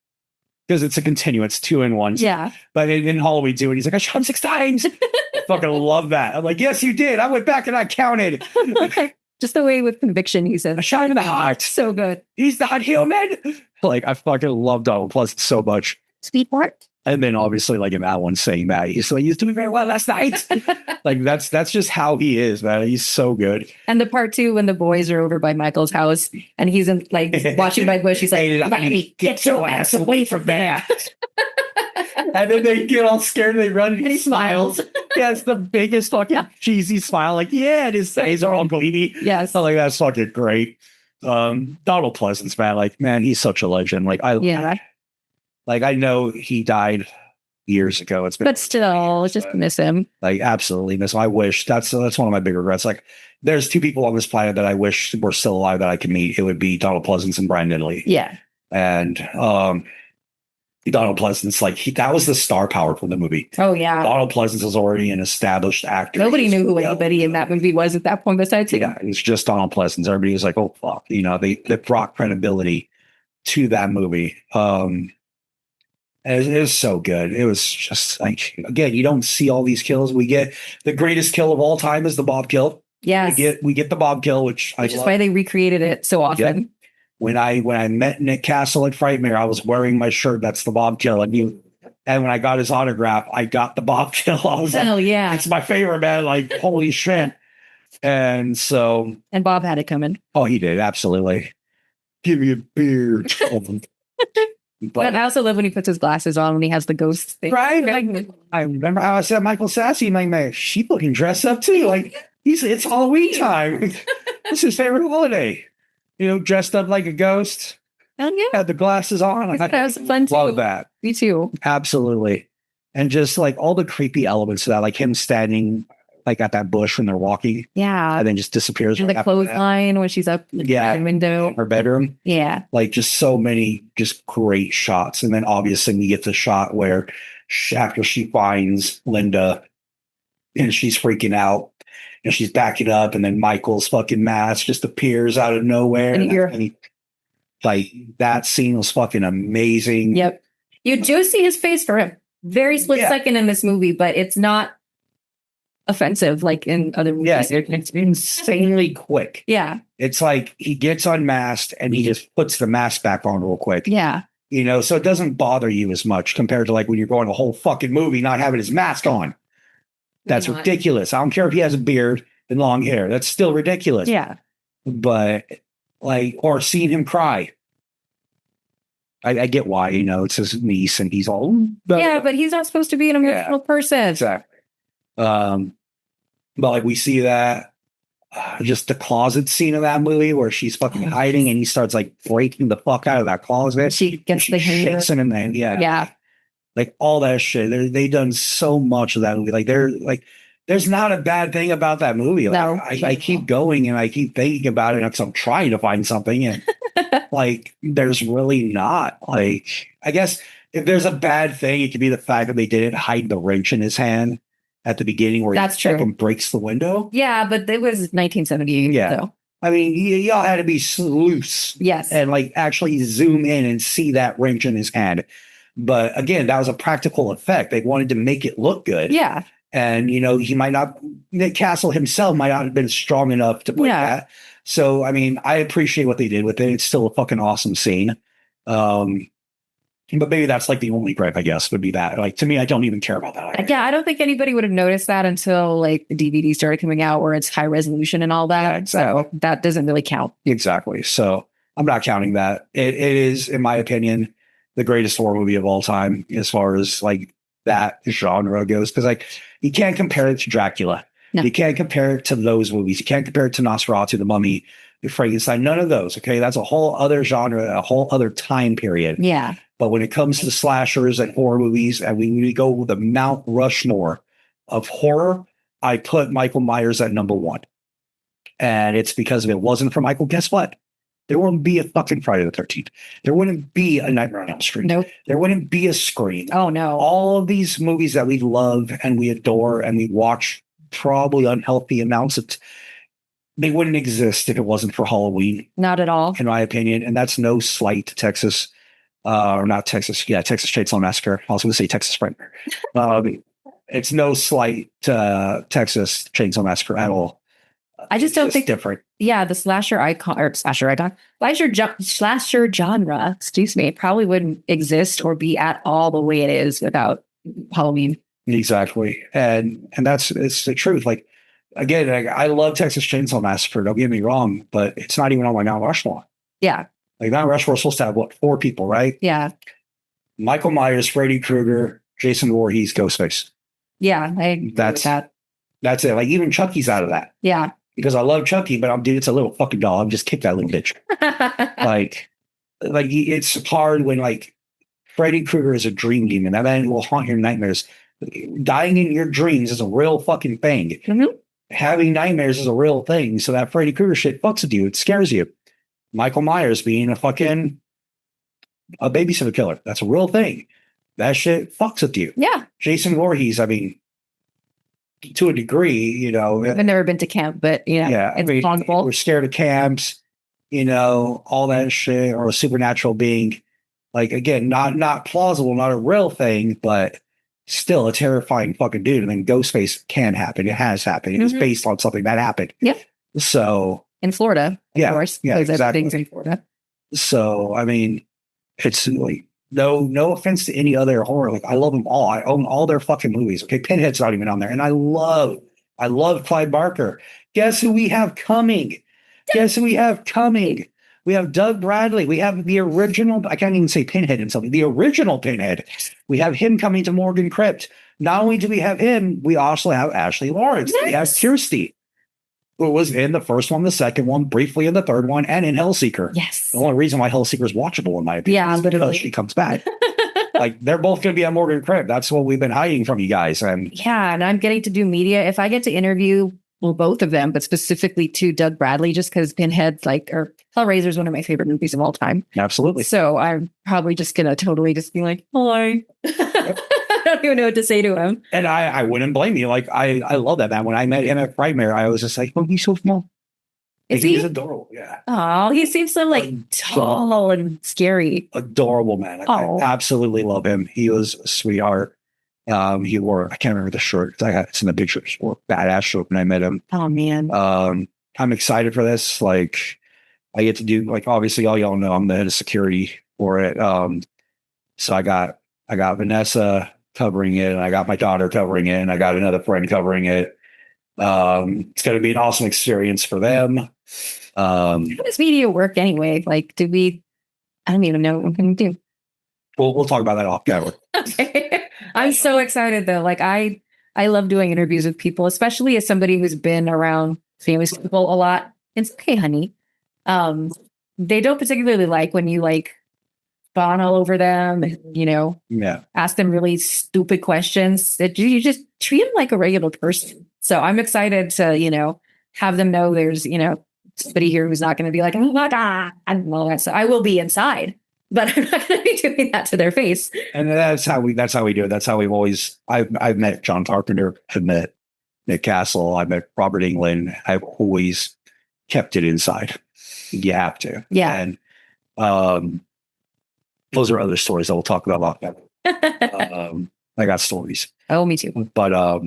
Because it's a continuance, 2 in 1. Yeah. But in Halloween 2, and he's like, I shot him 6 times. I fucking love that. I'm like, yes, you did. I went back and I counted. Just the way with conviction, he says, I shot him in the heart. so good. He's not human. Like I fucking love Donald Pleasance so much. Sweetheart. And then obviously like in that one saying that he's like, he's doing very well last night. Like that's just how he is, man. He's so good. And the part 2 when the boys are over by Michael's house and he's in like watching by bush, he's like, "Lady, get your ass away from there." And then they get all scared and they run And he smiles. Yeah, it's the biggest fucking cheesy smile. Like, yeah, and his eyes are all gleamy. Yes. So like that's fucking great. Donald Pleasance, man, like man, he's such a legend. Like Yeah. like I know he died years ago. It's been But still, just miss him. like absolutely miss him. I wish that's one of my big regrets. Like there's 2 people on this planet that I wish were still alive that I could meet. It would be Donald Pleasance and Brian Denley. Yeah. And Donald Pleasance, like that was the star power for the movie. Oh, yeah. Donald Pleasance was already an established actor. Nobody knew who anybody in that movie was at that point besides him. Yeah, it was just Donald Pleasance. Everybody was like, "Oh fuck," they brought credibility to that movie. It was so good. It was just like again, you don't see all these kills. We get the greatest kill of all time is the Bob kill. Yes. We get the Bob kill, which is why they recreated it so often. Yeah. When I met Nick Castle at Frightmare, I was wearing my shirt. That's the Bob kill, and when I got his autograph, I got the Bob kill. I was Hell like, yeah. it's my favorite, man. Like holy shit. And so, And Bob had it coming. oh, he did absolutely. Give me a beer. But I also love when he puts his glasses on when he has the ghost thing. Right. I remember how I said Michael Sassy, like, man, she looking dressed up too. Like, it's Halloween time. It's his favorite holiday. Dressed up like a ghost, And yeah, had the glasses on. that was fun too. Love that. Me too. Absolutely. And just like all the creepy elements of that, like him standing like at that bush when they're walking Yeah. and then just disappears. And right the after that. clothesline when she's up in the window. In her bedroom. Yeah. Like just so many just great shots. And then obviously we get the shot where after she finds Linda and she's freaking out and she's backing up and then Michael's fucking mask just appears out of nowhere. And like that scene was fucking amazing. Yep. You do see his face for a very split second in this movie, but it's not offensive like in other movies. Yeah, it's insanely quick. Yeah. It's like he gets unmasked and he just puts the mask back on real quick. Yeah. So it doesn't bother you as much compared to like when you're going a whole fucking movie not having his mask on. That's ridiculous. I don't care if he has a beard and long hair. That's still ridiculous. Yeah. But like, or seeing him cry. I get why, it's his niece and he's all. But he's not supposed to be an emotional person. Exactly. But like we see that just the closet scene of that movie where she's fucking hiding and he starts like breaking the fuck out of that closet. She gets the hanger. Shakes him in there. Yeah. Yeah. Like all that shit. They done so much of that movie. Like they're like, there's not a bad thing about that movie. Like, No. I keep going and I keep thinking about it because I'm trying to find something and like there's really not. Like I guess if there's a bad thing, it could be the fact that they didn't hide the wrench in his hand at the beginning where that's true. And breaks the window. Yeah, but it was 1978. Yeah. So. I mean, y'all had to be loose. Yes. And like actually zoom in and see that wrench in his hand. But again, that was a practical effect. They wanted to make it look good. Yeah. And, he might not, Nick Castle himself might not have been strong enough to put that. So, I mean, I appreciate what they did with it. It's still a fucking awesome scene. But maybe that's like the only gripe, I guess, would be that. Like to me, I don't even care about that. Yeah, I don't think anybody would have noticed that until like the DVD started coming out where it's high resolution and all that. Yeah, exactly. So that doesn't really count. Exactly. So I'm not counting that. It is, in my opinion, the greatest horror movie of all time as far as like that genre goes. Because like you can't compare it to Dracula. No. You can't compare it to those movies. You can't compare it to Nosferatu, The Mummy, Frankenstein. None of those. Okay, that's a whole other genre, a whole other time period. Yeah. But when it comes to slashers and horror movies, and we go with the Mount Rushmore of horror, I put Michael Myers at number one. And it's because if it wasn't for Michael, guess what? There wouldn't be a fucking Friday the 13th. There wouldn't be a Nightmare on Elm Street. Nope. There wouldn't be a Scream. Oh, no. All of these movies that we love and we adore and we watch probably unhealthy amounts of they wouldn't exist if it wasn't for Halloween. Not at all. In my opinion. And that's no slight to Texas. Or not Texas. Yeah, Texas Chainsaw Massacre. I was going to say Texas Frightmare. It's no slight to Texas Chainsaw Massacre at all. I just don't think different. yeah, the slasher icon or slasher genre, excuse me, probably wouldn't exist or be at all the way it is without Halloween. Exactly. And it's the truth. Like, again, I love Texas Chainsaw Massacre. Don't get me wrong, but it's not even on my Mount Rushmore. Yeah. Like, Mount Rushmore is supposed to have what, 4 people, right? Yeah. Michael Myers, Freddy Krueger, Jason Voorhees, Ghostface. Yeah. I agree with that. That's it. Like, even Chucky's out of that Yeah. because I love Chucky, but I'm dude, it's a little fucking dog. Just kick that little bitch. like it's hard when like Freddy Krueger is a dream demon. That man will haunt your nightmares. Dying in your dreams is a real fucking thing. Mhm. Having nightmares is a real thing. So that Freddy Krueger shit fucks with you. It scares you. Michael Myers being a babysitter killer. That's a real thing. That shit fucks with you. Yeah. Jason Voorhees, I mean, to a degree, you know. I've never been to camp, but Yeah, it's I mean, plausible. we're scared of camps, you know, all that shit, or a supernatural being. Like, again, not plausible, not a real thing, but still a terrifying fucking dude. And then Ghostface can happen. It has happened. It's Mhm. based on something that happened. Yep. So, In Florida, of Yeah, course. yeah, because exactly. everything's in Florida. I mean, it's like, no offense to any other horror. Like, I love them all. I own all their fucking movies. Okay, Pinhead's not even on there. And I love Clyde Barker. Guess who we have coming? We have Doug Bradley. We have the original. I can't even say Pinhead and something. The original Pinhead. We have him coming to Morgan Crypt. Not only do we have him, we also have Ashley Lawrence. We have Yes. Kirsty, who was in the first one, the second one, briefly in the third one, and in Hellseeker. Yes. The only reason why Hellseeker is watchable, in my opinion, Yeah, is because literally. she comes back. Like, they're both going to be at Morgan Crypt. That's what we've been hiding from you guys. And Yeah, and I'm getting to do media. If I get to interview, well, both of them, but specifically to Doug Bradley, just because Pinhead's or Hellraiser is one of my favorite movies of all time. absolutely. So I'm probably just gonna totally just be like, "Hi." I don't even know what to say to him. And I wouldn't blame you. Like, I love that man. When I met him at Frightmare, I was just like, oh, he's so small. Is He's he? adorable. Yeah. Oh, he seems so tall and scary. Adorable man. I Oh. absolutely love him. He was a sweetheart. He wore, I can't remember the shirt. It's in the picture. He wore a badass shirt when I met him. Oh man. I'm excited for this. Like, I get to do, like, obviously all y'all know I'm the head of security for it. So I got Vanessa covering it, and I got my daughter covering it, and I got another friend covering it. It's going to be an awesome experience for them. How does media work anyway? Like, I don't even know what I'm gonna do. We'll talk about that off camera. Okay. I'm so excited though. Like I love doing interviews with people, especially as somebody who's been around famous people a lot. It's okay, honey. They don't particularly like when you fawn all over them, and, Yeah. ask them really stupid questions. That you just treat them like a regular person. So I'm excited to, have them know there's, somebody here who's not going to be like, oh my God, and all that. So I will be inside, but I'm not going to be doing that to their face. And that's how we do it. That's how we've always, I've met John Carpenter, I've met Nick Castle, I've met Robert Englund. I've always kept it inside. You have to. Yeah. And those are other stories that we'll talk about. I got stories, Oh, me too. but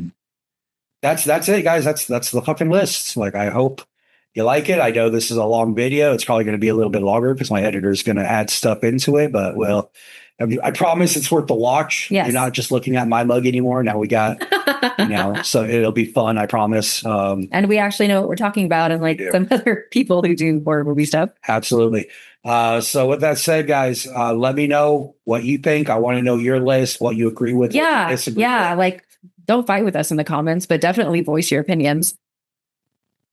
that's it, guys. That's the fucking list. Like, I hope you like it. I know this is a long video. It's probably going to be a little bit longer because my editor is going to add stuff into it. But I promise it's worth the watch. Yes. You're not just looking at my mug anymore. Now we got, so it'll be fun. I promise. And we actually know what we're talking about, and Yeah. some other people who do horror movie stuff. Absolutely. So with that said, guys, let me know what you think. I want to know your list, what you agree with. what you Yeah. disagree Yeah. with. Don't fight with us in the comments, but definitely voice your opinions.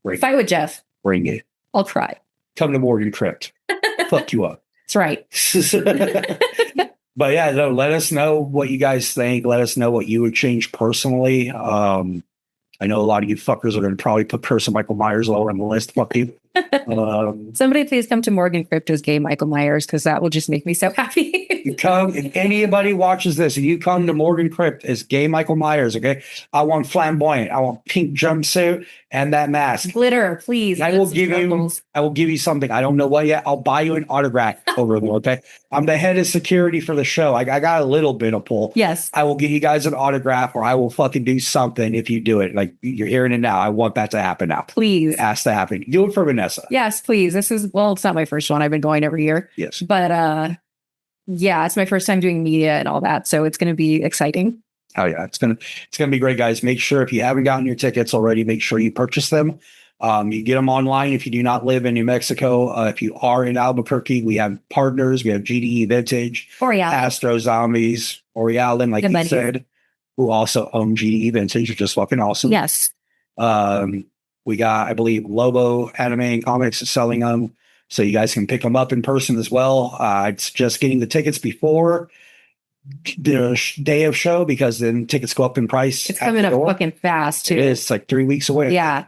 Bring, Fight with Jeff. bring it. I'll cry. Come to Morgan Crypt. Fuck you up. That's right. But yeah, no, let us know what you guys think. Let us know what you would change personally. I know a lot of you fuckers are going to probably put Curse of Michael Myers lower on the list. Fuck you. Somebody please come to Morgan Crypt as gay Michael Myers, because that will just make me so happy. You come, if anybody watches this and you come to Morgan Crypt as gay Michael Myers, okay? I want flamboyant. I want pink jumpsuit and that mask. Glitter, please. I will That's give you. sparkles. I will give you something. I don't know what yet. I'll buy you an autograph over there. Okay. I'm the head of security for the show. I got a little bit of pull. Yes. I will give you guys an autograph, or I will fucking do something if you do it. Like you're hearing it now. I want that to happen now. Please. It has to happen. Do it for Vanessa. Yes, please. This is, well, it's not my first one. I've been going every year. Yes. But yeah, it's my first time doing media and all that. So it's going to be exciting. Oh yeah, it's gonna be great, guys. Make sure if you haven't gotten your tickets already, make sure you purchase them. You get them online if you do not live in New Mexico. If you are in Albuquerque, we have partners. We have GDE Vintage, Or yeah. Astro Zombies, Oriallen, like you Dimension. said, who also own GDE Vintage, which is fucking awesome. Yes. We got, I believe, Lobo Anime and Comics is selling them, so you guys can pick them up in person as well. I'd suggest getting the tickets before the day of show, because then tickets go up in price. It's at coming the up door. fucking fast too. It is. It's like 3 weeks away. Yeah.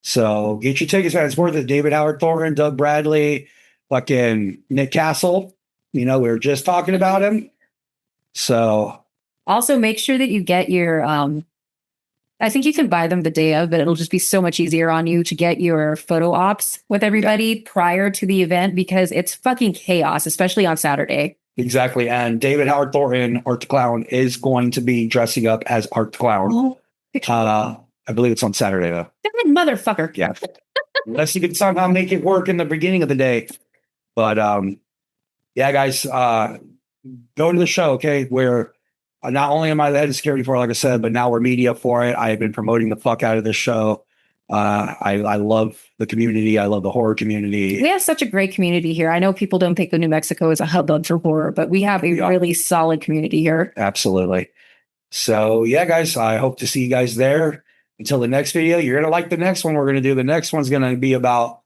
So get your tickets, man. It's worth it. David Howard Thornton, Doug Bradley, fucking Nick Castle. You know, we were just talking about him. So Also make sure that you get your I think you can buy them the day of, but it'll just be so much easier on you to get your photo ops with everybody prior to the event, because it's fucking chaos, especially on Saturday. exactly. And David Howard Thornton, Art the Clown, is going to be dressing up as Art the Clown. Oh, I believe it's on Saturday though. that motherfucker. Yeah. Unless you can somehow make it work in the beginning of the day. But yeah, guys, go to the show, okay? Where not only am I the head of security for it, like I said, but now we're media for it. I have been promoting the fuck out of this show. I love the community. I love the horror community. We have such a great community here. I know people don't think of New Mexico as a hubbub for horror, but we have a Yeah. really solid community here. Absolutely. So yeah, guys, I hope to see you guys there. Until the next video, you're gonna like the next one we're gonna do. The next one's gonna be about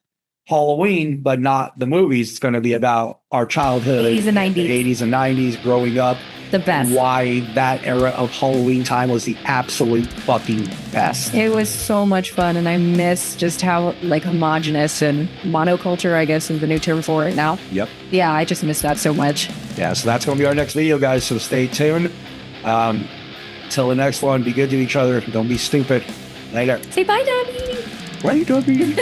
Halloween, but not the movies. It's gonna be about our childhood, 80s and 90s. 80s and 90s, growing up, The best. why that era of Halloween time was the absolute fucking best. It was so much fun, and I miss just how like homogenous and monoculture, I guess, is the new term for it now. Yep. Yeah, I just miss that so much. Yeah, so that's gonna be our next video, guys. So stay tuned. Till the next one, be good to each other. Don't be stupid. Later. Say bye, Daddy. What are you doing?